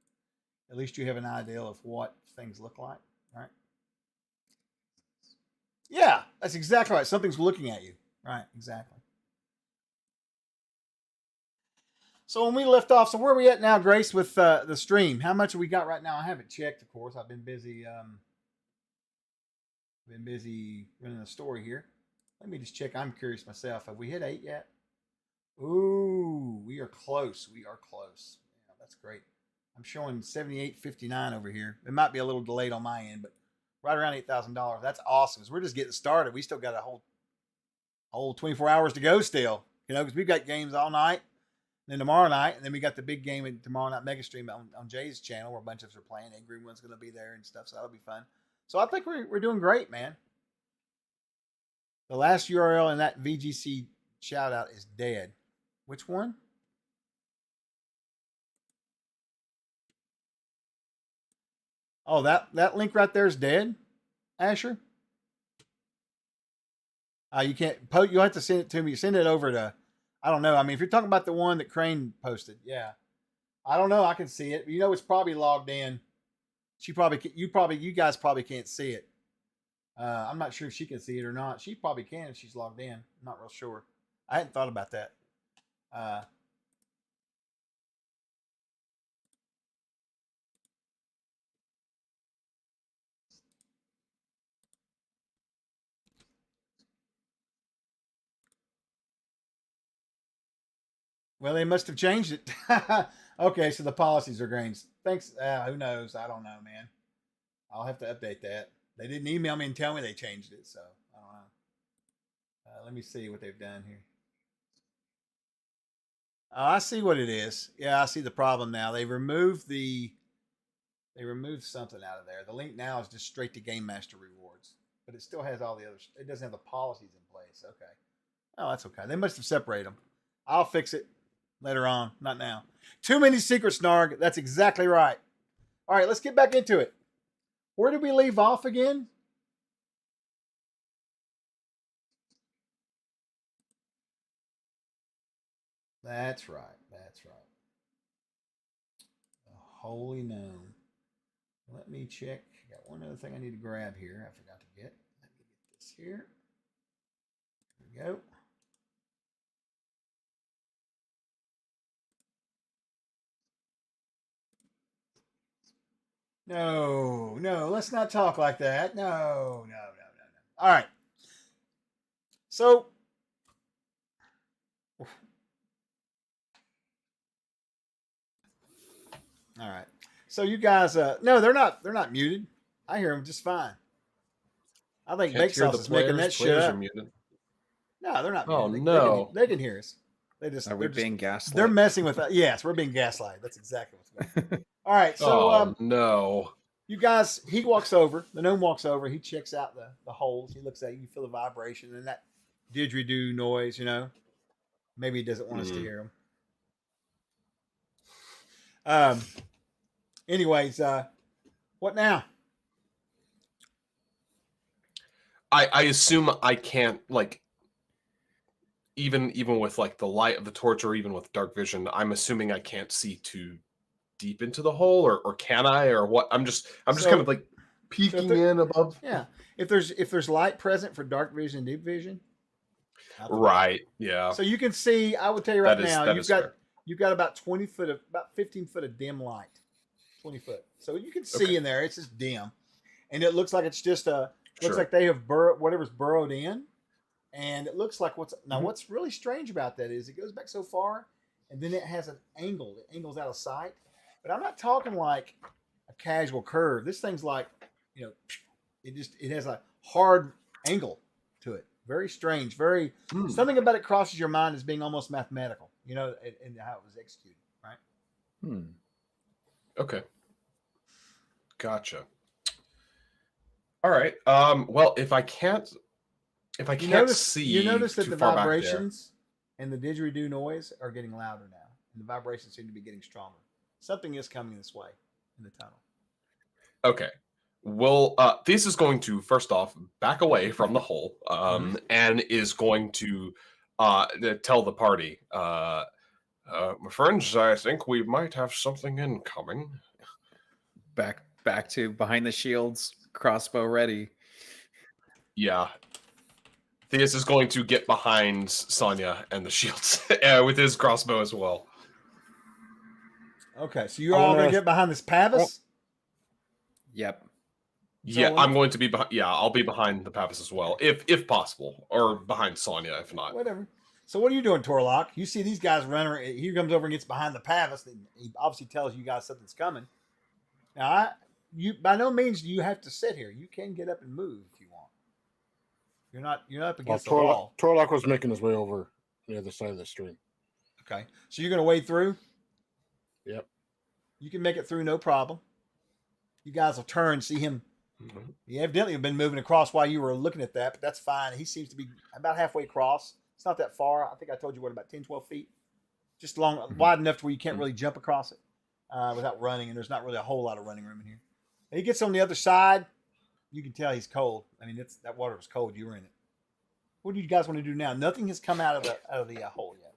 at least you have an idea of what things look like, right? Yeah, that's exactly right. Something's looking at you, right? Exactly. So when we left off, so where are we at now, Grace, with the stream? How much have we got right now? I haven't checked, of course. I've been busy running a story here. Let me just check. I'm curious myself. Have we hit 8 yet? Ooh, we are close. We are close. Yeah, that's great. I'm showing 78.59 over here. It might be a little delayed on my end, but right around $8,000. That's awesome. We're just getting started. We still got a whole 24 hours to go still, because we've got games all night. And then tomorrow night, and then we got the big game tomorrow night, Megastream on Jay's channel, where a bunch of us are playing. And Green One's going to be there and stuff, so that'll be fun. So I think we're doing great, man. The last URL in that VGC shout out is dead. Which one? Oh, that link right there is dead, Asher. You can't post. You'll have to send it to me. Send it over to. I don't know. I mean, if you're talking about the one that Crane posted, yeah. I don't know. I can see it. It's probably logged in. You guys probably can't see it. I'm not sure if she can see it or not. She probably can if she's logged in. I'm not real sure. I hadn't thought about that. Well, they must have changed it. Okay, so the policies are changed. Thanks. Who knows? I don't know, man. I'll have to update that. They didn't email me and tell me they changed it, so I don't know. Let me see what they've done here. Oh, I see what it is. Yeah, I see the problem now. They removed something out of there. The link now is just straight to Game Master rewards, but it still has all the others. It doesn't have the policies in place. Okay. Oh, that's okay. They must have separated them. I'll fix it later on, not now. Too many secrets, Snarg. That's exactly right. All right, let's get back into it. Where did we leave off again? That's right. That's right. The Holy Gnome. Let me check. I got one other thing I need to grab here. I forgot to get. Let me get this here. There we go. No, let's not talk like that. No. All right. So, all right. So you guys, no, they're not muted. I hear them just fine. I think Bake Sauce is making that shit up. No, they're not muted. Oh, no. They can hear us. Are we being gaslit? They're messing with us. Yes, we're being gaslighted. That's exactly what's going on. All right, so no. You guys, he walks over. The gnome walks over. He checks out the holes. He looks at you. You feel the vibration and that didgeridoo noise. Maybe he doesn't want us to hear him. Anyways, what now? I assume I can't even with the light of the torch or even with dark vision. I'm assuming I can't see too deep into the hole, or can I, or what? I'm just kind of peeking in above. Yeah, if there's light present for dark vision and deep vision, right? Yeah. So you can see. I would tell you right now, you've got about 20 foot about 15 foot of dim light. 20 foot. So you can see Okay. in there. It's just dim, and it looks like it's just a. Looks Sure. like they have whatever's burrowed in, and it looks like Mhm. what's really strange about that is it goes back so far, and then it has an angle. It angles out of sight, but I'm not talking like a casual curve. This thing's like, you know, it has a hard angle to it. Very strange. Very Hmm. something about it crosses your mind as being almost mathematical. You know, in how it was executed, right? Hmm. Okay. Gotcha. All right. Well, if I can't see You notice that too the far back there. vibrations and the didgeridoo noise are getting louder now, and the vibrations seem to be getting stronger. Something is coming this way in the tunnel. Okay. Well, this is going to first off back away from the hole, and is going to tell the party, my friends, I think we might have something incoming. Back to behind the shields, crossbow ready. Yeah. Theus is going to get behind Sonya and the shields with his crossbow as well. Okay, so you're all going to get behind this Pavis? Yep. Yeah, I'm going to be behind. Yeah, I'll be behind the Pavis as well, if possible, or behind Sonya if not. Whatever. So what are you doing, Torlock? You see these guys running. He comes over and gets behind the Pavis. He obviously tells you guys something's coming. Now, you by no means do you have to sit here. You can get up and move if you want. You're not up against the wall. Torlock was making his way over the other side of the stream. Okay, so you're going to wade through. Yep. You can make it through, no problem. You guys will turn, see him. He evidently have been moving across while you were looking at that, but that's fine. He seems to be about halfway across. It's not that far. I think I told you what, about 10, 12 feet. Just wide enough to where you can't really jump across it without running, and there's not really a whole lot of running room in here. And he gets on the other side. You can tell he's cold. I mean, that water was cold. You were in it. What do you guys want to do now? Nothing has come out of the hole yet.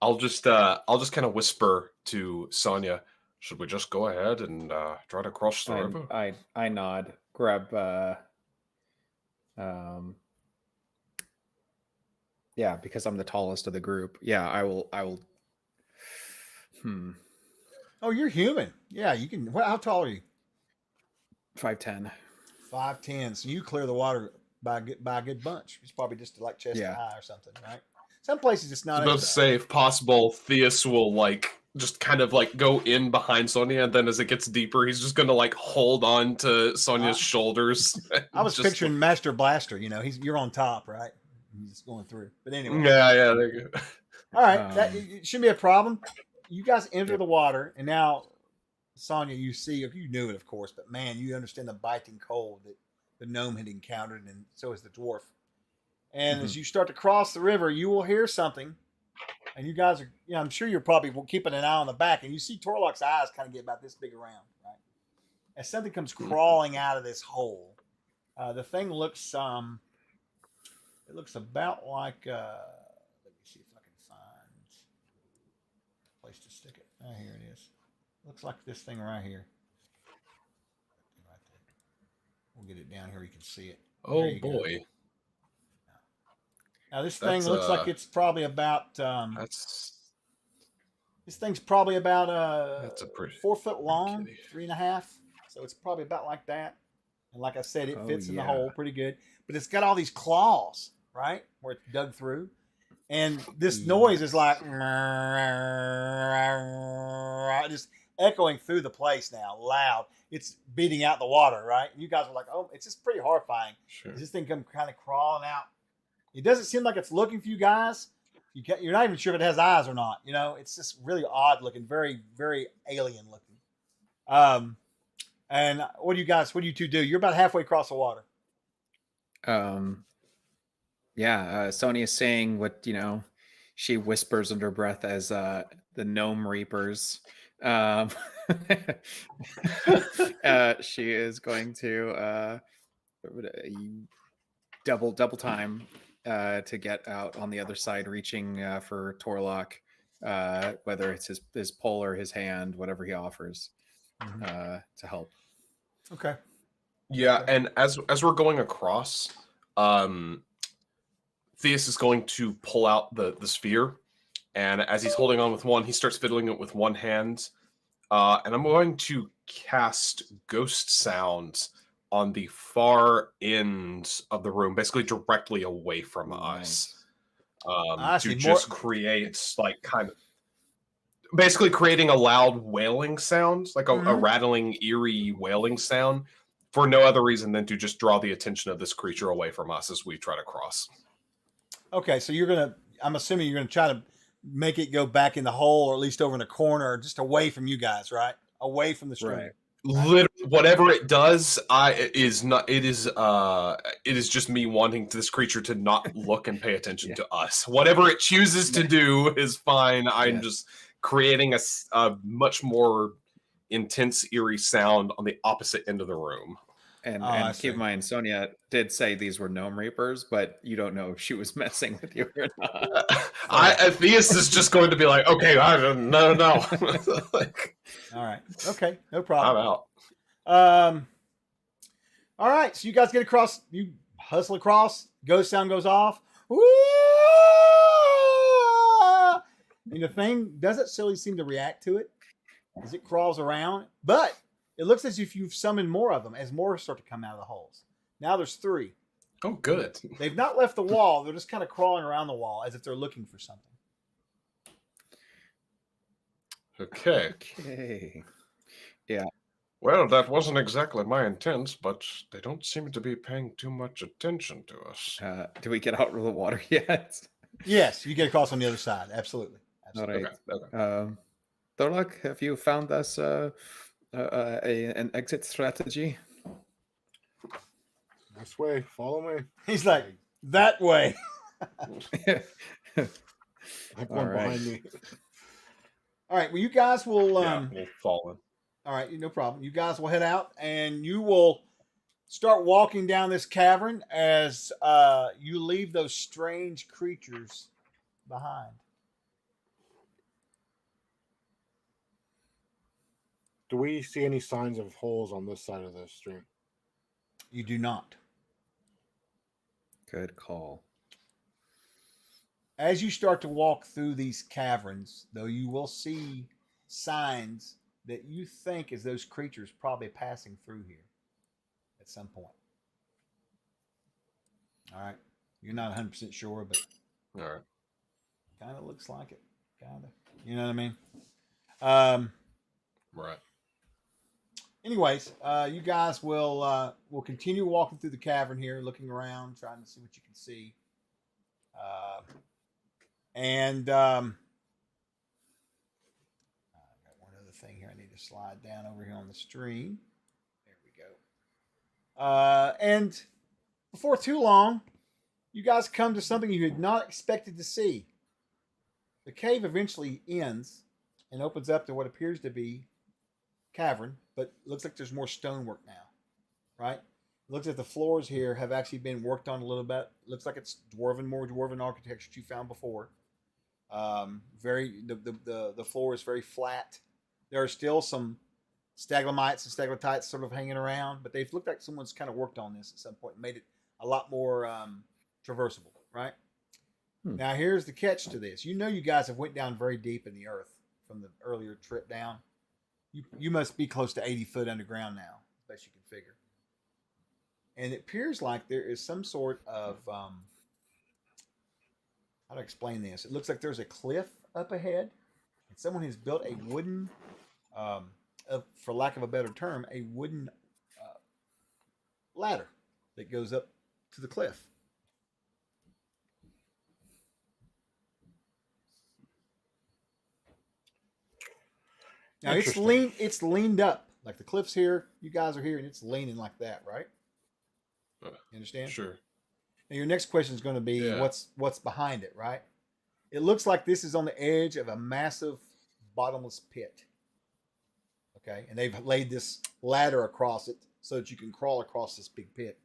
I'll just kind of whisper to Sonya, should we just go ahead and try to cross the river? I nod, grab yeah, because I'm the tallest of the group. Yeah, I will Oh, you're human. Yeah, you can. How tall are you? 5'10". 5'10". So you clear the water by a good bunch. It's probably just like chest high or something, right? Some places it's not. I was about to say, if possible, Theus will just kind of go in behind Sonya, and then as it gets deeper, he's just gonna hold on to Sonya's shoulders. I was picturing Master Blaster. You know, you're on top, right? He's just going through. But anyway. Yeah, there you go. All right, it shouldn't be a problem. You guys enter the water, and now, Sonya, you knew it, of course, but man, you understand the biting cold that the gnome had encountered, and so has the dwarf. And as you start to cross the river, you will hear something, and you guys are, I'm sure you're probably keeping an eye on the back, and you see Torlock's eyes kind of get about this big around, right? As something comes crawling out of this hole, the thing looks, it looks about like, let me see if I can find a place to stick it. Oh, here it is. Looks like this thing right here. Right there. We'll get it down here. You can see it. Oh boy. Now this thing looks like it's probably about. This thing's probably about that's a pretty 4 foot long, 3.5. So it's probably about like that. And like I said, it fits in the hole pretty good. But it's got all these claws, right, where it's dug through, and this noise is like just echoing through the place now, loud. It's beating out the water, right? And you guys are like, oh, it's just pretty horrifying. Sure. This thing come kind of crawling out. It doesn't seem like it's looking for you guys. You're not even sure if it has eyes or not. It's just really odd looking, very, very alien looking. And what do you two do? You're about halfway across the water. Sonia's saying what, she whispers under her breath as the gnome reapers. She is going to double time to get out on the other side, reaching for Torlock, whether it's his pole or his hand, whatever he offers to help. Okay. Yeah, and as we're going across, Theus is going to pull out the sphere And as he's holding on with one, he starts fiddling it with one hand. And I'm going to cast Ghost Sounds on the far end of the room, basically directly away from us. To just create like kind of basically creating a loud wailing sound, like a rattling, eerie wailing sound, for no other reason than to just draw the attention of this creature away from us as we try to cross. Okay, so I'm assuming you're gonna try to make it go back in the hole, or at least over in the corner, just away from you guys, right? Away from the stream. Right. Literally, whatever it does, it is just me wanting this creature to not look and pay attention to us. Whatever it chooses to do is fine. I'm just creating a much more intense, eerie sound on the opposite end of the room. And keep in mind, Sonia did say these were Gnome Reapers, but you don't know if she was messing with you or not. Theus is just going to be like, okay, no. Like, all right. Okay, no problem. I'm out. All right, so you guys get across, you hustle across, ghost sound goes off. Woo! And the thing doesn't really seem to react to it as it crawls around, but it looks as if you've summoned more of them as more start to come out of the holes. Now there's 3. Oh, good. They've not left the wall. They're just kind of crawling around the wall as if they're looking for something. Okay. Yeah. Well, that wasn't exactly my intent, but they don't seem to be paying too much attention to us. Do we get out of the water yet? Yes, you get across on the other side. Absolutely. All right. Okay. Thorlock, have you found us an exit strategy? This way, follow me. He's like, that way. Like one behind me. All right. Well, you guys will. We'll fall in. All right, no problem. You guys will head out, and you will start walking down this cavern as you leave those strange creatures behind. Do we see any signs of holes on this side of the stream? You do not. Good call. As you start to walk through these caverns, though, you will see signs that you think is those creatures probably passing through here at some point. All right. You're not 100% sure, but All right. kind of looks like it. Kind of. You know what I mean? Right. Anyways, you guys will continue walking through the cavern here, looking around, trying to see what you can see. I got one other thing here. I need to slide down over here on the stream. There we go. And before too long, you guys come to something you had not expected to see. The cave eventually ends and opens up to what appears to be cavern, but it looks like there's more stonework now, right? It looks like the floors here have actually been worked on a little bit. It looks like it's more dwarven architecture you found before. The floor is very flat. There are still some stalagmites and stalactites sort of hanging around, but they've looked like someone's kind of worked on this at some point and made it a lot more traversable, right? Now here's the catch to this. You know you guys have went down very deep in the earth from the earlier trip down. You must be close to 80 foot underground now, as best you can figure. And it appears like there is some sort of how to explain this. It looks like there's a cliff up ahead, and someone has built a wooden, for lack of a better term, a wooden ladder that goes up to the cliff. Now it's leaned up, like the cliff's here, you guys are here, and it's leaning like that, right? You understand? Sure. Now your next question is going to be what's behind it, right? It looks like this is on the edge of a massive bottomless pit. Okay, and they've laid this ladder across it so that you can crawl across this big pit.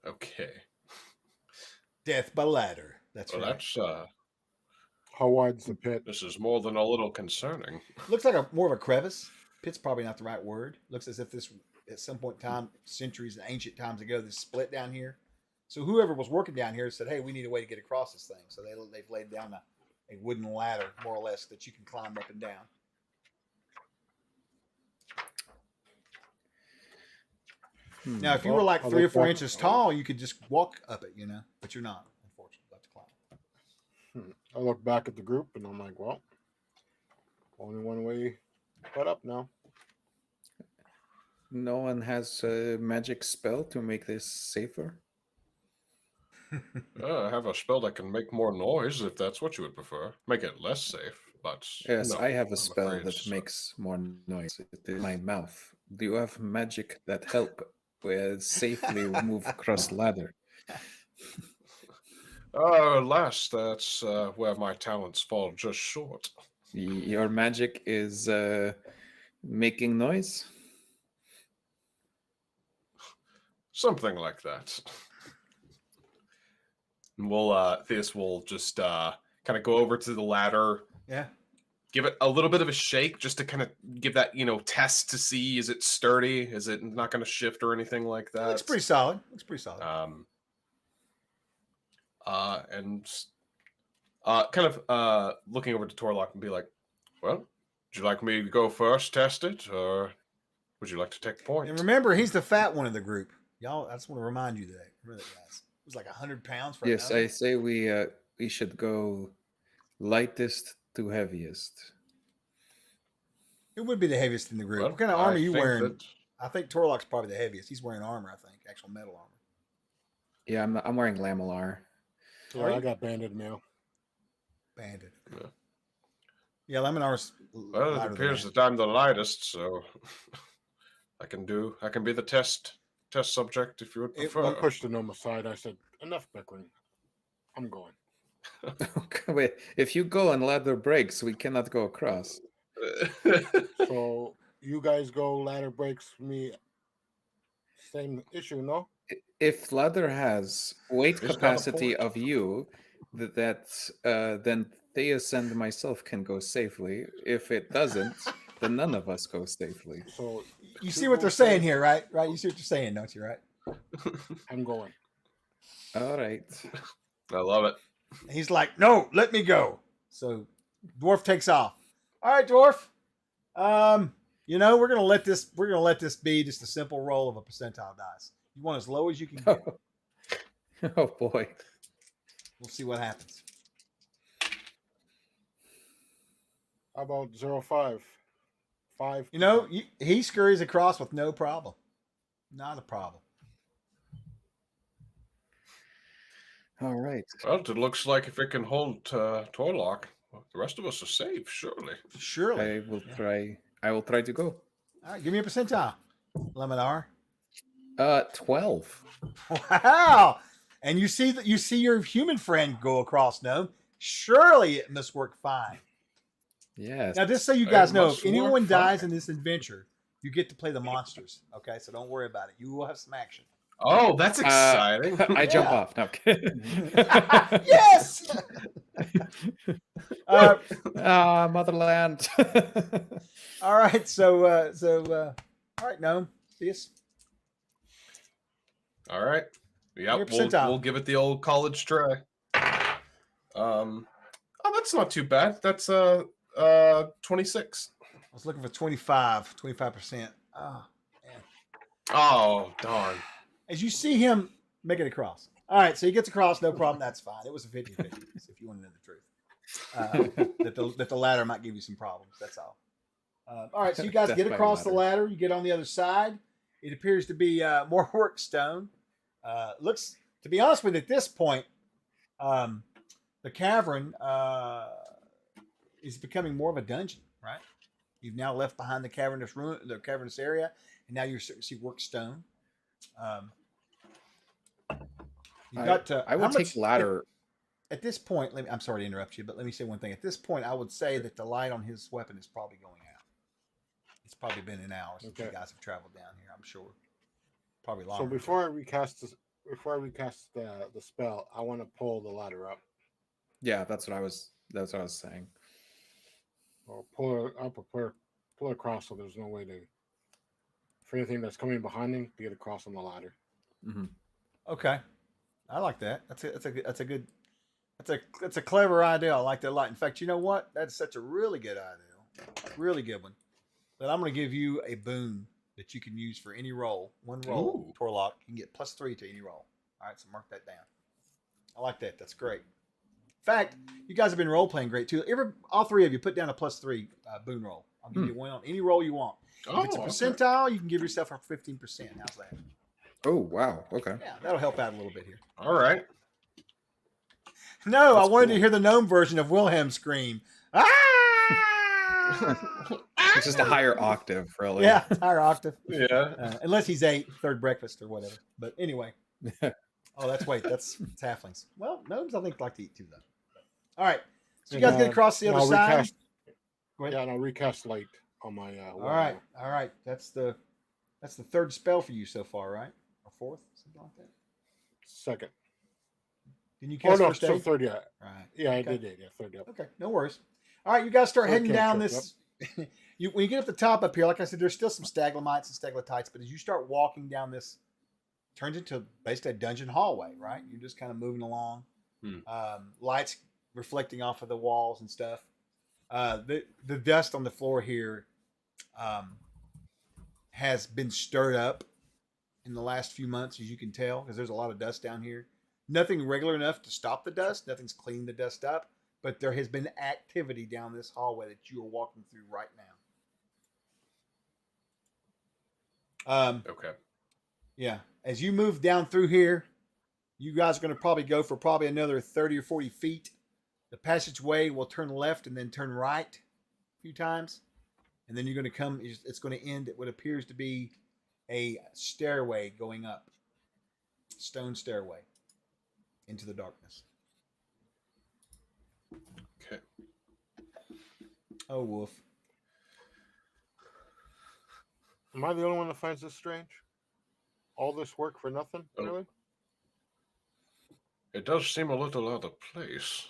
Okay. Death by ladder. That's right. That's How wide's the pit? this is more than a little concerning. Looks like more of a crevice. Pit's probably not the right word. Looks as if this, at some point in time, centuries and ancient times ago, this split down here. So whoever was working down here said, "Hey, we need a way to get across this thing." So they've laid down a wooden ladder, more or less, that you can climb up and down. Now, if you were Well, like I 3 or look 4 back- inches tall, you could just walk up it, but you're not, unfortunately. You have to climb. I look back at the group and I'm like, well, only one way but up now. No one has a magic spell to make this safer. I have a spell that can make more noise if that's what you would prefer. Make it less safe, but Yes, no, I have a I'm spell afraid that so. makes more noise. It is my mouth. Do you have magic that help with safely move across ladder? Alas, that's where my talents fall just short. Your magic is making noise? Something like that. And Theus will just kind of go over to the ladder, Yeah. give it a little bit of a shake just to kind of give that, test to see, is it sturdy? Is it not going to shift or anything like that? Looks pretty solid. And kind of looking over to Torlock and be like, well, would you like me to go first, test it, or would you like to take the point? And remember, he's the fat one of the group. Y'all, I just want to remind you that. Remember that, guys. It was like 100 pounds for Yes, another. I say we should go lightest to heaviest. It would be the heaviest in the group. Well, What kind of armor are you think wearing? that- I think Torlock's probably the heaviest. He's wearing armor, I think. Actual metal armor. Yeah, I'm wearing lamellar. Yeah, Are you? I got banded mail. Banded. Yeah. Yeah, Lemonar's Well, lighter it than appears that. that I'm the lightest, so I can be the test subject if you would It- prefer. I pushed the gnome aside. I said, enough bickering. I'm going. Okay, wait, if you go and ladder breaks, we cannot go across. So you guys go ladder breaks me. Same issue, no? If ladder has weight He's got a capacity point. of you, then Theus and myself can go safely. If it doesn't, then none of us go safely. So You see what they're saying here, right? Right? You see what they're saying, don't you, right? I'm going. All right. I love it. He's like, no, let me go. So Dwarf takes off. All right, Dwarf. We're gonna let this be just a simple roll of a percentile dice. You want as low as you can get. Oh boy. We'll see what happens. How about 0.5? 5. He scurries across with no problem. Not a problem. All right. Well, it looks like if it can hold Torlock, the rest of us are safe, surely. Surely. I will try. I will try to go. All right, give me a percentile. Leminar. 12. Wow. And you see your human friend go across, no? Surely it must work fine. Yes. Now, just so you It guys know, if must anyone work dies fine. in this adventure, you get to play the monsters. Okay, so don't worry about it. You will have some action. Oh, that's exciting. I jump Yeah. off. No, I'm kidding. Yes. Motherland. All right. So, all right, Gnome. Yes. All right. Yeah, Your percentile. we'll give it the old college try. That's not too bad. That's 26. I was looking for 25%. Oh, man. Oh, darn. As you see him make it across. All right, so he gets across, no problem. That's fine. It was a 50-50, if you want to know the truth. That the ladder might give you some problems. That's all. All right, so you guys Death get by across the ladder. ladder. You get on the other side. It appears to be more work stone. Looks, to be honest with you, at this point, the cavern is becoming more of a dungeon, right? You've now left behind the cavernous area, and now you're starting to see work stone. You've got to. I will take ladder. At this point, I'm sorry to interrupt you, but let me say one thing. At this point, I would say that the light on his weapon is probably going out. It's probably been an hour since you guys have traveled down here. I'm sure. Probably longer. So before I recast the spell, I want to pull the ladder up. Yeah, that's what I was saying. Or pull it up or pull it across so there's no way to for anything that's coming behind him to get across on the ladder. Mm-hmm. Okay. I like that. That's a clever idea. I like that a lot. In fact, you know what? That's such a really good idea. Really good one. But I'm going to give you a boon that you can use for any roll. One roll, Ooh. Torlock. You can get +3 to any roll. All right, so mark that down. I like that. That's great. In fact, you guys have been role playing great too. All three of you put down a +3 boon roll. I'll give you one on any roll you want. If it's a percentile, you can give yourself a 15%. How's that? Oh wow. Okay. Yeah, that'll help out a little bit here. All right. No, That's I wanted cool. to hear the gnome version of Wilhelm's scream. Ah! It's just a higher octave, really. Yeah, higher octave. Yeah. Unless he's third breakfast or whatever. But anyway. Oh, that's it's halflings. Well, gnomes I think like to eat too, though. All right. So you guys get across the other side. Recast, Go ahead. yeah, and I'll recast light on my. All right. That's the third spell for you so far, right? Or fourth, something like that. Second. Didn't you cast first still aid? third. Yeah, Right. yeah, I Okay. did. Yeah, third. Yep. Okay, no worries. All right, you guys start Third heading down cantrip, this. When you get up the top up here, like I said, there's still some staglamites and staglatites, but as you start walking down this, turns into basically a dungeon hallway, right? You're just kind of moving along. Lights reflecting off of the walls and stuff. The dust on the floor here has been stirred up in the last few months, as you can tell, because there's a lot of dust down here. Nothing regular enough to stop the dust. Nothing's cleaned the dust up, but there has been activity down this hallway that you are walking through right now. Okay. Yeah. As you move down through here, you guys are going to probably go for another 30 or 40 feet. The passageway will turn left and then turn right a few times. And then you're going to come, it's going to end at what appears to be a stairway going up. Stone stairway into the darkness. Okay. Oh, Wolf. Am I the only one that finds this strange? All this work for nothing, Oh. really? It does seem a little out of place.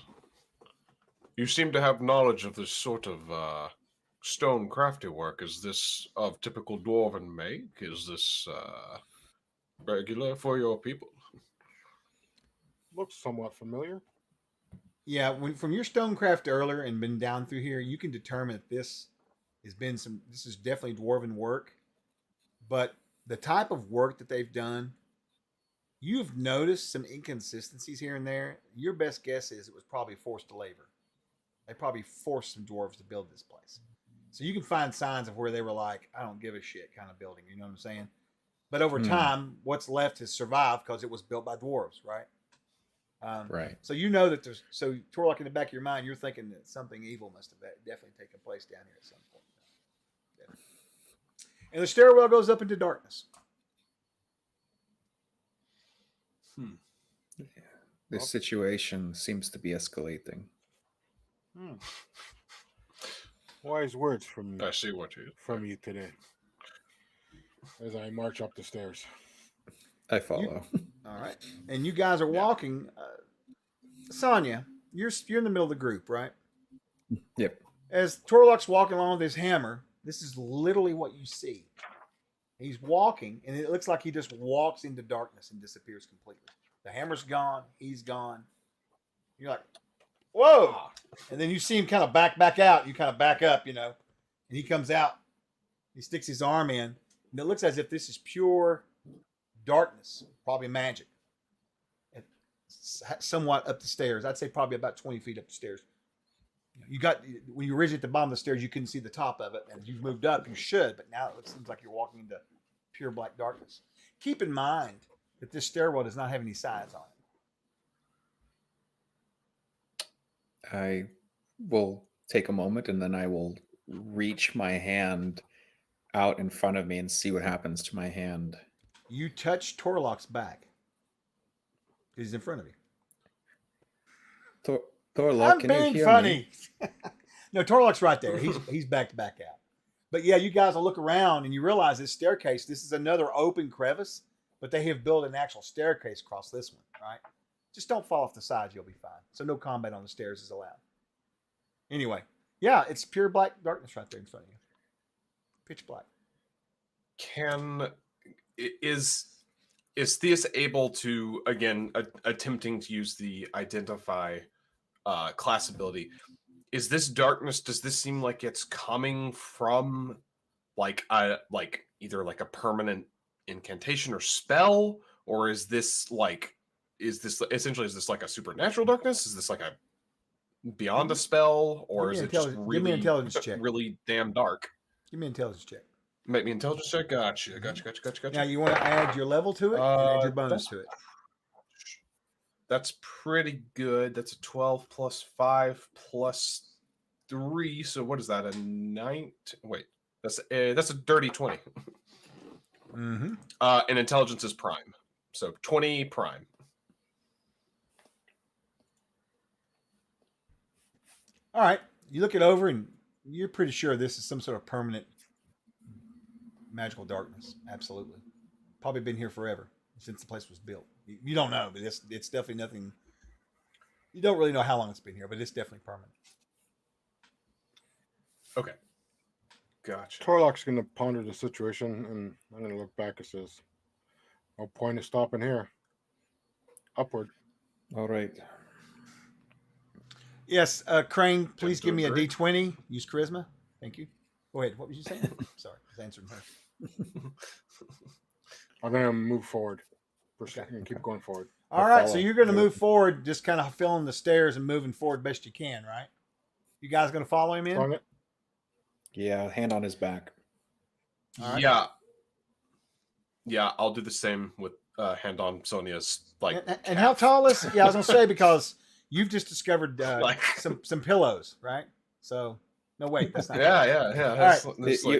You seem to have knowledge of this sort of stone crafty work. Is this of typical dwarven make? Is this regular for your people? Looks somewhat familiar. Yeah, from your stonecraft earlier and been down through here, you can determine that this is definitely dwarven work. But the type of work that they've done, you've noticed some inconsistencies here and there. Your best guess is it was probably forced labor. They probably forced some dwarves to build this place. So you can find signs of where they were like, I don't give a shit kind of building. You know what I'm saying? But over time, what's left has survived because it was built by dwarves, right? Right. So you know that so Torlock, in the back of your mind, you're thinking that something evil must have definitely taken place down here at some point. Yeah. And the stairwell goes up into darkness. This situation seems to be escalating. Wise words from I see what you. you today. As I march up the stairs. I follow. All right, and you guys are walking. Sonya, you're in the middle of the group, right? Yep. As Torlock's walking along with his hammer, this is literally what you see. He's walking, and it looks like he just walks into darkness and disappears completely. The hammer's gone. He's gone. You're like, whoa! And then you see him kind of back out. You kind of back up, and he comes out. He sticks his arm in, and it looks as if this is pure darkness, probably magic. It's somewhat up the stairs. I'd say probably about 20 feet up the stairs. When you were originally at the bottom of the stairs, you couldn't see the top of it, and as you've moved up, you should, but now it seems like you're walking into pure black darkness. Keep in mind that this stairwell does not have any sides on it. I will take a moment and then I will reach my hand out in front of me and see what happens to my hand. You touch Torlock's back. He's in front of you. Torlock, I'm can you being hear funny. me? No, Torlock's right there. He's back to back out. But yeah, you guys will look around and you realize this staircase, this is another open crevice, but they have built an actual staircase across this one, right? Just don't fall off the sides, you'll be fine. So no combat on the stairs is allowed. Anyway, yeah, it's pure black darkness right there in front of you. Pitch black. is Theus able to, again, attempting to use the identify class ability? Is this darkness? Does this seem like it's coming from like either like a permanent incantation or spell, or is this essentially like a supernatural darkness? Is this like a beyond a spell, or is it just give me an really intelligence check. really damn dark? Give me an intelligence check. Make me intelligence check. Gotcha. Now you want to add your level to it and add your bonus to it. That's pretty good. That's a 12 plus 5 plus 3. So what is that? A 9? Wait, that's a dirty 20. Mm-hmm. And intelligence is prime. So 20 prime. All right. You look it over and you're pretty sure this is some sort of permanent magical darkness. Absolutely. Probably been here forever since the place was built. You don't know, but it's definitely nothing. You don't really know how long it's been here, but it's definitely permanent. Okay. Gotcha. Torlock's going to ponder the situation, and I'm going to look back and says, no point of stopping here. Upward. All right. Yes, Crane, please give me a Great. D20. Use charisma. Thank you. Go ahead. What was you saying? Sorry, I was answering her. I'm going to move forward. Okay. And keep going forward. All right, so you're going to move forward, just kind of filling the stairs and moving forward best you can, right? You guys going to follow him in? On it. Yeah, hand on his back. All right. Yeah, I'll do the same with hand on Sonia's And how tall is? Yeah, I was going to say because you've just discovered some pillows, right? So no, wait, that's not. Yeah.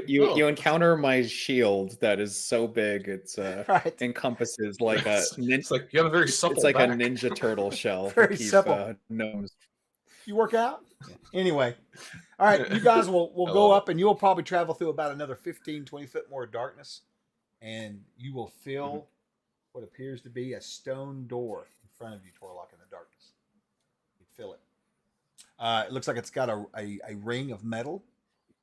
You encounter my shield that is so big it's right. encompasses like it's like you have a very supple. It's like back. a Ninja Turtle shell. Very supple. Gnomes. You work out? Anyway. All right, you guys will go up and you'll probably travel through about another 15, 20 foot more of darkness. And you will feel what appears to be a stone door in front of you, Torlock, in the darkness. You feel it. It looks like it's got a ring of metal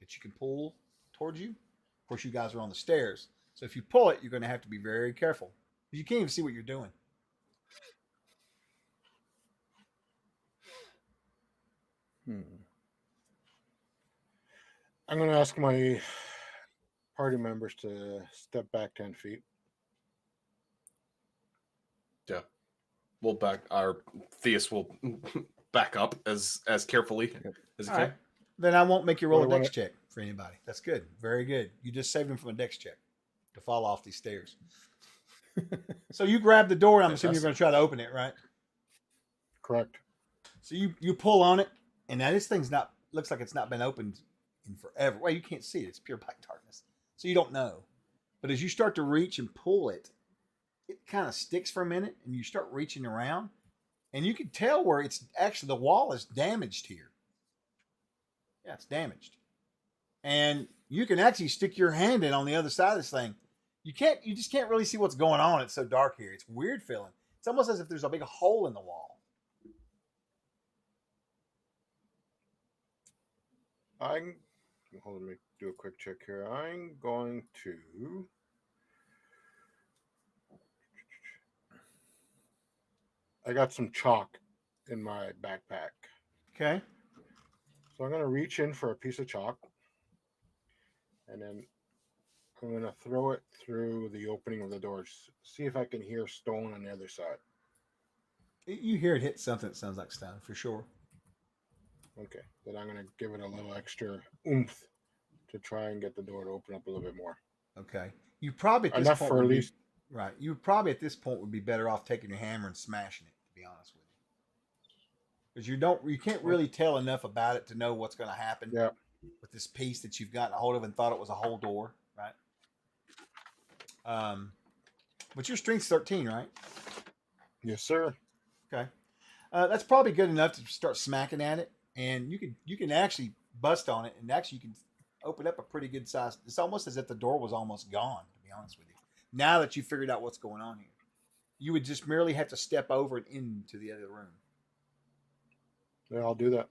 that you can pull towards you. Of course, you guys are on the stairs. So if you pull it, you're going to have to be very careful. You can't even see what you're doing. I'm going to ask my party members to step back 10 feet. Yeah. We'll back. Our Theus will back up as carefully as he can. Right. Then I won't make you roll a Well, dex check for anybody. That's good. Very good. You just saved him from a dex check to fall off these stairs. So you grab the door, and I'm assuming you're going to try to open it, right? Correct. So you pull on it, and now this thing's looks like it's not been opened in forever. Well, you can't see it. It's pure black darkness. So you don't know. But as you start to reach and pull it, it kind of sticks for a minute, and you start reaching around, and you can tell where it's actually the wall is damaged here. Yeah, it's damaged. And you can actually stick your hand in on the other side of this thing. You just can't really see what's going on. It's so dark here. It's weird feeling. It's almost as if there's a big hole in the wall. Hold on, let me do a quick check here. I'm going to I got some chalk in my backpack. Okay. So I'm going to reach in for a piece of chalk, and then I'm going to throw it through the opening of the doors. See if I can hear stone on the other side. You hear it hit something that sounds like stone, for sure. Okay. Then I'm going to give it a little extra oomph to try and get the door to open up a little bit more. Okay. You probably at this Enough point for at would be- least. Right. You probably at this point would be better off taking your hammer and smashing it, to be honest with you. Because you can't really tell enough about it to know what's going to happen Yeah. with this piece that you've gotten a hold of and thought it was a whole door, right? But your strength's 13, right? Yes, sir. Okay. That's probably good enough to start smacking at it, and you can actually bust on it, and actually you can open up a pretty good size. It's almost as if the door was almost gone, to be honest with you. Now that you figured out what's going on here, you would just merely have to step over and into the other room. Yeah, I'll do that.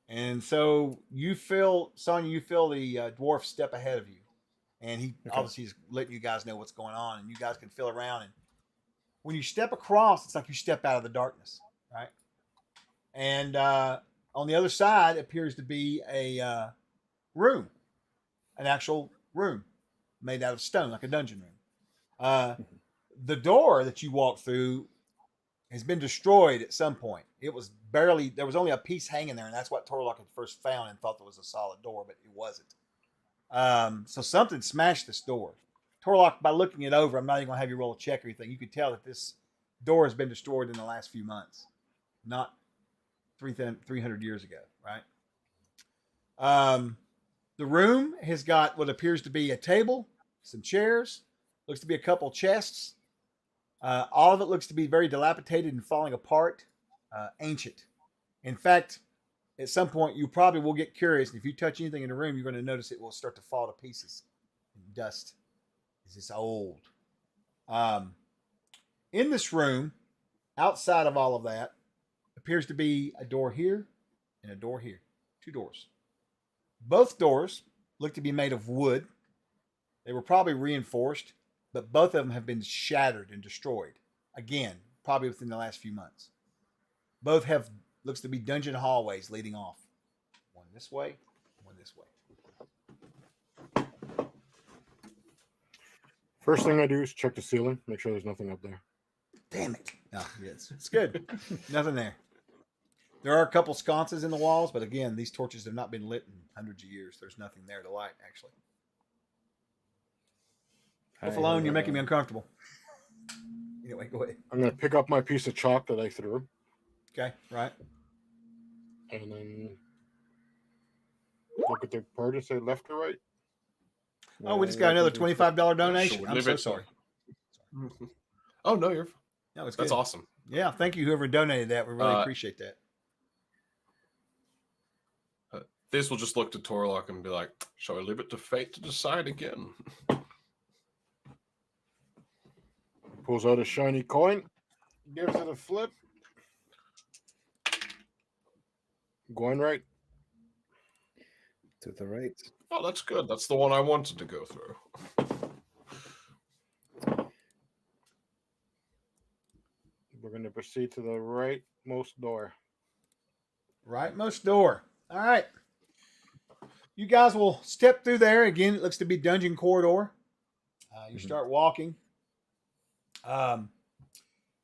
And so you feel, Sonya, the dwarf step ahead of you. and he Okay. obviously is letting you guys know what's going on, and you guys can feel around. And when you step across, it's like you step out of the darkness, right? And on the other side appears to be a room, an actual room made out of stone, like a dungeon room. The door that you walk through has been destroyed at some point. It was barely, there was only a piece hanging there, and that's what Torlock had first found and thought that was a solid door, but it wasn't. So something smashed this door. Torlock, by looking it over, I'm not even going to have you roll a check or anything. You could tell that this door has been destroyed in the last few months, not 300 years ago, right? The room has got what appears to be a table, some chairs, looks to be a couple chests. All of it looks to be very dilapidated and falling apart, ancient. In fact, at some point, you probably will get curious, and if you touch anything in the room, you're going to notice it will start to fall to pieces and dust. It's old. In this room, outside of all of that, appears to be a door here and a door here. 2 doors. Both doors look to be made of wood. They were probably reinforced, but both of them have been shattered and destroyed. Again, probably within the last few months. Both have, looks to be dungeon hallways leading off. One this way, one this way. First thing I do is check the ceiling, make sure there's nothing up there. Damn it. No, yes, it's good. Nothing there. There are a couple sconces in the walls, but again, these torches have not been lit in hundreds of years. There's nothing there to light, actually. Wolf alone, you're making me uncomfortable. Anyway, go ahead. I'm going to pick up my piece of chalk that I threw. Okay, right. And then look at the part and say left or right. Oh, we just got another $25 donation. Sure, I'm leave so it. sorry. Oh no, you're. No, it's That's good. awesome. Yeah, thank you, whoever donated that. We really appreciate that. This will just look to Torlock and be like, "Shall I leave it to fate to decide again?" Pulls out a shiny coin, gives it a flip. Going right. To the right. Oh, that's good. That's the one I wanted to go through. We're going to proceed to the rightmost door. Rightmost door. All right. You guys will step through there. Again, it looks to be dungeon corridor. You start walking.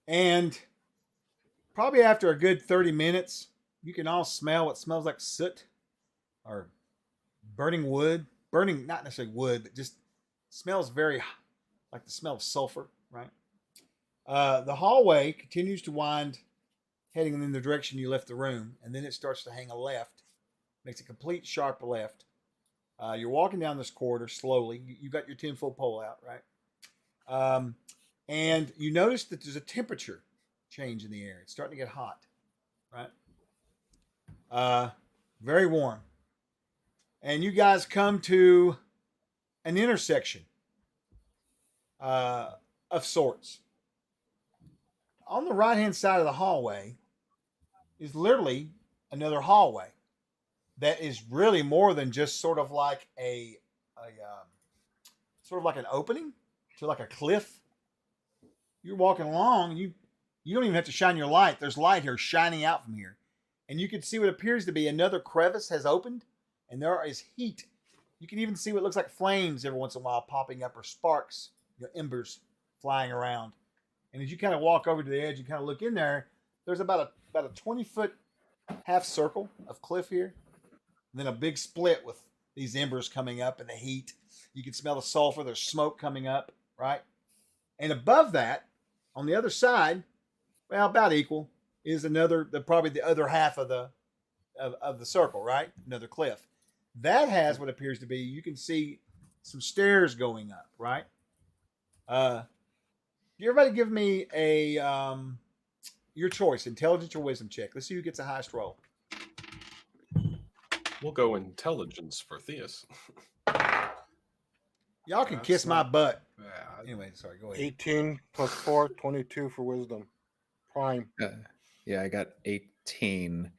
And probably after a good 30 minutes, you can all smell what smells like soot or burning wood. Burning, not necessarily wood, but just smells very like the smell of sulfur, right? The hallway continues to wind, heading in the direction you left the room, and then it starts to hang a left, makes a complete sharp left. You're walking down this corridor slowly. You got your 10-foot pole out, right? And you notice that there's a temperature change in the air. It's starting to get hot, right? Very warm. And you guys come to an intersection of sorts. On the right-hand side of the hallway is literally another hallway that is really more than just sort of like sort of like an opening to like a cliff. You're walking along, you don't even have to shine your light. There's light here shining out from here. And you can see what appears to be another crevice has opened, and there is heat. You can even see what looks like flames every once in a while popping up, or sparks, embers flying around. And as you kind of walk over to the edge, you kind of look in there, there's about a 20-foot half circle of cliff here. And then a big split with these embers coming up and the heat. You can smell the sulfur. There's smoke coming up, right? And above that, on the other side, well, about equal, is probably the other half of the circle, right? Another cliff. That has what appears to be, you can see some stairs going up, right? Everybody give me your choice, intelligence or wisdom check. Let's see who gets the highest roll. We'll go intelligence for Theus. Y'all can kiss my butt. Anyway, sorry, go ahead. 18 plus 4, 22 for wisdom. Prime. Yeah, I got 18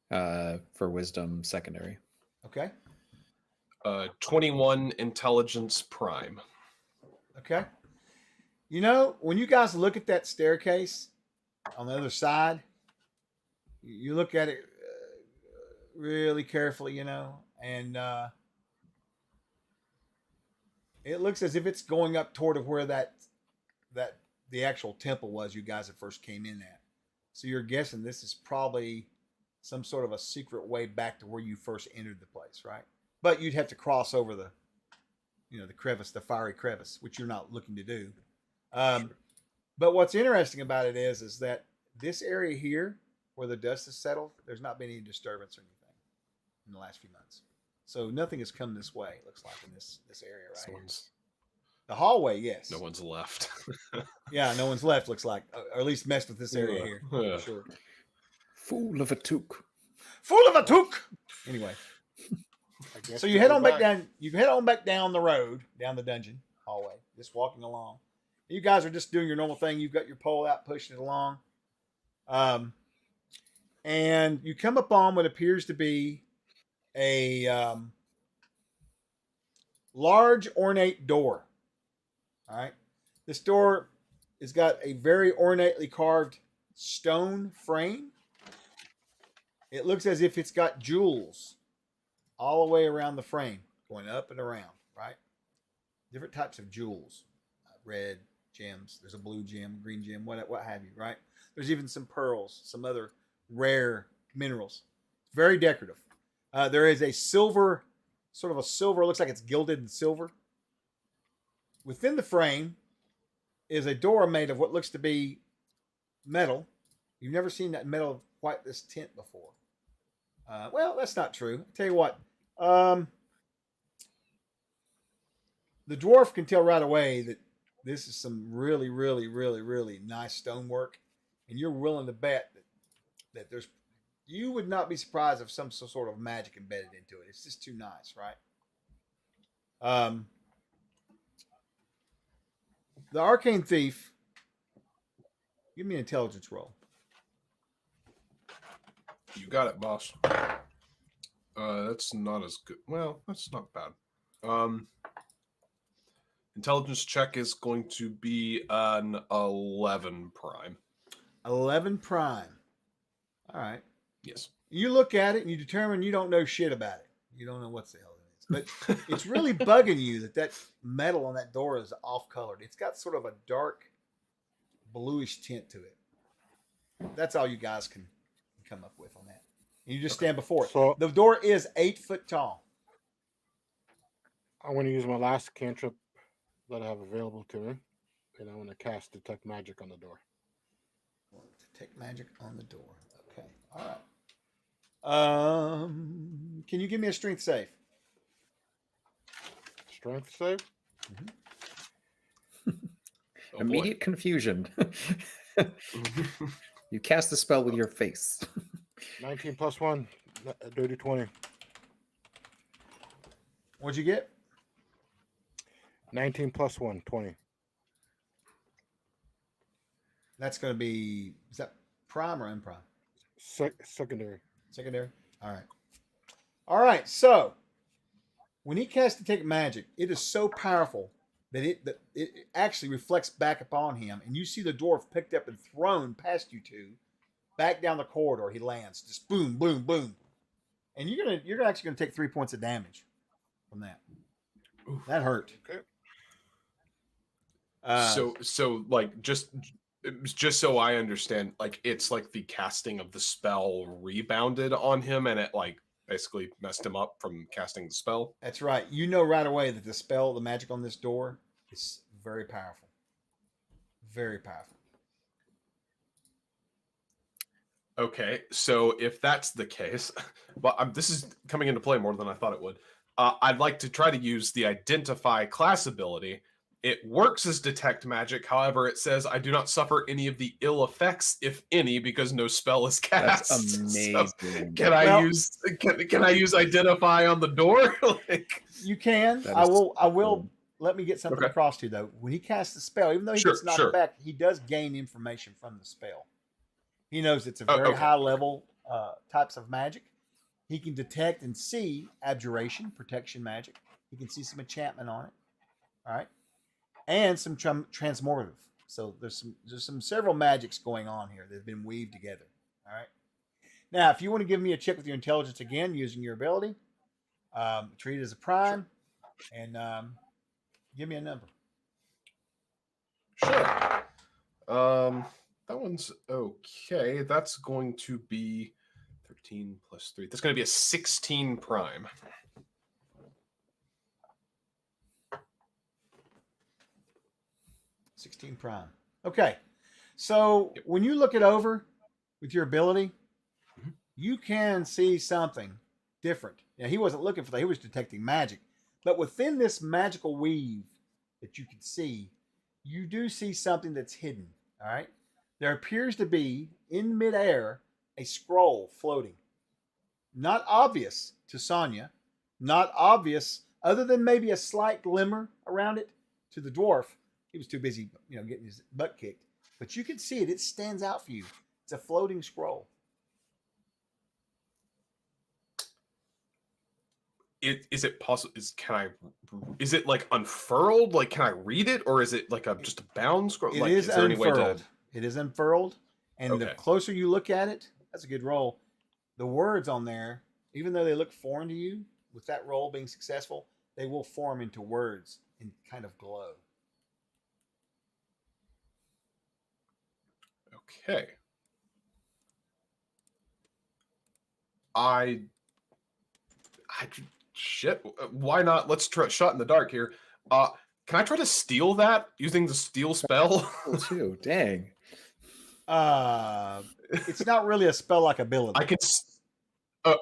for wisdom secondary. Okay. 21 intelligence prime. Okay. You know, when you guys look at that staircase on the other side, you look at it really carefully, you know, and it looks as if it's going up toward of where that the actual temple was you guys that first came in at. So you're guessing this is probably some sort of a secret way back to where you first entered the place, right? But you'd have to cross over the, you know, the crevice, the fiery crevice, which you're not looking to do. But what's interesting about it is that this area here, where the dust has settled, there's not been any disturbance or anything in the last few months. So nothing has come this way. It looks like in this area right here. The hallway, yes. No one's left. Yeah, no one's left. Looks like, or at least messed with this area here. Yeah. Sure. Fool of a toque. Fool of a toque. Anyway, I guess so you we'll head go on back down. You head on back down the road, down the dungeon hallway, just walking along. You guys are just doing your normal thing. You've got your pole out, pushing it along, and you come upon what appears to be a large ornate door. All right, this door has got a very ornately carved stone frame. It looks as if it's got jewels all the way around the frame, going up and around, right? Different types of jewels, red gems. There's a blue gem, green gem, what have you, right? There's even some pearls, some other rare minerals. Very decorative. There is a silver, sort of a silver, looks like it's gilded in silver. Within the frame is a door made of what looks to be metal. You've never seen that metal of quite this tint before. Well, that's not true. I'll tell you what. The dwarf can tell right away that this is some really, really, really, really nice stonework, and you're willing to bet that there's. You would not be surprised if some sort of magic embedded into it. It's just too nice, right? The arcane thief. Give me an intelligence roll. You got it, boss. That's not as good. Well, that's not bad. Intelligence check is going to be an 11 prime. 11 prime. All right. Yes. You look at it and you determine you don't know shit about it. You don't know what the hell it is. But it's really bugging you that metal on that door is off colored. It's got sort of a dark bluish tint to it. That's all you guys can come up with on that. And you just stand before it. So- the door is 8 foot tall. I'm going to use my last cantrip that I have available to me, and I'm going to cast Detect Magic on the door. Detect magic on the door. Okay. All right. Can you give me a strength save? Strength save? Oh, boy. Immediate confusion. You cast the spell with your face. 19 plus 1, dirty 20. What'd you get? 19 plus 1, 20. That's going to be, is that prime or imprime? Secondary. Secondary? All right. All right. So when he casts Detect Magic, it is so powerful that it actually reflects back upon him. And you see the dwarf picked up and thrown past you two back down the corridor. He lands just boom, boom, boom. And you're actually going to take 3 points of damage from that. Oof. That hurt. Okay. So like just so I understand, like it's like the casting of the spell rebounded on him and it like basically messed him up from casting the spell. That's right. You know right away that the spell, the magic on this door is very powerful. Very powerful. Okay, so if that's the case, but this is coming into play more than I thought it would. I'd like to try to use the Identify class ability. It works as Detect Magic, however, it says I do not suffer any of the ill effects, if any, because no spell is cast. That's amazing. So can I use Identify on the door? Like, You can. That I is will. cool. Let me get something Okay. across to you though. When he casts the spell, even though he gets knocked back, he does gain information from the spell. He knows it's a very okay. high level types of magic, He can detect and see abjuration, protection magic. He can see some enchantment on it. All right, and some transmorphive. So there's some several magics going on here that have been weaved together. All right. Now, if you want to give me a check with your intelligence again using your ability, treat it as a prime, and give me a number. Sure. That one's okay. That's going to be 13 plus 3. That's going to be a 16 prime. Prime. Okay. So when you look it over with your ability, you can see something different. Now, he wasn't looking for that. He was detecting magic. But within this magical weave that you can see, you do see something that's hidden. All right. There appears to be in midair a scroll floating. Not obvious to Sonya. Not obvious other than maybe a slight glimmer around it to the dwarf. He was too busy, getting his butt kicked. But you can see it. It stands out for you. It's a floating scroll. Is it possible? Is it like unfurled? Like, can I read it, or is it like just a bound scroll? It like, is there unfurled. Any way to... It is unfurled, and Okay. the closer you look at it, that's a good roll. The words on there, even though they look foreign to you, with that roll being successful, they will form into words and kind of glow. Okay. Shit. Why not? Let's try shot in the dark here. Can I try to steal that using the steal spell? Too. Dang. It's not really a spell-like ability. I can.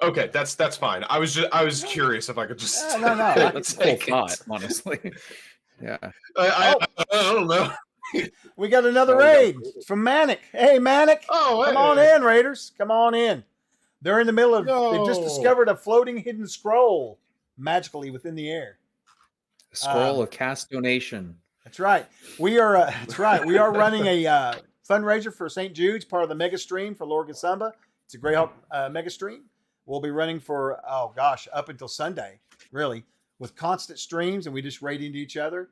Okay, that's fine. I was curious if I could just. No. That's a cool thought, honestly. Yeah. I don't know. We got another raid from Manic. Hey, Manic. Oh, come on in, Raiders. Come on in. They're in the middle of. They've just No. discovered a floating hidden scroll magically within the air. Scroll of cast donation. That's right. We are. That's right. We are running a fundraiser for St. Jude's, part of the Megastream for Lord Gasumba. It's a Greyhawk Megastream. We'll be running for up until Sunday, really, with constant streams, and we just raid into each other,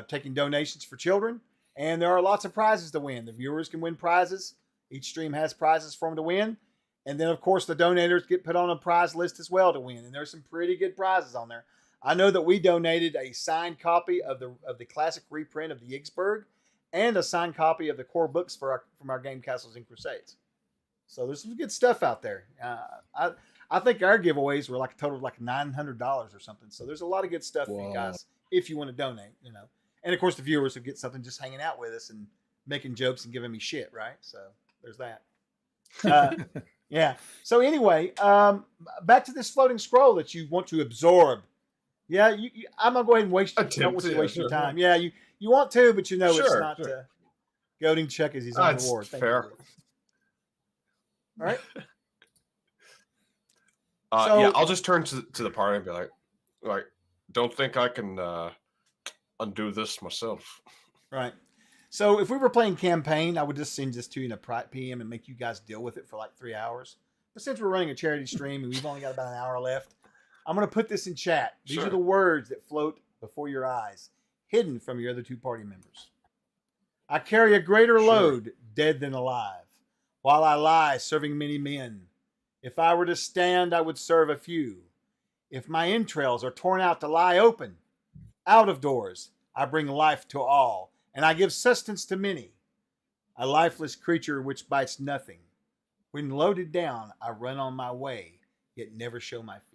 taking donations for children. And there are lots of prizes to win. The viewers can win prizes. Each stream has prizes for them to win. And then, of course, the donators get put on a prize list as well to win. And there's some pretty good prizes on there. I know that we donated a signed copy of the classic reprint of the Yigsburg and a signed copy of the core books from our game Castles and Crusades. So there's some good stuff out there. I think our giveaways were like a total of like $900 or something. So there's a lot of good stuff for you guys if you want to donate, And of course, the viewers will get something just hanging out with us and making jokes and giving me shit, right? So there's that. Yeah. So anyway, back to this floating scroll that you want to absorb. Yeah, I'm gonna go ahead and waste your time. Yeah, you want to, but it's not. Sure. Goading check is his own reward. Thank fair. You. All right. Yeah, I'll just turn to the party and be like, don't think I can undo this myself. Right. So if we were playing campaign, I would just send this to you in a PM and make you guys deal with it for like 3 hours. But since we're running a charity stream and we've only got about an hour left, I'm going to put this in chat. These are the words that float before your eyes, hidden from your other two party members. I carry a greater load, dead than alive, while I lie serving many men. If I were to stand, I would serve a few. If my entrails are torn out to lie open, out of doors, I bring life to all, and I give sustenance to many. A lifeless creature which bites nothing. When loaded down, I run on my way, yet never show my feet.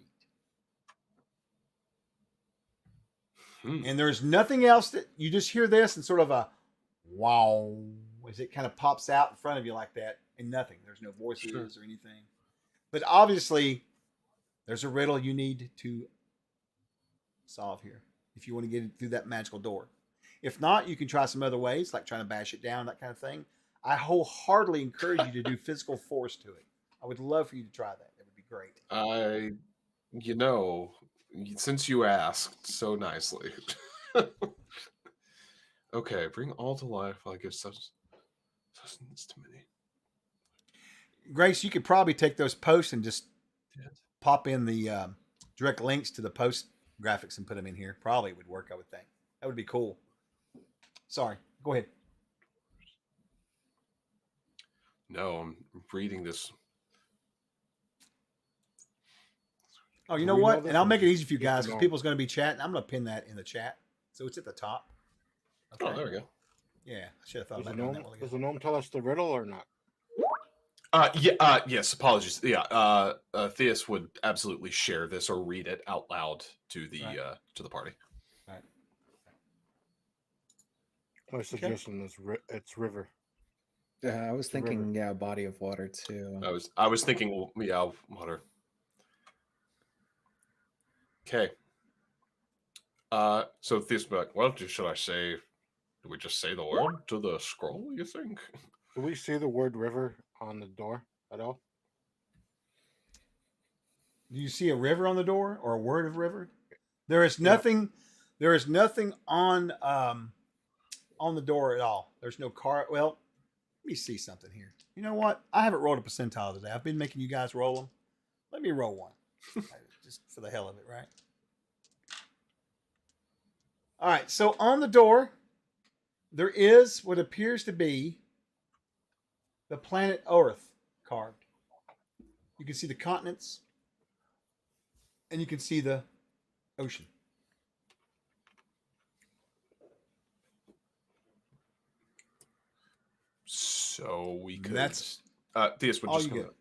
And there's nothing else that you just hear this and sort of a wow as it kind of pops out in front of you like that, and nothing. There's no voices or anything. But obviously, there's a riddle you need to solve here if you want to get it through that magical door. If not, you can try some other ways, like trying to bash it down, that kind of thing. I wholeheartedly encourage you to do physical force to it. I would love for you to try that. That would be great. Since you asked so nicely. Okay, bring all to life. I'll give sustenance to many. Grace, you could probably take those posts and just pop in the direct links to the post graphics and put them in here. Probably would work, I would think. That would be cool. Sorry, go ahead. No, I'm reading this. Oh, you Do know we know what? this And I'll or make it just easy for you get to guys because know? people's going to be chatting. I'm going to pin that in the chat, so it's at the top. Oh, there we go. Yeah, I should have thought Does the about doing gnome that. While does ago. the gnome tell us the riddle or not? Yes, apologies. Yeah, Theus would absolutely share this or read it out loud to the Right. to the party. Right. My suggestion is it's river. I was It's a river. thinking, yeah, body of water too. I was thinking, yeah, water. Okay. So Theus would be like, well, should I say? Do we just say the word to the scroll? You think? Do we see the word river on the door at all? Do you see a river on the door or a word of river? There is Yeah. nothing. There is nothing on the door at all. There's no car. Well, let me see something here. You know what? I haven't rolled a percentile today. I've been making you guys roll them. Let me roll one, just for the hell of it, right? All right. So on the door, there is what appears to be the planet Earth carved. You can see the continents, and you can see the ocean. So we could. That's Theus would all just you come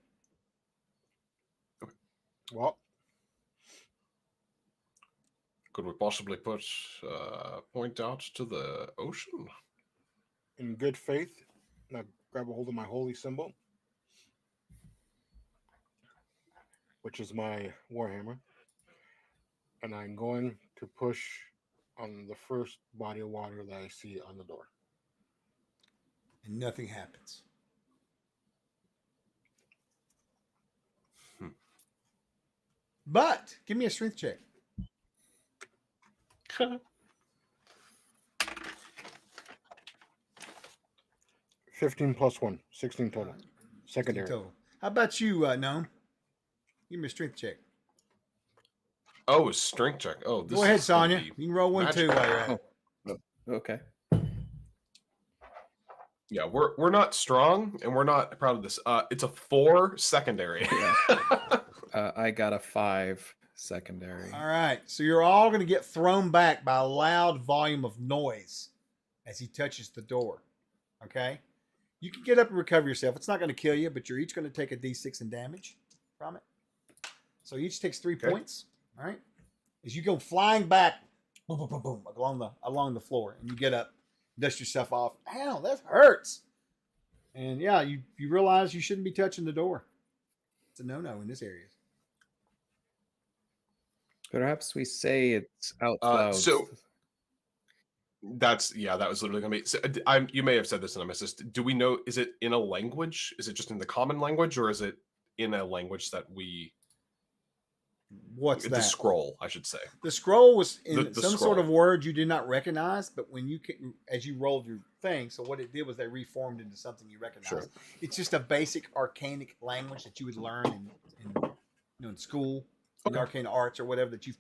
get. Well, Could we possibly point out to the ocean? in good faith, I grab a hold of my holy symbol, which is my warhammer, and I'm going to push on the first body of water that I see on the door. And nothing happens. But give me a strength check. 15 plus 1, 16 total. Secondary. Total. How about you, Gnome? Give me a strength check. Oh, a strength check. Oh, this Go ahead, is gonna Sonya. be You can roll one too magical. while you're at it. Okay. Yeah, we're not strong and we're not proud of this. It's a 4 secondary. I got a 5 secondary. All right. So you're all going to get thrown back by a loud volume of noise as he touches the door. Okay? You can get up and recover yourself. It's not going to kill you, but you're each going to take a d6 in damage from it. So each takes 3 points. All right? As you go flying back, boom, boom, boom, boom, along the floor, and you get up, dust yourself off. Ow, that hurts. And yeah, you realize you shouldn't be touching the door. It's a no-no in this area. Perhaps we say it's out loud. So that was literally gonna be. So, you may have said this, and I missed this. Do we know? Is it in a language? Is it just in the common language, or is it in a language that we? What's the that? scroll, I should say. The scroll was in The some scroll. sort of word you did not recognize, but when as you rolled your thing, so what it did was they reformed into something you recognize. Sure. It's just a basic arcanic language that you would learn in school, in arcane arts or whatever that you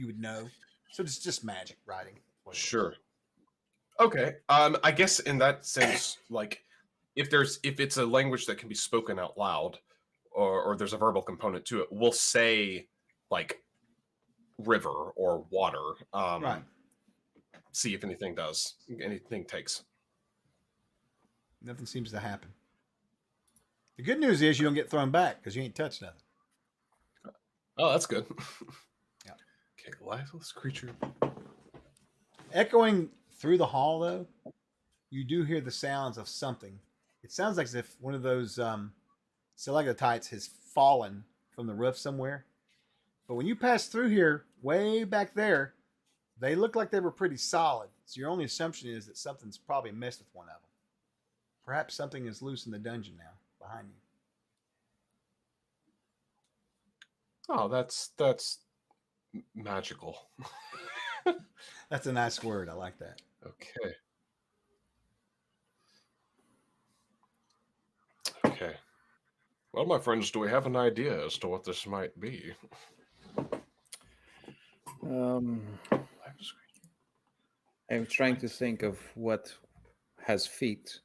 would know. So it's just magic writing. Sure. Okay. I guess in that sense, like if it's a language that can be spoken out loud, or there's a verbal component to it, we'll say like river or water. Right. See if anything takes. Nothing seems to happen. The good news is you don't get thrown back because you ain't touched nothing. Oh, that's good. Yeah. Okay, lifeless creature. Echoing through the hall, though, you do hear the sounds of something. It sounds like as if one of those stalactites has fallen from the roof somewhere. But when you pass through here, way back there, they look like they were pretty solid. So your only assumption is that something's probably messed with one of them. Perhaps something is loose in the dungeon now, behind you. Oh, that's magical. That's a nice word. I like that. Okay. Okay. Well, my friends, do we have an idea as to what this might be? I'm trying to think of what has feet.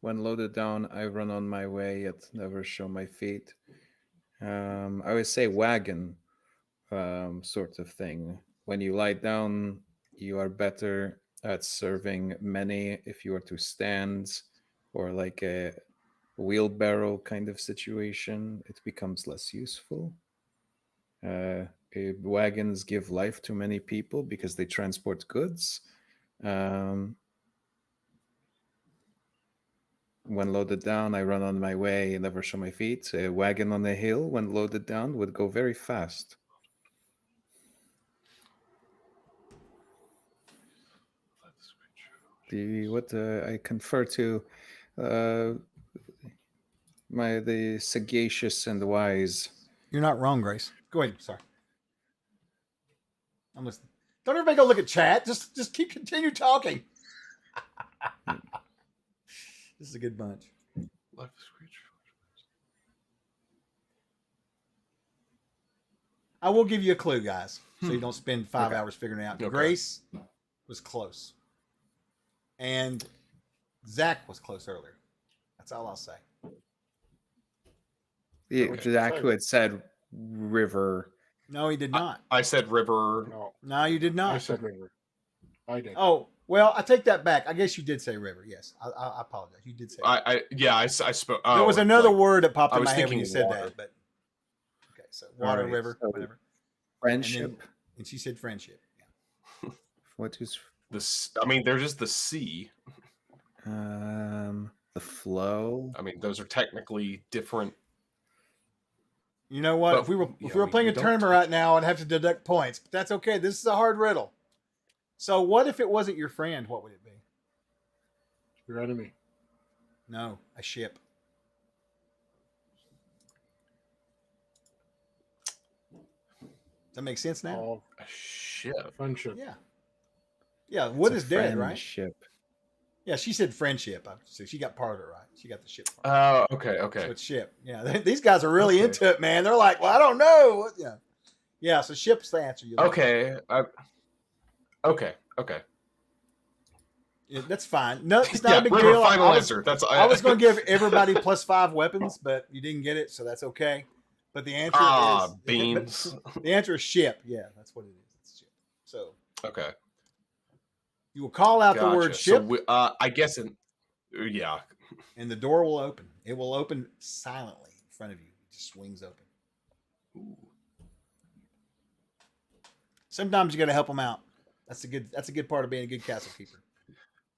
When loaded down, I run on my way, yet never show my feet. I would say wagon, sort of thing. When you lie down, you are better at serving many. If you are to stand, or like a wheelbarrow kind of situation, it becomes less useful. Wagons give life to many people because they transport goods. When loaded down, I run on my way and never show my feet. A wagon on a hill, when loaded down, would go very fast. I confer to the sagacious and wise. You're not wrong, Grace. Go ahead. Sorry. I'm listening. Don't everybody go look at chat. Just continue talking. This is a good bunch. Life is creature. I will give you a clue, guys, so you don't spend 5 Okay. hours figuring it out. Okay. Grace was close. And Zach was close earlier. That's all I'll say. Zach, who had said river. No, he did not. I said river. No, No, you did not. I said river. I did. Oh, well, I take that back. I guess you did say river. Yes. I apologize. You did say river. I spoke. There was another word that popped I in was my head when thinking you said water. that. But okay, so water, Alright, river, so whatever. Friendship. And she said friendship. Yeah. What is I mean, there's just the sea. the flow? I mean, those are technically different. You know what? But, if we were yeah, if we were we playing a don't tournament touch right now, I'd have to deduct points. But that's okay. This is a hard riddle. So what if it wasn't your friend? What would it be? Your enemy. No, a ship. Does that make sense now? All Shit. friendship. Yeah. Yeah, wood It's is a dead, right? friendship. Yeah, she said friendship. So she got part of it right. She got the ship part. Oh, okay, So okay. it's ship. Yeah, these guys are really Okay. into it, man. They're like, well, I don't know. Yeah. Yeah, so ship's the answer. You like. Okay. Okay. Yeah, that's fine. No, it's not Yeah, a big river, deal. final I was, answer. That's I was going to give everybody +5 weapons, but you didn't get it, so that's okay. But the answer is beans. The answer is ship. Yeah, that's what it is. It's ship. So Okay. you will call out the Gotcha. word So ship, I guess yeah. and the door will open. It will open silently in front of you. It just swings open. Ooh. Sometimes you got to help them out. That's a good part of being a good castle keeper.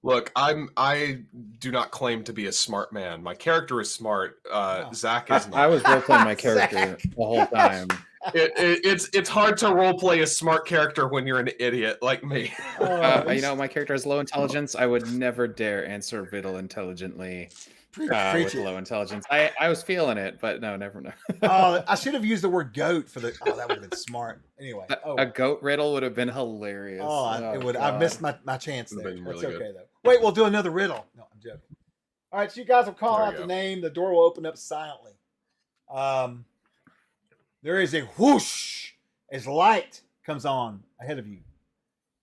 Look, I do not claim to be a smart man. My character is smart. Oh. Zach is not. I was role playing my Zach. character the whole time. It's hard to role play a smart character when you're an idiot like me. My character has low intelligence. I would never dare answer a riddle intelligently Preach with it. low intelligence. I was feeling it, but no, never know. Oh, I should have used the word goat for the. Oh, that would have been smart. Anyway. A goat riddle would have been hilarious. It would. I God. missed my chance Would've there. been That's really okay good. though. Wait, we'll do another riddle. No, I'm joking. All right, so you guys will call There out we the go. name. The door will open up silently. There is a whoosh as light comes on ahead of you.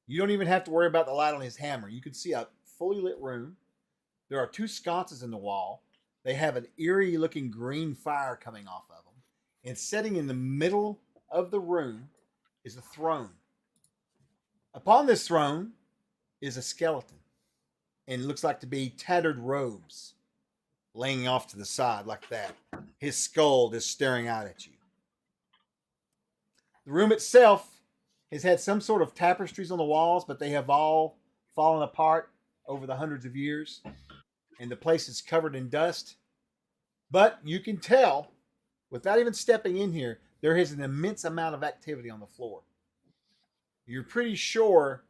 You don't even have to worry about the light on his hammer. You can see a fully lit room. There are 2 sconces in the wall. They have an eerie looking green fire coming off of them. And sitting in the middle of the room is a throne. Upon this throne is a skeleton. And it looks like to be tattered robes laying off to the side like that. His skull is staring out at you. The room itself has had some sort of tapestries on the walls, but they have all fallen apart over the hundreds of years. And the place is covered in dust. But you can tell, without even stepping in here, there is an immense amount of activity on the floor. You're pretty sure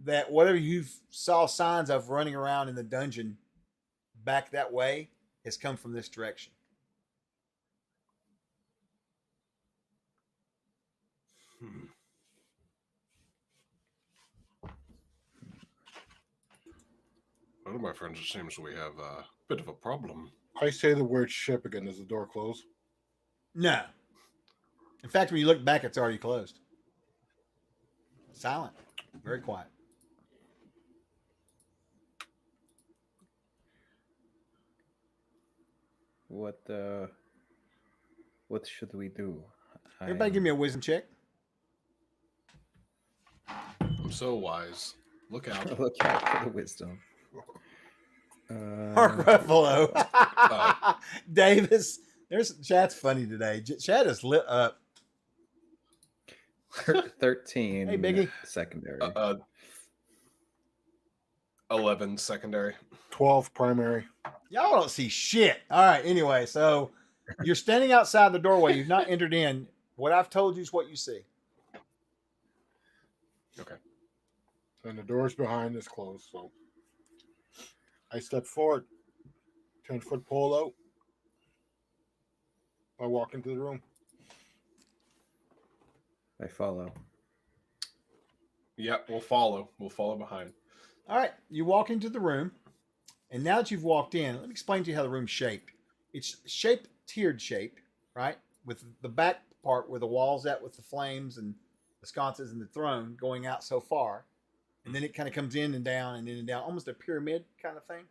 that whatever you saw signs of running around in the dungeon back that way has come from this direction. One of my friends, it seems we have Bit of a problem. I say the word ship again. Does the door close? No. In fact, when you look back, it's already closed. Silent. Very quiet. What should we do? Everybody give me a wisdom check. I'm so wise. Look out. look out for the wisdom. Mark Ruffalo. Davis. Chat's funny today. Chat is lit up. 13. Hey, Biggie. Secondary. 11 secondary. 12 primary. Y'all don't see shit. All right. Anyway, so you're standing outside the doorway. You've not entered in. What I've told you is what you see. Okay. And the doors behind is closed. So I step forward, 10-foot pole out. I walk into the room. I follow. Yeah, we'll follow. We'll follow behind. All right. You walk into the room. And now that you've walked in, let me explain to you how the room's shaped. It's shaped, tiered shape, right? With the back part where the wall's at with the flames and the sconces and the throne going out so far. And then it kind of comes in and down and in and down, almost a pyramid kind of thing.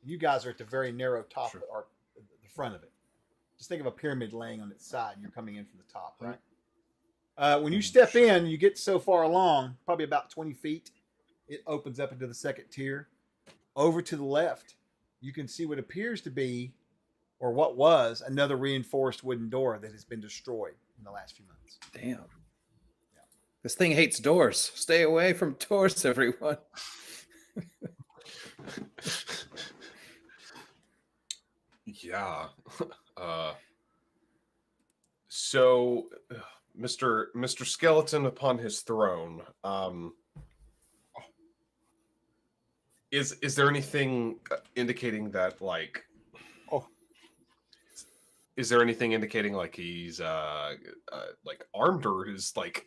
You guys are at the very narrow top or the front of it. Just think of a pyramid laying on its side and you're coming in from the top, right? When you step in, you get so far along, probably about 20 feet, it opens up into the second tier. Over to the left, you can see what appears to be, or what was, another reinforced wooden door that has been destroyed in the last few months. Damn. Yeah. This thing hates doors. Stay away from doors, everyone. Yeah. So, Mr. Skeleton upon his throne. Is there anything indicating that, like, is there anything indicating like he's like armed, or is like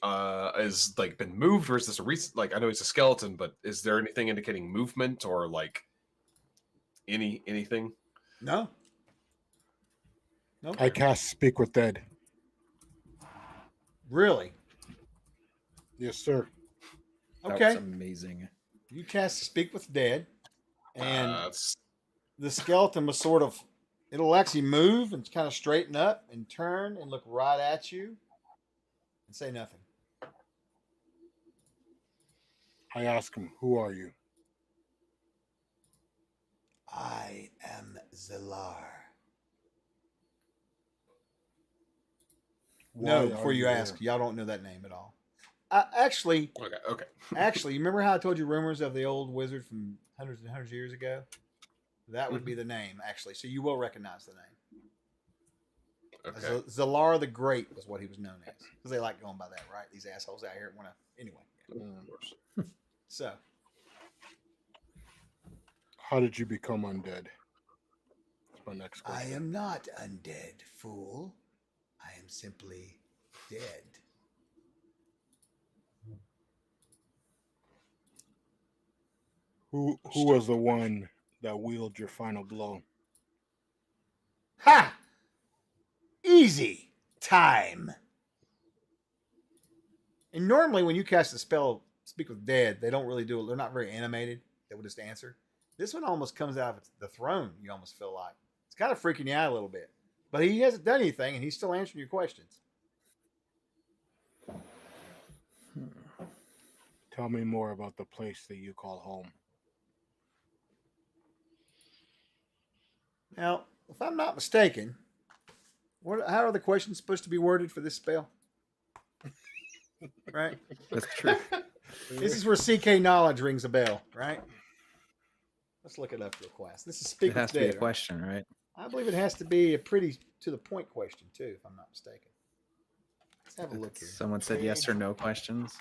been moved, or is this a recent, like, I know he's a skeleton, but is there anything indicating movement or like anything? No. Nope. I cast Speak with Dead. Really? Yes, sir. That Okay. was amazing. You cast Speak with Dead, and That's the skeleton was sort of, it'll actually move and kind of straighten up and turn and look right at you and say nothing. I ask him, "Who are you?" I am Zelar. No, Why before are you here? ask, y'all don't know that name at all. Actually, okay. you remember how I told you rumors of the old wizard from hundreds and hundreds of years ago? That would be the name, actually. So you will recognize the name. Okay. Zelar the Great was what he was known as. Because they like going by that, right? These assholes out here want to. Anyway. Of course. So, How did you become undead? That's my next I question. am not undead, fool. I am simply dead. Who was the one that wielded your final blow? Ha! Easy time. And normally when you cast a spell, Speak with Dead, they don't really do it. They're not very animated. They will just answer. This one almost comes out of the throne, you almost feel like. It's kind of freaking you out a little bit. But he hasn't done anything, and he's still answering your questions. Tell me more about the place that you call home. Now, if I'm not mistaken, how are the questions supposed to be worded for this spell? Right? That's true. This is where CK knowledge rings a bell, right? Let's look it up real fast. This is Speak It has with to be a Dead, right? question, right? I believe it has to be a pretty to the point question too, if I'm not mistaken. Let's have a look here. Someone said yes or no questions.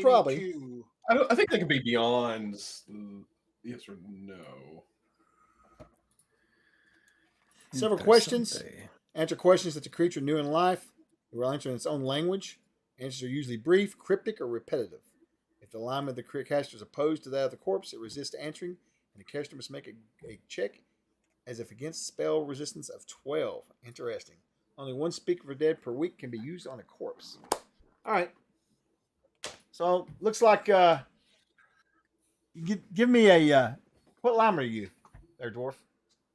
Probably. I think they can be beyond yes or no. Several There's questions. something. Answer questions that the creature knew in life. It will answer in its own language. Answers are usually brief, cryptic, or repetitive. If the alignment of the caster is opposed to that of the corpse, it resists answering And the character must make a check as if against spell resistance of 12. Interesting. Only one Speak for Dead per week can be used on a corpse. All right. So looks like give me a what line are you there, dwarf?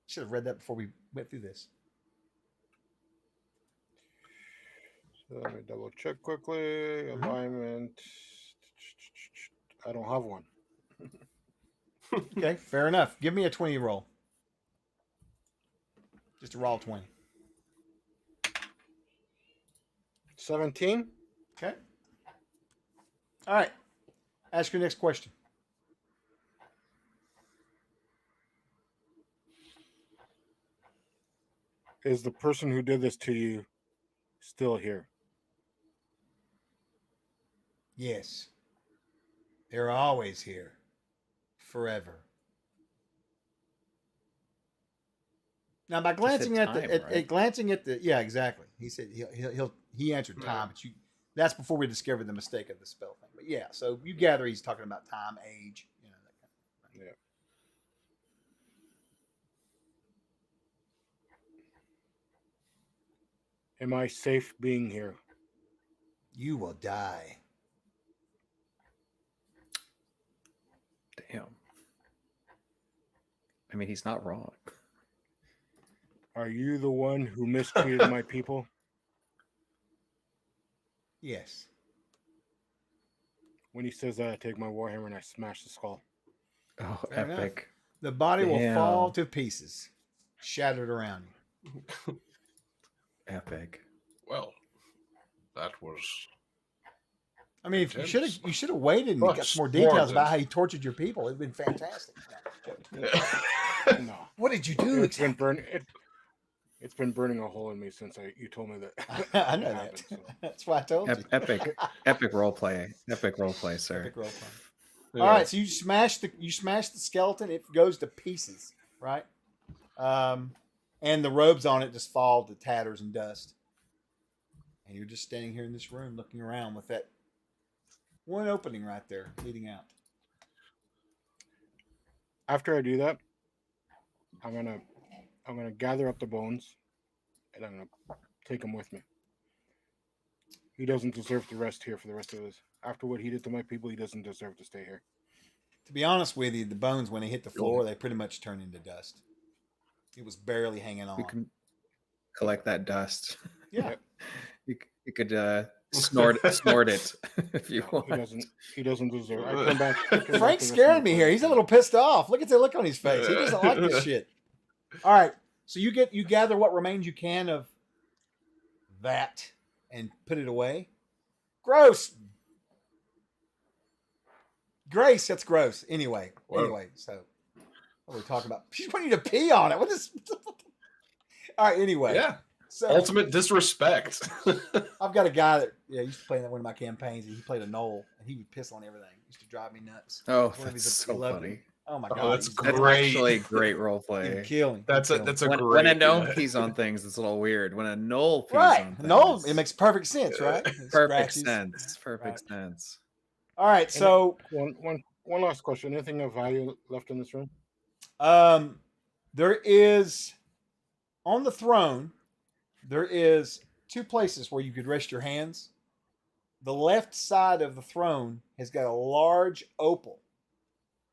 Should have read that before we went through this. So let me double check quickly. Alignment. I don't have one. Okay, fair enough. Give me a 20 roll. Just a roll 20. 17. Okay. All right. Ask your next question. Is the person who did this to you still here? Yes. They're always here. Forever. Now, by glancing at time, the right? glancing at the yeah, exactly. He said he answered time, but that's before we discovered the mistake of the spell thing. But yeah, so you gather he's talking about time, age, that kind of thing. Yeah. Am I safe being here? You will die. Damn. I mean, he's not wrong. Are you the one who mistreated my people? Yes. When he says that, I take my warhammer and I smash the skull. Oh, Fair enough. epic. The body will fall Damn. to pieces, shattered around you. Epic. Well, that was. I mean, if you should have waited and But got some more details about warranted. how you tortured your people. It'd been fantastic. No. What did you do? It's been burning. It's been burning a hole in me since you told me that. I know that. happened, so. That's why I told you. Epic role play. Epic role play, sir. Epic role play. All right, so you smash the skeleton. It goes to pieces, right? And the robes on it just fall to tatters and dust. And you're just standing here in this room, looking around with that one opening right there leading out. After I do that, I'm gonna gather up the bones, and I'm gonna take them with me. He doesn't deserve to rest here for the rest of this. After what he did to my people, he doesn't deserve to stay here. To be honest with you, the bones, when they hit the floor, they pretty much turn into dust. It was barely hanging on. We can collect that dust. Yeah. You could snort it if you want. He doesn't deserve it. I come back. Frank's scaring me here. He's a little pissed off. Look at the look on his face. He doesn't like this shit. All right. So you gather what remains you can of that and put it away. Gross. Grace, that's gross. Anyway, so what are we talking about? She's wanting you to pee on it. What is? All right. Anyway. Yeah. So Ultimate disrespect. I've got a guy that used to play in one of my campaigns. And he played a knoll, and he would piss on everything. It used to drive me nuts. Oh, One of that's his- so he loved funny. it. Oh my god, Oh, that's That's great. actually great role He'd play. kill him. That's He'd kill him. a great. When a gnome pees on things, it's a little weird. When a knoll pees on Right. things, No, it makes perfect sense, right? It perfect scratches. sense. Perfect sense. All right, so One last question. Anything of value left in this room? there is on the throne. There is two places where you could rest your hands. The left side of the throne has got a large opal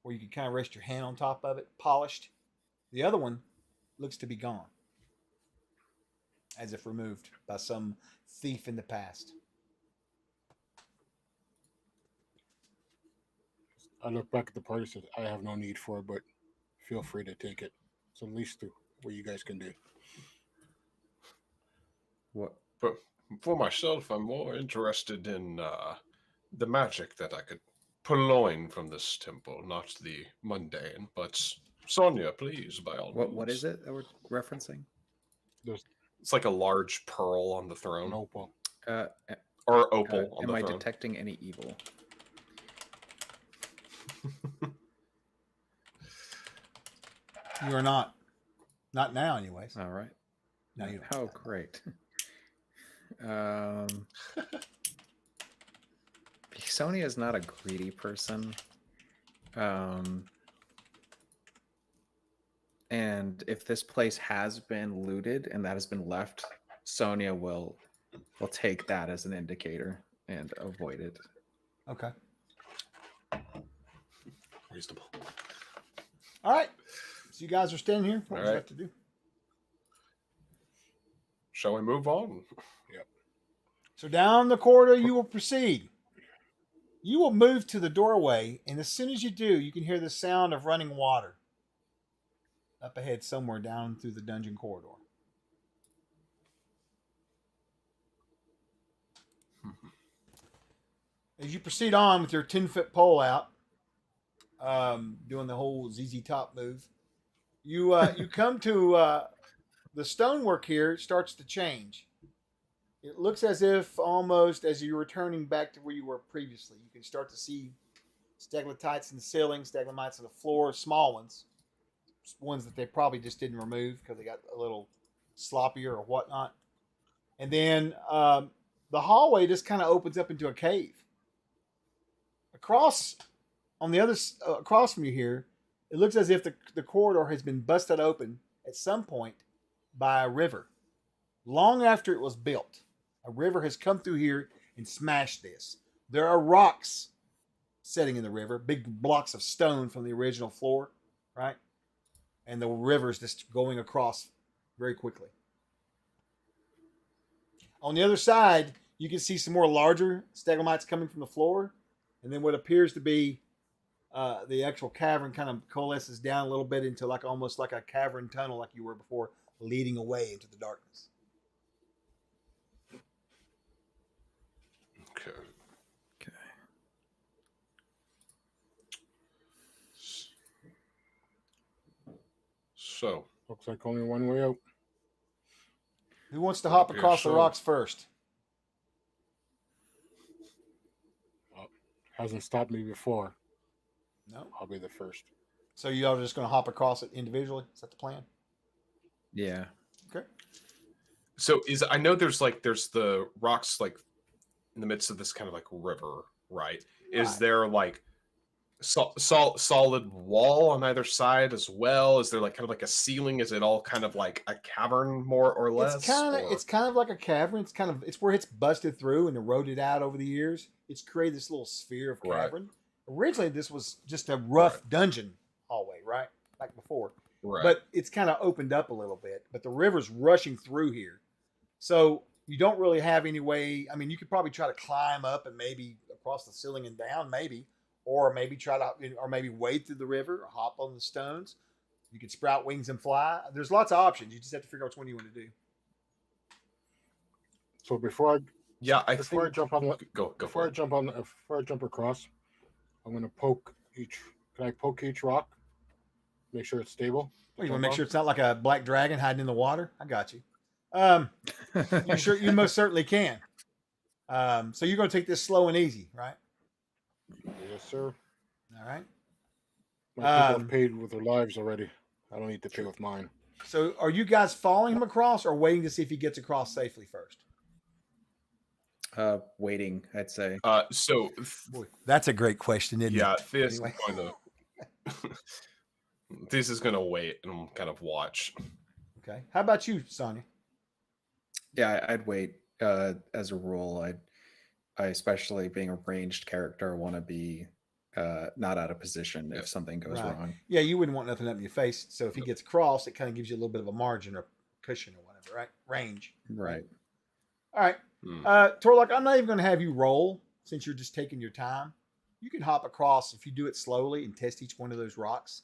where you can kind of rest your hand on top of it, polished. The other one looks to be gone, as if removed by some thief in the past. I look back at the party and said, I have no need for it, but feel free to take it. It's the least what you guys can do. What? But for myself, I'm more interested in the magic that I could purloin from this temple, not the mundane. But Sonia, please, by all means. What is it that we're referencing? It's like a large pearl on the throne, An opal. or opal on Am the I throne. detecting any evil? You are not. Not now, anyways. All right. No, you don't. Oh, great. Sonia is not a greedy person. and if this place has been looted and that has been left, Sonia will take that as an indicator and avoid it. Okay. Reasonable. All right. So you guys are standing here. What All would you right. like to do? Shall we move on? So down the corridor you will proceed. You will move to the doorway, and as soon as you do, you can hear the sound of running water up ahead somewhere down through the dungeon corridor. As you proceed on with your 10-foot pole out, doing the whole ZZ Top move, you come to the stonework here starts to change. It looks as if almost as you're returning back to where you were previously. You can start to see stalactites in the ceiling, stalagmites on the floor, small ones that they probably just didn't remove because they got a little sloppier or whatnot. And then the hallway just kind of opens up into a cave. Across from you here, it looks as if the corridor has been busted open at some point by a river. Long after it was built, a river has come through here and smashed this. There are rocks sitting in the river, big blocks of stone from the original floor, right? And the river's just going across very quickly. On the other side, you can see some more larger stalagmites coming from the floor, and then what appears to be the actual cavern kind of coalesces down a little bit into almost like a cavern tunnel like you were before, leading away into the darkness. Okay. So, Looks like only one way out. Who wants to hop Yeah, across the sure. rocks first? Hasn't stopped me before. No. I'll be the first. So you all just going to hop across it individually? Is that the plan? Yeah. Okay. so I know there's the rocks like in the midst of this kind of like river, right? Is Right. there like solid wall on either side as well? Is there like kind of like a ceiling? Is it all kind of like a cavern more or less? It's kind of like a cavern. It's where it's busted through and eroded out over the years. It's created this little sphere of Right. cavern. Originally, this was just a rough Right. dungeon hallway, right? Like before. Right. But it's kind of opened up a little bit. But the river's rushing through here. So you don't really have any way. I mean, you could probably try to climb up and maybe across the ceiling and down, maybe. Or maybe maybe wade through the river or hop on the stones. You could sprout wings and fly. There's lots of options. You just have to figure out which one you want to do. So before I jump on the, go before for I it. before I jump across, I'm gonna poke each. Can I poke each rock? Make sure it's stable. Well, you want to make sure it's not like a black dragon hiding in the water? I got you. You most certainly can. So you're going to take this slow and easy, right? Yes, sir. All right. My people have paid with their lives already. I don't need to pay with mine. So are you guys following him across or waiting to see if he gets across safely first? Waiting, I'd say. So Boy, that's a great question, isn't yeah, it? this Anyway. is going to this is going to wait and kind of watch. Okay. How about you, Sonia? Yeah, I'd wait. As a rule, I especially being a ranged character, want to be not out of position if something goes Right. wrong. Yeah, you wouldn't want nothing up in your face. So if he gets across, it kind of gives you a little bit of a margin or cushion or whatever, right? Range. Right. All right. Torlock, I'm not even going to have you roll since you're just taking your time. You can hop across if you do it slowly and test each one of those rocks.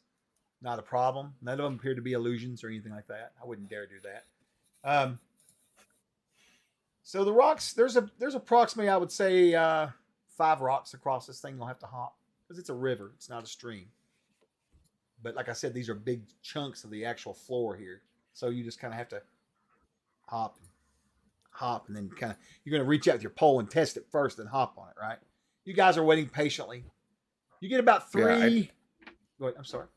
Not a problem. None of them appear to be illusions or anything like that. I wouldn't dare do that. So the rocks, there's approximately, I would say, 5 rocks across this thing you'll have to hop because it's a river. It's not a stream. But like I said, these are big chunks of the actual floor here. So you just kind of have to hop, and then kind of, you're going to reach out with your pole and test it first, then hop on it, right? You guys are waiting patiently. You get about 3. Yeah, Go ahead, I'm sorry.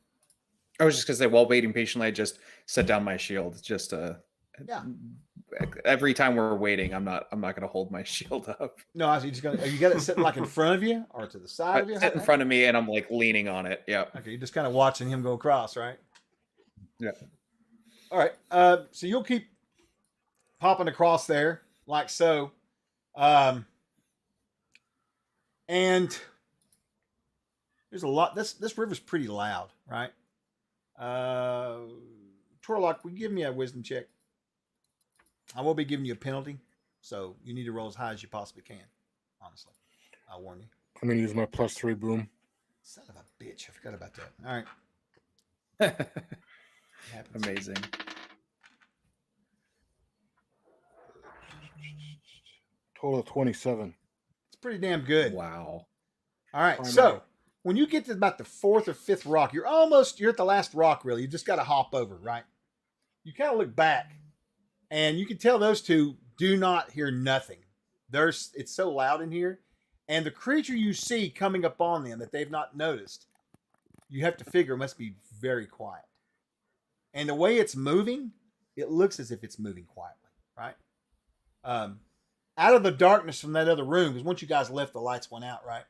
I was just gonna say, while waiting patiently, I just set down my shield. Just Yeah. Every time we're waiting, I'm not gonna hold my shield up. No, I was just going to, you got it sitting like in front of you or to the side of you? Sit in front of me, and I'm like leaning on it. Yeah. Okay, you're just kind of watching him go across, right? Yeah. All right. So you'll keep popping across there like so. And there's a lot. This river's pretty loud, right? Torlock, will you give me a wisdom check? I will be giving you a penalty, so you need to roll as high as you possibly can. Honestly, I'll warn you. I'm gonna use my +3 boom. Son of a bitch! I forgot about that. All right. It happens. Amazing. Total of 27. It's pretty damn good. Wow. All right. Primary. So when you get to about the fourth or fifth rock, you're at the last rock. Really, you just got to hop over, right? You kind of look back, and you can tell those two do not hear nothing. It's so loud in here, and the creature you see coming up on them that they've not noticed, you have to figure must be very quiet. And the way it's moving, it looks as if it's moving quietly, right? Out of the darkness from that other room, because once you guys left, the lights went out, right?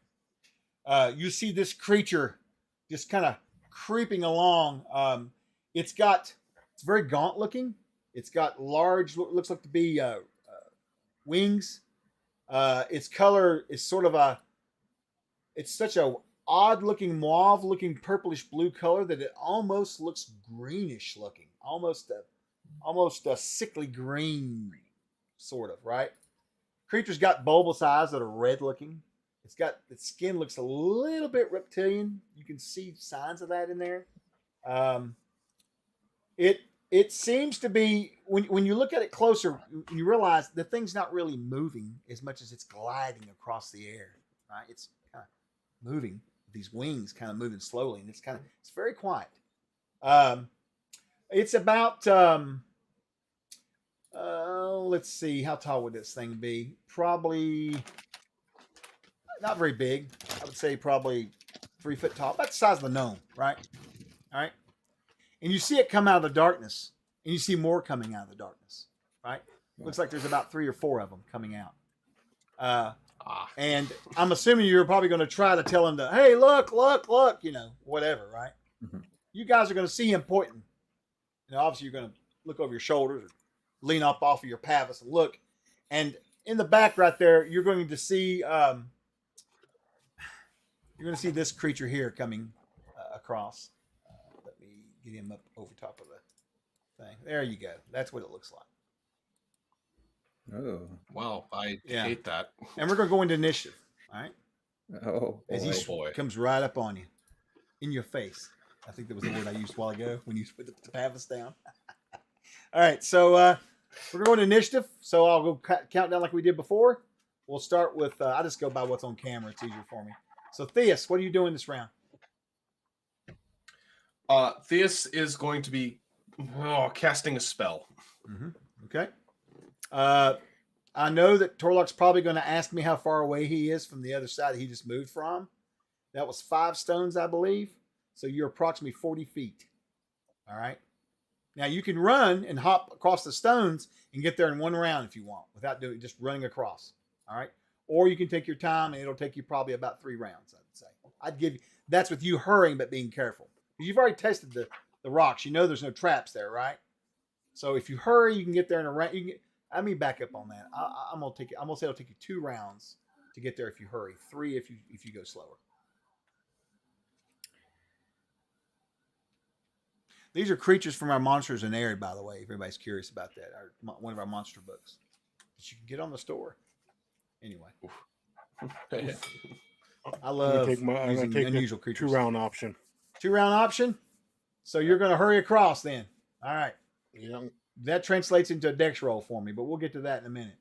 You see this creature just kind of creeping along. It's very gaunt looking. It's got large, looks like to be wings. Its color is it's such a odd looking mauve looking purplish blue color that it almost looks greenish looking, almost a sickly green sort of, right? Creature's got bulbous eyes that are red looking. Its skin looks a little bit reptilian. You can see signs of that in there. It seems to be, when you look at it closer, you realize the thing's not really moving as much as it's gliding across the air, right? It's kind of moving, these wings kind of moving slowly, and it's very quiet. It's about, let's see, how tall would this thing be? Probably not very big. I would say probably 3 foot tall, about the size of the gnome, right? All right. And you see it come out of the darkness, and you see more coming out of the darkness, right? Looks like there's about 3 or 4 of them coming out. And I'm assuming you're probably going to try to tell him to, hey, look, whatever, right? Mm-hmm. You guys are going to see him pointing. Obviously, you're going to look over your shoulders or lean up off of your pavis and look. And in the back right there, you're going to see this creature here coming across. Let me get him up over top of the thing. There you go. That's what it looks like. Oh. Wow, I hate that. And we're going to go into initiative. All right. Oh. As he boy. comes right up on you, in your face. I think that was the word I used a while ago when you put the pavis down. All right, so we're going to initiative. So I'll go count down like we did before. We'll start with, I'll just go by what's on camera. It's easier for me. So Theus, what are you doing this round? Theus is going to be casting a spell. Mm-hmm. Okay. I know that Torlock's probably going to ask me how far away he is from the other side he just moved from. That was 5 stones, I believe. So you're approximately 40 feet. All right. Now you can run and hop across the stones and get there in one round if you want, without just running across. All right. Or you can take your time and it'll take you probably about 3 rounds, I would say. I'd give you, that's with you hurrying but being careful. You've already tested the rocks. You know there's no traps there, right? So if you hurry, you can get there in a round. Let me back up on that. I'm gonna say it'll take you 2 rounds to get there if you hurry. 3 if you go slower. These are creatures from our Monsters and Air, by the way, if everybody's curious about that. One of our monster books that you can get on the store. Anyway. I love I'm gonna take unusual the creatures. 2-round option. 2-round option? So you're going to hurry across then. All right. Yeah. That translates into a dex roll for me, but we'll get to that in a minute.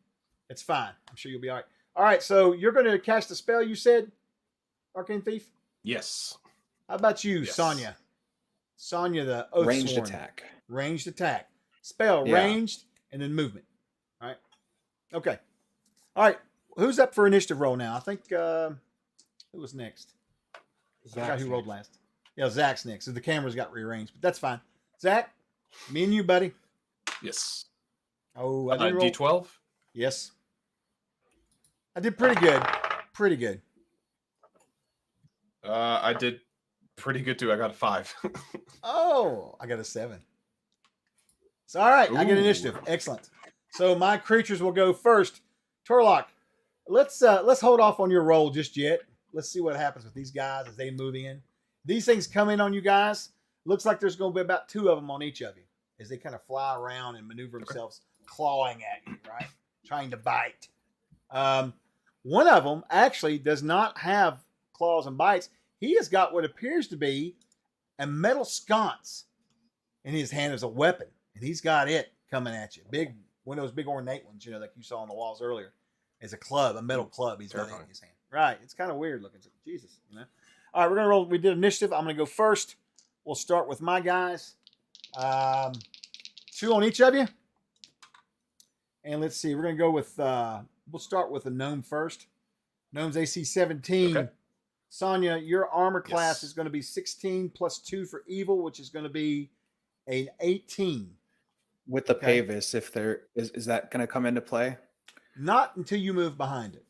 It's fine. I'm sure you'll be all right. All right, so you're going to cast a spell, you said, Arcane Thief? Yes. How about you, Yes. Sonya? Sonya, the Oathsworn. Ranged attack. Ranged attack. Spell, Yeah. ranged, and then movement. All right. Okay. All right. Who's up for initiative roll now? I think, who was next? I forgot who rolled last. Yeah, Zach's next. So the cameras got rearranged, but that's fine. Zach, me and you, buddy. Yes. Oh, I did roll. D12? Yes. I did pretty good. Pretty good. I did pretty good too. I got a 5. Oh, I got a 7. So all right, I get Ooh. initiative. Excellent. So my creatures will go first. Torlock, let's hold off on your roll just yet. Let's see what happens with these guys as they move in. These things come in on you guys. Looks like there's going to be about 2 of them on each of you as they kind of fly around and maneuver themselves, clawing at you, right? Trying to bite. One of them actually does not have claws and bites. He has got what appears to be a metal sconce in his hand as a weapon, and he's got it coming at you. Big, one of those big ornate ones, like you saw on the walls earlier, as a club, a metal club. He's got it in his hand. Right. It's kind of weird looking. Jesus, All right, we're gonna roll. We did initiative. I'm gonna go first. We'll start with my guys. 2 on each of you. And let's see. We're gonna go with. We'll start with the gnome first. Gnome's AC 17. Okay. Sonia, your armor class Yes. is going to be 16 plus 2 for evil, which is going to be an 18. With the Okay. Pavis, if there is that going to come into play? Not until you move behind it.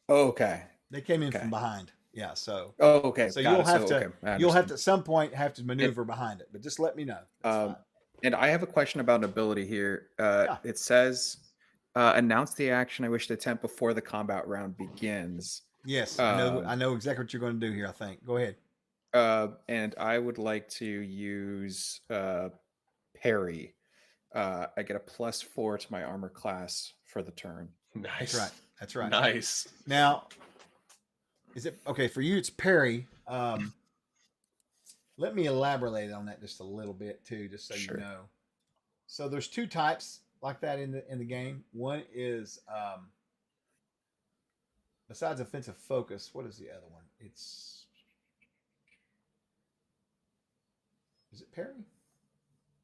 Oh, okay. They came in Okay. from behind. Yeah, so Oh, okay. so Got you'll it. have to okay. I you'll have understand. to at some point have to maneuver behind it, but just let me know. That's fine. And I have a question about an ability here. Yeah. It says, announce the action I wish to attempt before the combat round begins. Yes, I know exactly what you're going to do here, I think. Go ahead. And I would like to use parry. I get a +4 to my armor class for the turn. Nice. That's right. Nice. Now, is it okay for you? It's parry. Let me elaborate on that just a little bit too, just so Sure. you know. So there's 2 types like that in the game. One is besides offensive focus. What is the other one? Is it parry?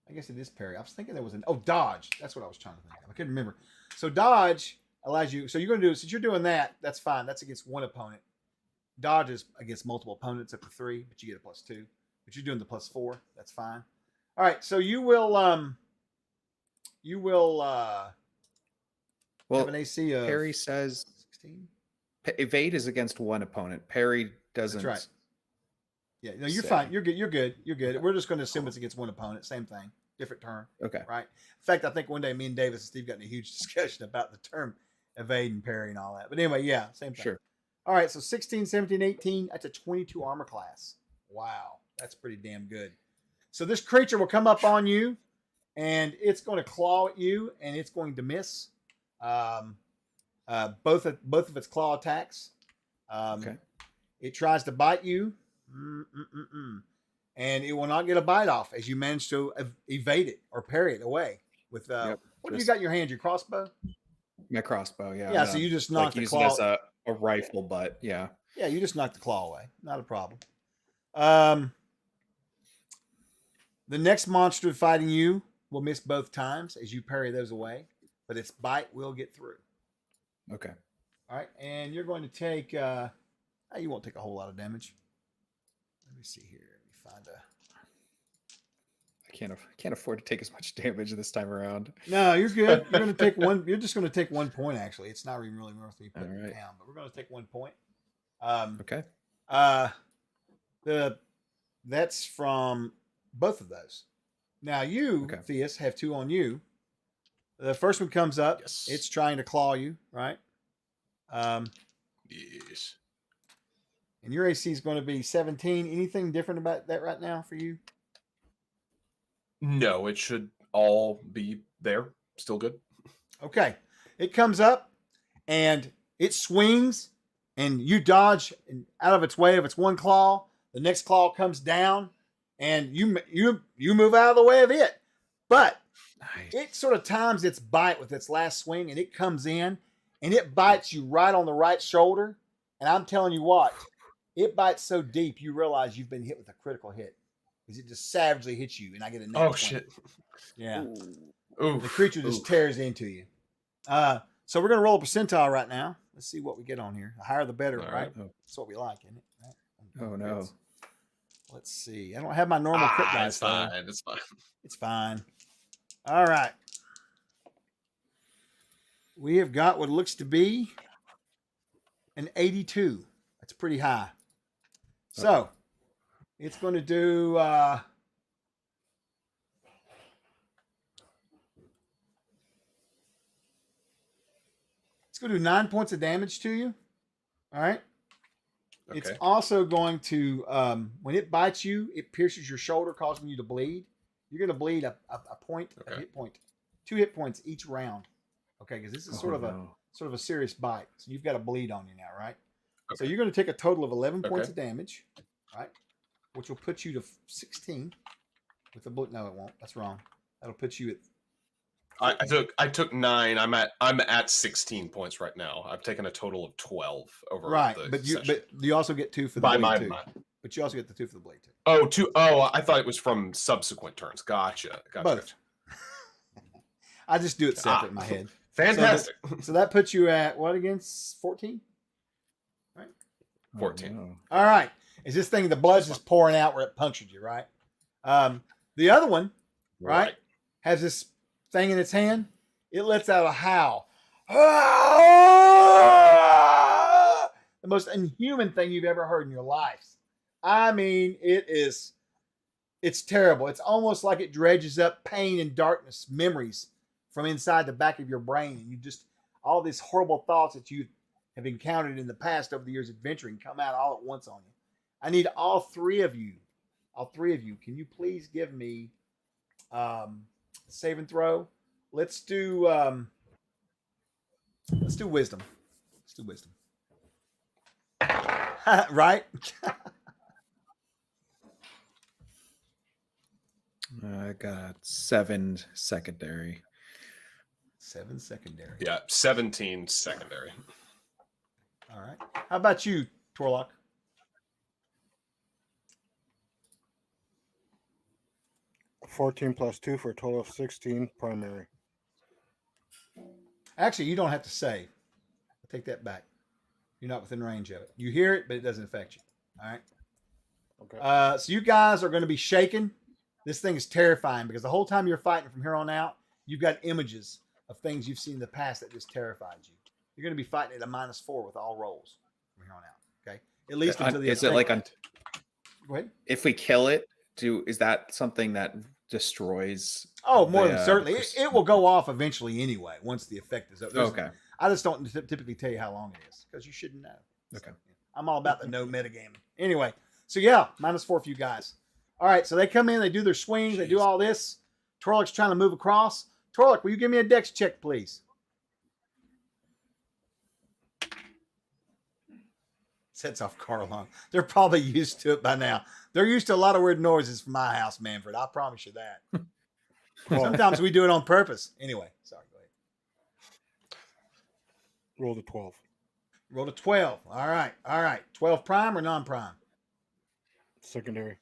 I guess it is parry. I was thinking there was dodge. That's what I was trying to think of. I couldn't remember. So dodge allows you. So you're going to do, since you're doing that, that's fine. That's against one opponent. Dodge is against multiple opponents up to 3, but you get a +2. But you're doing the +4. That's fine. All right. So you will have Well, an AC of parry says 16. evade is against one opponent. Parry doesn't. That's right. Yeah, no, you're say. fine. You're good. You're good. You're good. We're just going to assume it's against one opponent. Same thing. Different term. Okay. Right. In fact, I think one day me and Davis and Steve got in a huge discussion about the term evade and parry and all that. But anyway, yeah, same thing. Sure. All right. So 16, 17, 18. That's a 22 armor class. Wow. That's pretty damn good. So this creature will come up on you and it's going to claw at you and it's going to miss both of its claw attacks. Okay. It tries to bite you. And it will not get a bite off as you manage to evade it or parry it away with what do you got in your hand? Your crossbow? My crossbow, yeah. Yeah, so you just knock like the use claw. it as a rifle, but yeah. Yeah, you just knock the claw away. Not a problem. The next monster fighting you will miss both times as you parry those away, but its bite will get through. Okay. All right, and you're going to take you won't take a whole lot of damage. Let me see here. Let me find I can't afford to take as much damage this time around. No, you're good. You're going to take one. You're just going to take 1 point. Actually, it's not even really worth you putting it down. But we're going to take 1 point. Okay. That's from both of those. Now you, Theus, have 2 on you. The first one comes up. Yes. It's trying to claw you, right? Yes. And your AC is going to be 17. Anything different about that right now for you? No, it should all be there. Still good. Okay. It comes up and it swings and you dodge out of its way of its one claw. The next claw comes down and you move out of the way of it. But it sort of times its bite with its last swing and it comes in and it bites you right on the right shoulder. And I'm telling you what, it bites so deep you realize you've been hit with a critical hit. Because it just savagely hits you and I get a net 20. Shit. Yeah. Ooh. The creature just tears into you. So we're going to roll a percentile right now. Let's see what we get on here. The higher the better, right? That's what we like, isn't it? Right? Oh, no. Let's see. I don't have my normal crit dice. It's fine. It's fine. It's fine. All right. We have got what looks to be an 82. That's pretty high. So it's going to do going to do 9 points of damage to you. All right. Okay. It's also going to, when it bites you, it pierces your shoulder, causing you to bleed. You're going to bleed a point, a hit point, 2 hit points each round. Okay, because this is sort of a serious bite. So you've got a bleed on you now, right? Okay. So you're going to take a total of 11 points of damage, right? Which will put you to 16 with the bullet. No, it won't. That's wrong. That'll put you at. I took 9. I'm at 16 points right now. I've taken a total of 12 over. Right, the but session. you also get 2 for the bleed too. Mind. But you also get the 2 for the bleed too. Oh, 2. Oh, I thought it was from subsequent turns. Gotcha. Both. I just do it separate in my head. Fantastic. So that puts you at what against 14? Right. 14. Oh, no. All right. Is this thing the blood's just pouring out where it punctured you, right? The other one, right, has this thing in its hand. It lets out a howl. The most inhuman thing you've ever heard in your life. I mean, it's terrible. It's almost like it dredges up pain and darkness, memories from inside the back of your brain. And you just, all these horrible thoughts that you have encountered in the past over the years adventuring come out all at once on you. I need all three of you. Can you please give me save and throw? Let's do wisdom. Let's do wisdom. Right? I got 7 secondary. 7 secondary. Yeah, 17 secondary. All right. How about you, Torlock? $14 plus 2 for a total of 16 primary. Actually, you don't have to save. I'll take that back. You're not within range of it. You hear it, but it doesn't affect you. All right. Okay. So you guys are going to be shaken. This thing is terrifying because the whole time you're fighting from here on out, you've got images of things you've seen in the past that just terrified you. You're going to be fighting at a -4 with all rolls from here on out. Okay. At least until the is it like Go ahead. if we kill it, is that something that destroys? Oh, more the, than certainly. It will go off eventually anyway once the effect is over. Okay. I just don't typically tell you how long it is because you shouldn't know. Okay. So, I'm all about the no metagaming. Anyway, so yeah, -4 for you guys. All right, so they come in, they do their swings, they do all this. Torlock's trying to move across. Torlock, will you give me a dex check, please? Sets off Carlon. They're probably used to it by now. They're used to a lot of weird noises from my house, Manfred. I promise you that. Sometimes we do it on purpose. Anyway, sorry, go ahead. Roll the 12. Roll a 12. All right. 12 prime or non-prime? Secondary.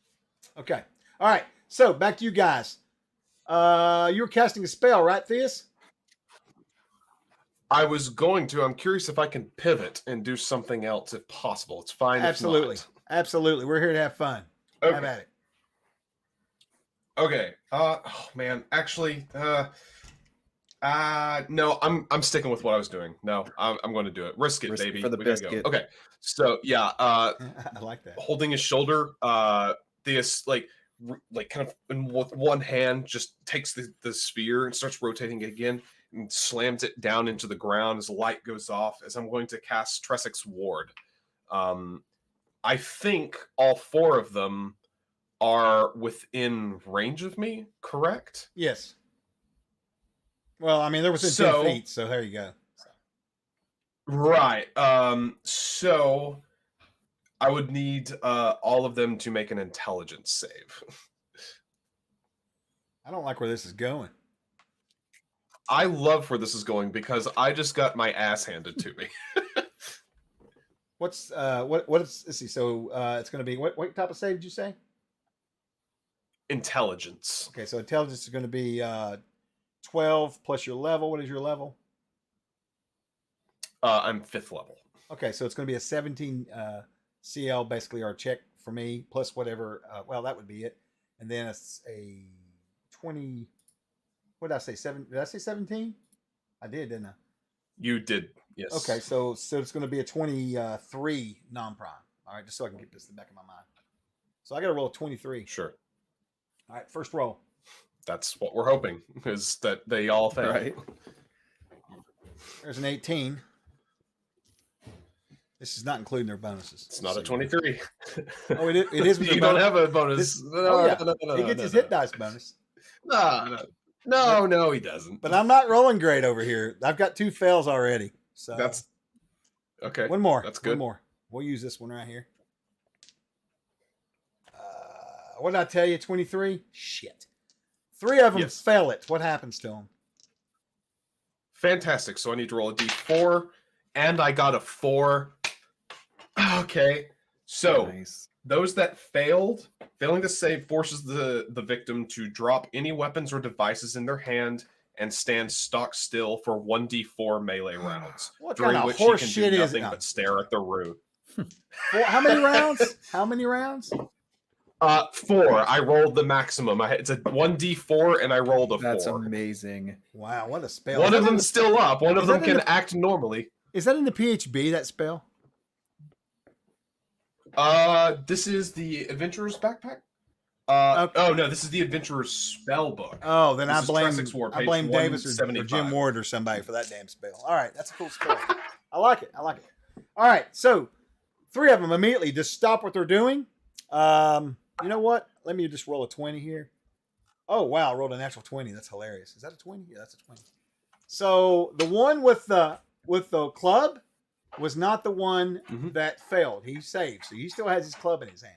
Okay. All right. So back to you guys. You were casting a spell, right, Theus? I was going to. I'm curious if I can pivot and do something else if possible. It's fine. Absolutely. If not. Absolutely. We're here to have fun. Okay. Have at it. Okay. Oh man. Actually, no. I'm sticking with what I was doing. No, I'm going to do it. Risk it, baby. For the We gotta biscuit. go. Okay. So yeah. I like that. Holding his shoulder. This like kind of in one hand just takes the spear and starts rotating it again and slams it down into the ground as the light goes off as I'm going to cast Tressek's Ward. I think all 4 of them are within range of me, correct? Yes. Well, I mean, they're within 10 feet, so there you go. Right. So I would need all of them to make an intelligence save. I don't like where this is going. I love where this is going because I just got my ass handed to me. What's let's see. So it's going to be what type of save did you say? Intelligence. Okay, so intelligence is going to be 12 plus your level. What is your level? I'm 5th level. Okay, so it's going to be a 17 CL basically, or check for me plus whatever. Well, that would be it, and then it's a 20. What did I say? 7? Did I say 17? I did, didn't I? You did, yes. Okay, so it's going to be a 23 non-prime. All right, just so I can get this in the back of my mind. So I got to roll a 23. Sure. All right, first roll. That's what we're hoping, is that they all fail. Right. There's an 18. This is not including their bonuses. It's not a 23. Oh, it is. With You their don't bonus. have a bonus. Oh, yeah. He gets his hit dice bonus. No, he doesn't. But I'm not rolling great over here. I've got 2 fails already. So That's okay. one more. That's good. One more. We'll use this one right here. What did I tell you? 23? Shit. 3 of them Yes. fail it. What happens to them? Fantastic. So I need to roll a d4, and I got a 4. Okay. So Nice. those that failing to save forces the victim to drop any weapons or devices in their hand and stand stock still for 1d4 melee rounds. What during kind of which he horse can shit do is nothing it? but stare at the room. How many rounds? How many rounds? 4. I rolled the maximum. It's a 1d4, and I rolled a 4. That's amazing. Wow, what a spell. One Is of that in them's still up. One of is them that in can act normally. Is that in the PHB, that spell? This is the Adventurer's Backpack. Okay. Oh no, this is the Adventurer's Spell Book. Oh, then This I is blame Tressex War, I page blame Davis or 175. Jim Ward or somebody for that damn spell. All right, that's a cool spell. I like it. I like it. All right, so 3 of them immediately just stop what they're doing. You know what? Let me just roll a 20 here. Oh wow, I rolled a natural 20. That's hilarious. Is that a 20? Yeah, that's a 20. So the one with the club was not the one that failed. He saved, so he still has his club in his hand.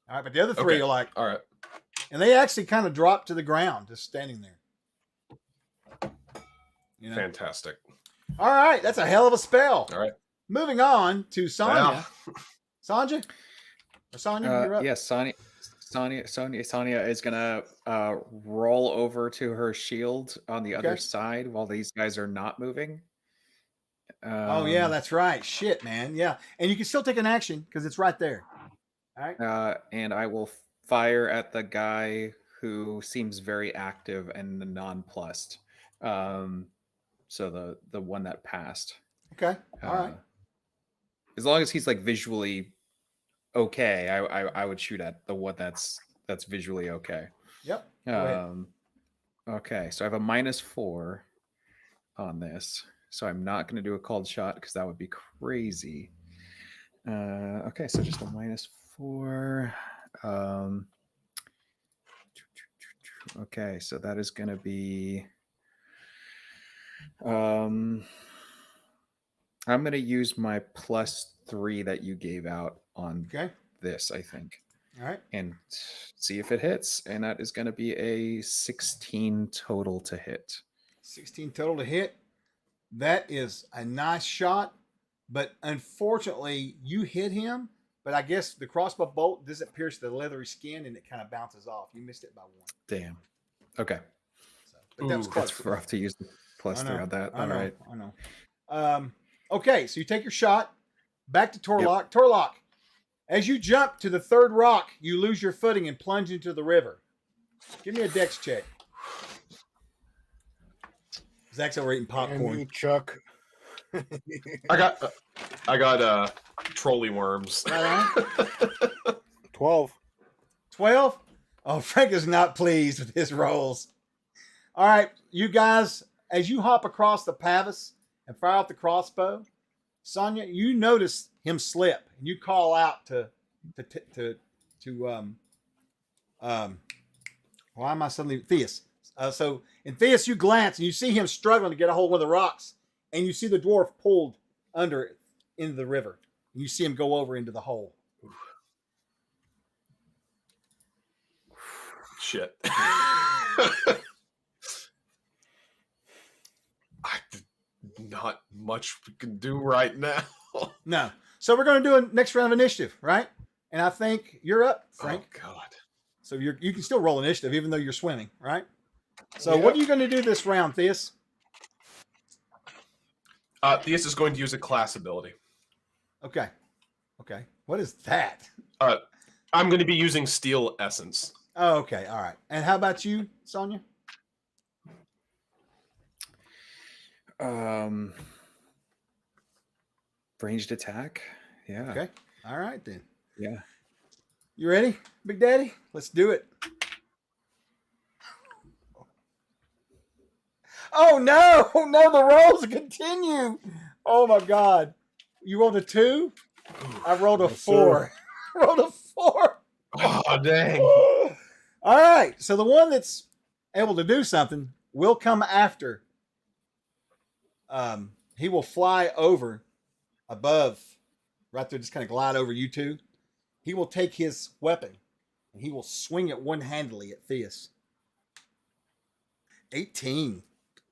All right, but the other 3 Okay. are like, All right. and they actually kind of dropped to the ground, just standing there. You know? Fantastic. All right, that's a hell of a spell. All right. Moving on to Sonya. Wow. Sanja? Or Sonya, you're up. Yes, Sonya is gonna roll over to her shield on the other Okay. side while these guys are not moving. Oh, yeah, that's right. Shit, man. Yeah. And you can still take an action because it's right there. All right. And I will fire at the guy who seems very active and nonplussed. So the one that passed. Okay. All right. As long as he's like visually okay, I would shoot at the one that's visually okay. Yep. Go ahead. Okay, so I have a -4 on this, so I'm not going to do a called shot because that would be crazy. Okay, so just a -4. Okay, so that is going to be. I'm going to use my +3 that you gave out on Okay. this, I think, All right. and see if it hits. And that is going to be a 16 total to hit. 16 total to hit. That is a nice shot, but unfortunately, you hit him. But I guess the crossbow bolt doesn't pierce the leathery skin, and it kind of bounces off. You missed it by 1. Damn. Okay. So, but that was close. That's rough to use the +3 on that. I All know, right. I know. Okay, so you take your shot. Back to Torlock. Torlock, as you jump to the 3rd rock, you lose your footing and plunge into the river. Give me a dex check. Zach's over eating And popcorn. you, Chuck. I got trolley worms. Right on. 12. 12? Oh, Frank is not pleased with his rolls. All right, you guys, as you hop across the pavis and fire out the crossbow, Sonya, you notice him slip, and you call out to why am I suddenly Theus? So in Theus, you glance and you see him struggling to get a hold of one of the rocks, and you see the dwarf pulled under it into the river, and you see him go over into the hole. Shit. Not much we can do right now. No. So we're going to do a next round of initiative, right? And I think you're up, Frank. Oh God. So you can still roll initiative even though you're swimming, right? So Yep. what are you going to do this round, Theus? Theus is going to use a class ability. Okay. What is that? I'm going to be using Steel Essence. Oh, okay. All right. And how about you, Sonya? Ranged attack. Yeah. Okay. All right then. Yeah. You ready, Big Daddy? Let's do it. Oh no! Oh no! The rolls continue. Oh my God! You rolled a 2. I rolled a Yes, 4. Rolled a 4. Oh dang! All right. So the one that's able to do something will come after. He will fly over above, right there, just kind of glide over you two. He will take his weapon and he will swing it one-handedly at Theus. 18.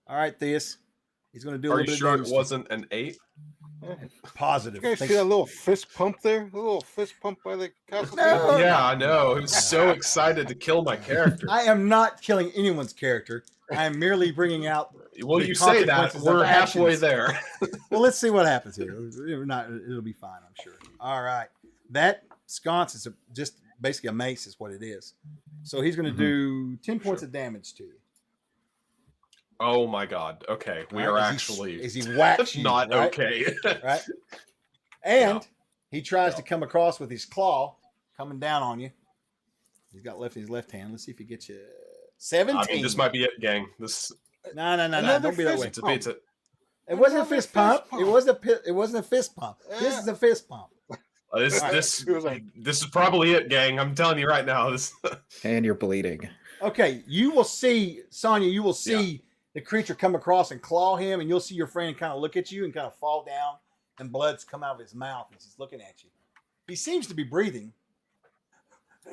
All right, Theus. He's going to do a Are little you bit sure of it damage. wasn't an 8? Positive. You guys Thanks- see that little fist pump there? A little fist pump by the castle. No. Yeah, I know. He was so excited to kill my character. I am not killing anyone's character. I am merely bringing out. Well, the you say that. consequences of We're halfway actions. there. Well, let's see what happens here. It'll be fine, I'm sure. All right. That sconce is just basically a mace, is what it is. So he's going to do 10 points of damage to you. Oh my god. Okay. We All are right, actually as he whacks you, not right? okay. Right. And Yeah. he tries Yeah. to come across with his claw coming down on you. He's got left in his left hand. Let's see if he gets you 17. I mean, this might be it, gang. This No. Another Don't be that way. fist beats it. It wasn't a Another fist fist pump. pump. It wasn't a fist pump. This Yeah. is a fist pump. This All right. this It was like- this is probably it, gang. I'm telling you right now. This And you're bleeding. Okay, you will see, Sonya, you will see the creature come across and claw him, and you'll see your friend kind of look at you and kind of fall down, and blood's come out of his mouth as he's looking at you. He seems to be breathing.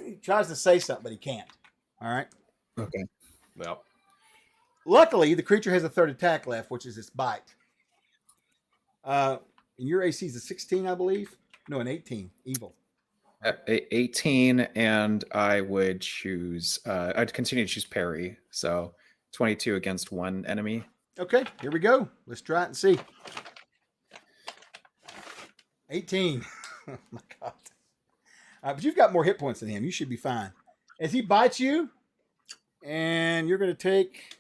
He tries to say something, but he can't. All right. Okay. yeah. Luckily, the creature has a third attack left, which is its bite. And your AC is a 16, I believe. No, an 18. Evil. 18, and I would choose. I'd continue to choose parry. So 22 against one enemy. Okay, here we go. Let's try it and see. 18. Oh my god. But you've got more hit points than him. You should be fine. As he bites you, and you're going to take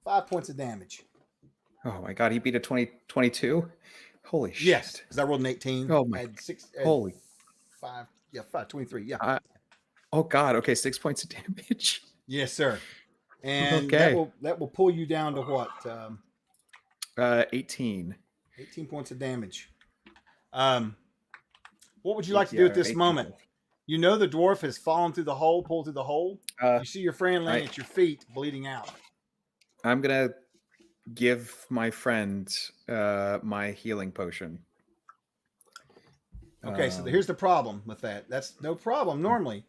5 points of damage. Oh my god, he beat a 22. Holy shit! Yes, because I rolled an 18. Oh my- I had six, I had Holy. 23. Yeah. Oh god. Okay, 6 points of damage. Yes, sir. And Okay. that will pull you down to what? 18. 18 points of damage. What would you like to do at this 18. moment? You know the dwarf has fallen through the hole, pulled through the hole. You see your friend laying at your feet, bleeding out. I'm gonna give my friend my healing potion. Okay, so here's the problem with that. That's no problem normally,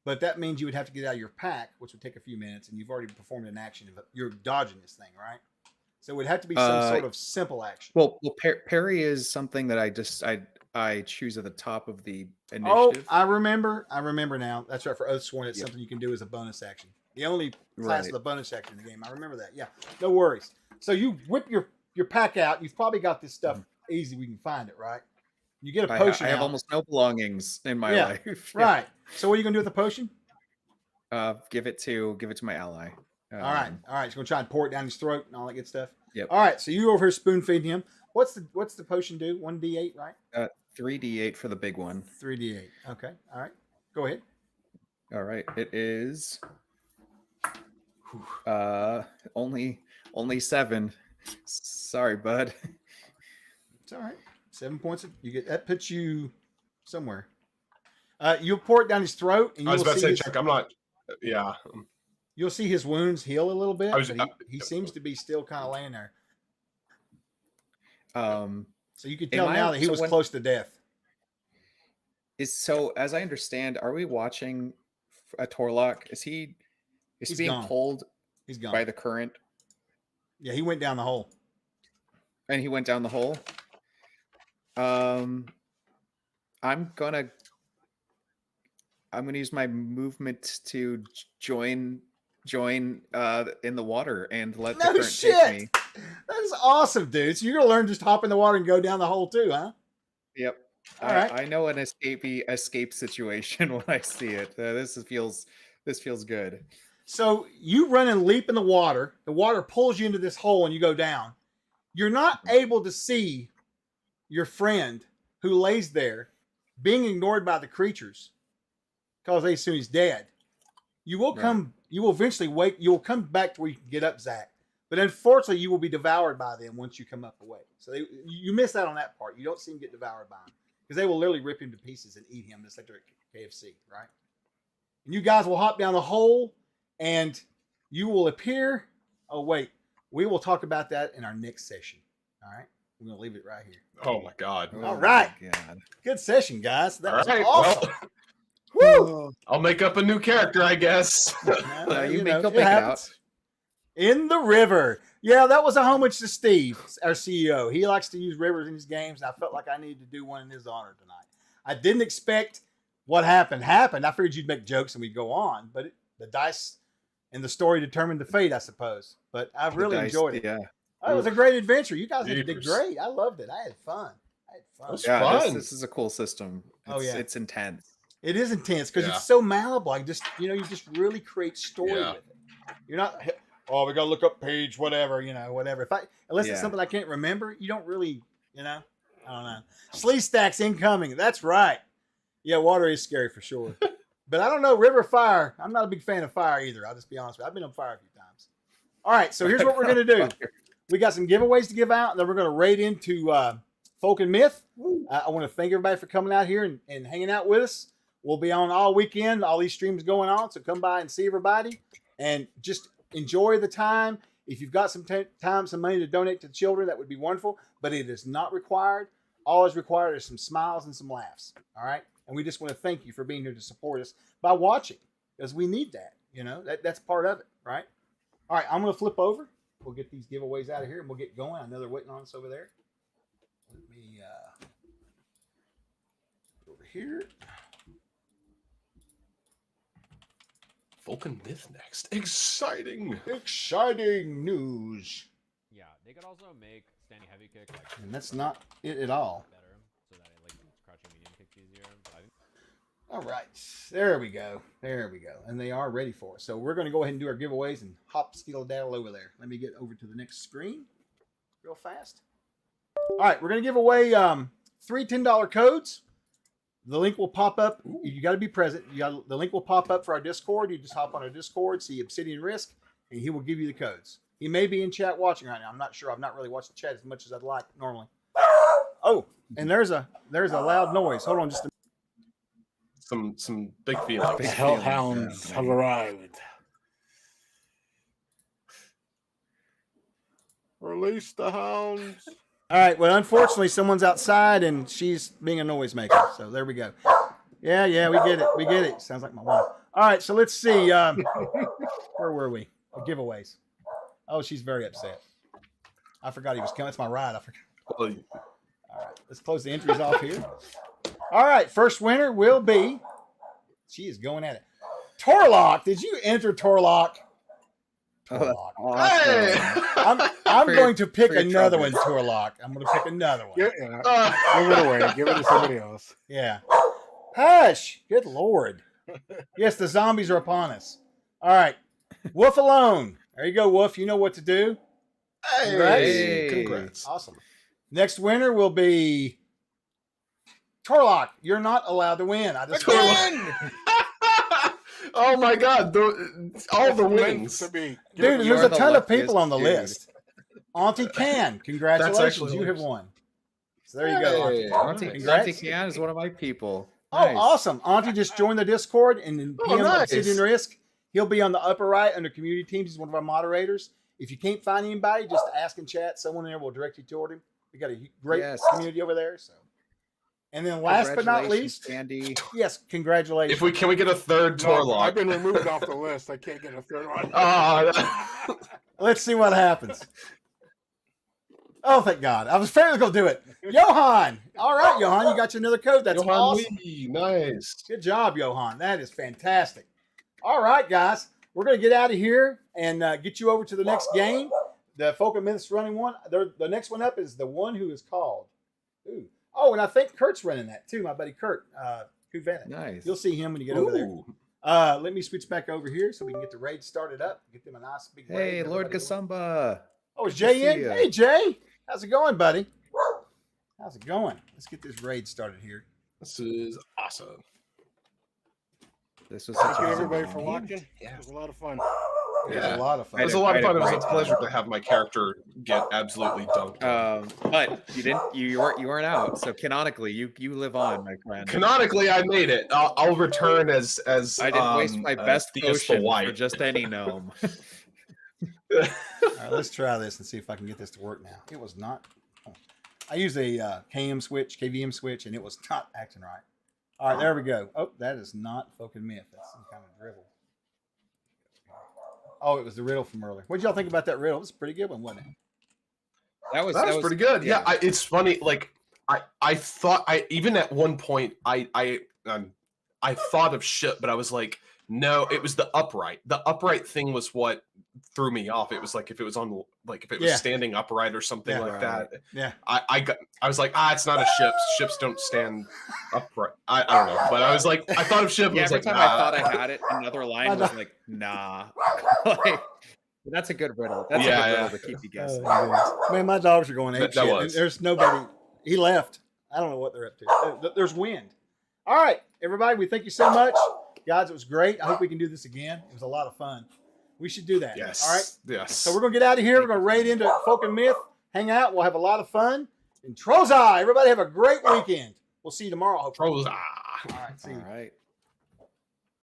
but that means you would have to get out of your pack, which would take a few minutes, and you've already performed an action. You're dodging this thing, right? So it would have to be some sort of simple action. Well, parry is something that I choose at the top of the Oh, initiative. I remember now. That's right. For Oathsworn, it's Yep. something you can do as a bonus action. The only class Right. of the bonus action in the game. I remember that. Yeah, no worries. So you whip your pack out. You've probably got this stuff easy. We can find it, right? You get a potion. I have out. almost no belongings in my Yeah, life. right. So what are you gonna do with the potion? Give it to my ally. All right. He's gonna try and pour it down his throat and all that good stuff. Yep. All right. So you over here spoon feeding him. What's the potion do? 1d8, right? 3d8 for the big one. 3d8. Okay. All right. Go ahead. All right. It is only 7. Sorry, bud. It's all right. 7 points. You get that puts you somewhere. You'll pour it down his throat, and I was you'll about to see say, his, Chuck. I'm not. Yeah. you'll see his wounds heal a little bit. I was- But he seems to be still kind of laying there. So you can Am tell I- now that he so was when- close to death. So as I understand, are we watching a Torlock? Is he He's being gone. pulled He's gone. by the current, Yeah, he went down the hole. and he went down the hole? I'm gonna use my movement to join in the water and let the No current shit! take me. That is awesome, dude. So you're gonna learn just hop in the water and go down the hole too, huh? Yep. All right. I know an escape situation when I see it. This feels good. So you run and leap in the water. The water pulls you into this hole and you go down. You're not able to see your friend who lays there being ignored by the creatures because they assume he's dead. You will Right. come, you will eventually wake, you will come back to where you can get up, Zach. But unfortunately, you will be devoured by them once you come up away. So you miss out on that part. You don't see them get devoured by them because they will literally rip him to pieces and eat him just like they're at KFC, right? And you guys will hop down the hole and you will appear. Oh, wait. We will talk about that in our next session. All right. We're going to leave it right here. Oh my God. All right. God. Good session, guys. That was right, awesome. Woo! I'll make up a new character, I guess. You'll know, make it it out. happens. In the river. Yeah, that was a homage to Steve, our CEO. He likes to use rivers in his games, and I felt like I needed to do one in his honor tonight. I didn't expect what happened. I figured you'd make jokes and we'd go on, but the dice and the story determined the fate, I suppose. But I really enjoyed it. Yeah. Oh, it was a great adventure. You guys did Jeepers. great. I loved it. I had fun. That's Yeah, fun. this is a cool system. Oh, yeah. It's intense. It is intense because Yeah. it's so malleable. You just really create story Yeah. with it. You're not, oh, we got to look up page, whatever. Unless it's Yeah. something I can't remember, you don't really, I don't know. Slee stacks incoming. That's right. Yeah, water is scary for sure. But I don't know, river fire. I'm not a big fan of fire either. I'll just be honest with you. I've been on fire a few times. All right, so here's what we're going to do. We got some giveaways to give out, and then we're going to raid into Folk and Myth. I want to thank everybody for coming out here and hanging out with us. We'll be on all weekend, all these streams going on, so come by and see everybody and just enjoy the time. If you've got some time, some money to donate to the children, that would be wonderful, but it is not required. All is required is some smiles and some laughs, all right? And we just want to thank you for being here to support us by watching, because we need that, that's part of it, right? All right, I'm going to flip over. We'll get these giveaways out of here, and we'll get going. I know they're waiting on us over there. Let me over here. Vulcan Myth next. Exciting. Exciting news. Yeah, they could also make standing heavy kick like. And that's not it at all. Better, so that it like crouching medium kicks easier. But I think All right, there we go. And they are ready for us. So we're going to go ahead and do our giveaways and hop skedaddle over there. Let me get over to the next screen real fast. All right, we're going to give away 3 $10 codes. The link will pop up. You got to be present. The link will pop up for our Discord. You just hop on our Discord, see Obsidian Risk, and he will give you the codes. He may be in chat watching right now. I'm not sure. I've not really watched the chat as much as I'd like normally. Oh, and there's a loud noise. Hold on just a Some big feelings. The hellhounds have arrived. Release the hounds. All right. Well, unfortunately, someone's outside and she's being a noisemaker. So there we go. Yeah, we get it. Sounds like my wife. All right. So let's see. Where were we? Oh, giveaways. Oh, she's very upset. I forgot he was coming. It's my ride. I forgot. Well, All right. Let's close the entries off here. All right. First winner will be. She is going at it. Torlock. Did you enter Torlock? Torlock. Hey! I'm For going to pick for your another one, trouble. Torlock. I'm going to pick another one. Give it away. Give it to somebody else. Yeah. Hush. Good Lord. Yes, the zombies are upon us. All right. Wolf alone. There you go, Wolf. You know what to do. Hey! Congrats. Awesome. Next winner will be Torlock. You're not allowed to win. I just Torlock. Oh my God! All the wins. To be. Dude, You there's are a the ton of luckiest people on the dude. list. Auntie Can, congratulations. actually You have hilarious. won. So there you go, Auntie. Hey. Auntie, Congrats. Auntie Kian is one of my people. Oh, Nice. awesome. Auntie just joined the Discord and then Oh, PM nice. Obsidian Risk. He'll be on the upper right under community teams. He's one of our moderators. If you can't find anybody, just ask in chat. Someone there will direct you toward him. We got a great Yes. community over there. So, and then last but not Congratulations, least, Andy. yes, congratulations. Can we get a third No, I've Torlock? been removed off the list. I can't get a third one. Let's see what happens. Oh, thank God. I was afraid going to do it. Johan. All right, Johan, you got you another code. That's Johan awesome. Lee, nice. Good job, Johan. That is fantastic. All right, guys. We're going to get out of here and get you over to the next game. The Folk and Myths running one. The next one up is the one who is called. Ooh. Oh, and I think Kurt's running that too, my buddy Kurt. Kuvanek. Nice. You'll see him when you get over there. Ooh. Let me switch back over here so we can get the raid started up. Get them a nice big raid. Hey, Lord Everybody- Gasumba. Oh, is Good to Jay see in? ya. Hey, Jay. How's it going, buddy? How's it going? Let's get this raid started here. This is awesome. This was Thank such you, a everybody, awesome for game. watching. Yeah. It was a lot of fun. It was a lot of fun. It was a lot of fun. It was a pleasure to have my character get absolutely dunked on. But you didn't. You weren't out. So canonically, you live on, my friend. Canonically, I made it. I'll return as I didn't waste my best Theist the potion White. for just any gnome. All right, let's try this and see if I can get this to work now. It was not. I used a KVM switch, and it was not acting right. All right, there we go. Oh, that is not fucking myth. That's some kind of dribble. Oh, it was the riddle from earlier. What did y'all think about that riddle? It was a pretty good one, wasn't it? That was pretty good. Yeah, it's funny. Like I thought even at one point I thought of ship, but I was like, no, it was the upright. The upright thing was what threw me off. It was like if it was on if it was standing upright or something like that. Yeah. I was like, it's not a ship. Ships don't stand upright. I don't know, but I was like, I thought of ship. Yeah, and every I was time like, I thought I had it, another line was like, nah. Like, that's a good riddle. That's a good riddle to keep you guessing. Man, my dogs are going ape That shit. was. There's nobody. He left. I don't know what they're up to. There's wind. All right, everybody, we thank you so much. Guys, it was great. I hope we can do this again. It was a lot of fun. We should do that. Yes. All right. Yes. So we're going to get out of here. We're going to raid into Folk and Myth, hang out. We'll have a lot of fun. And Trozai, everybody have a great weekend. We'll see you tomorrow. Hopefully. Trozai. All right. See you. All right.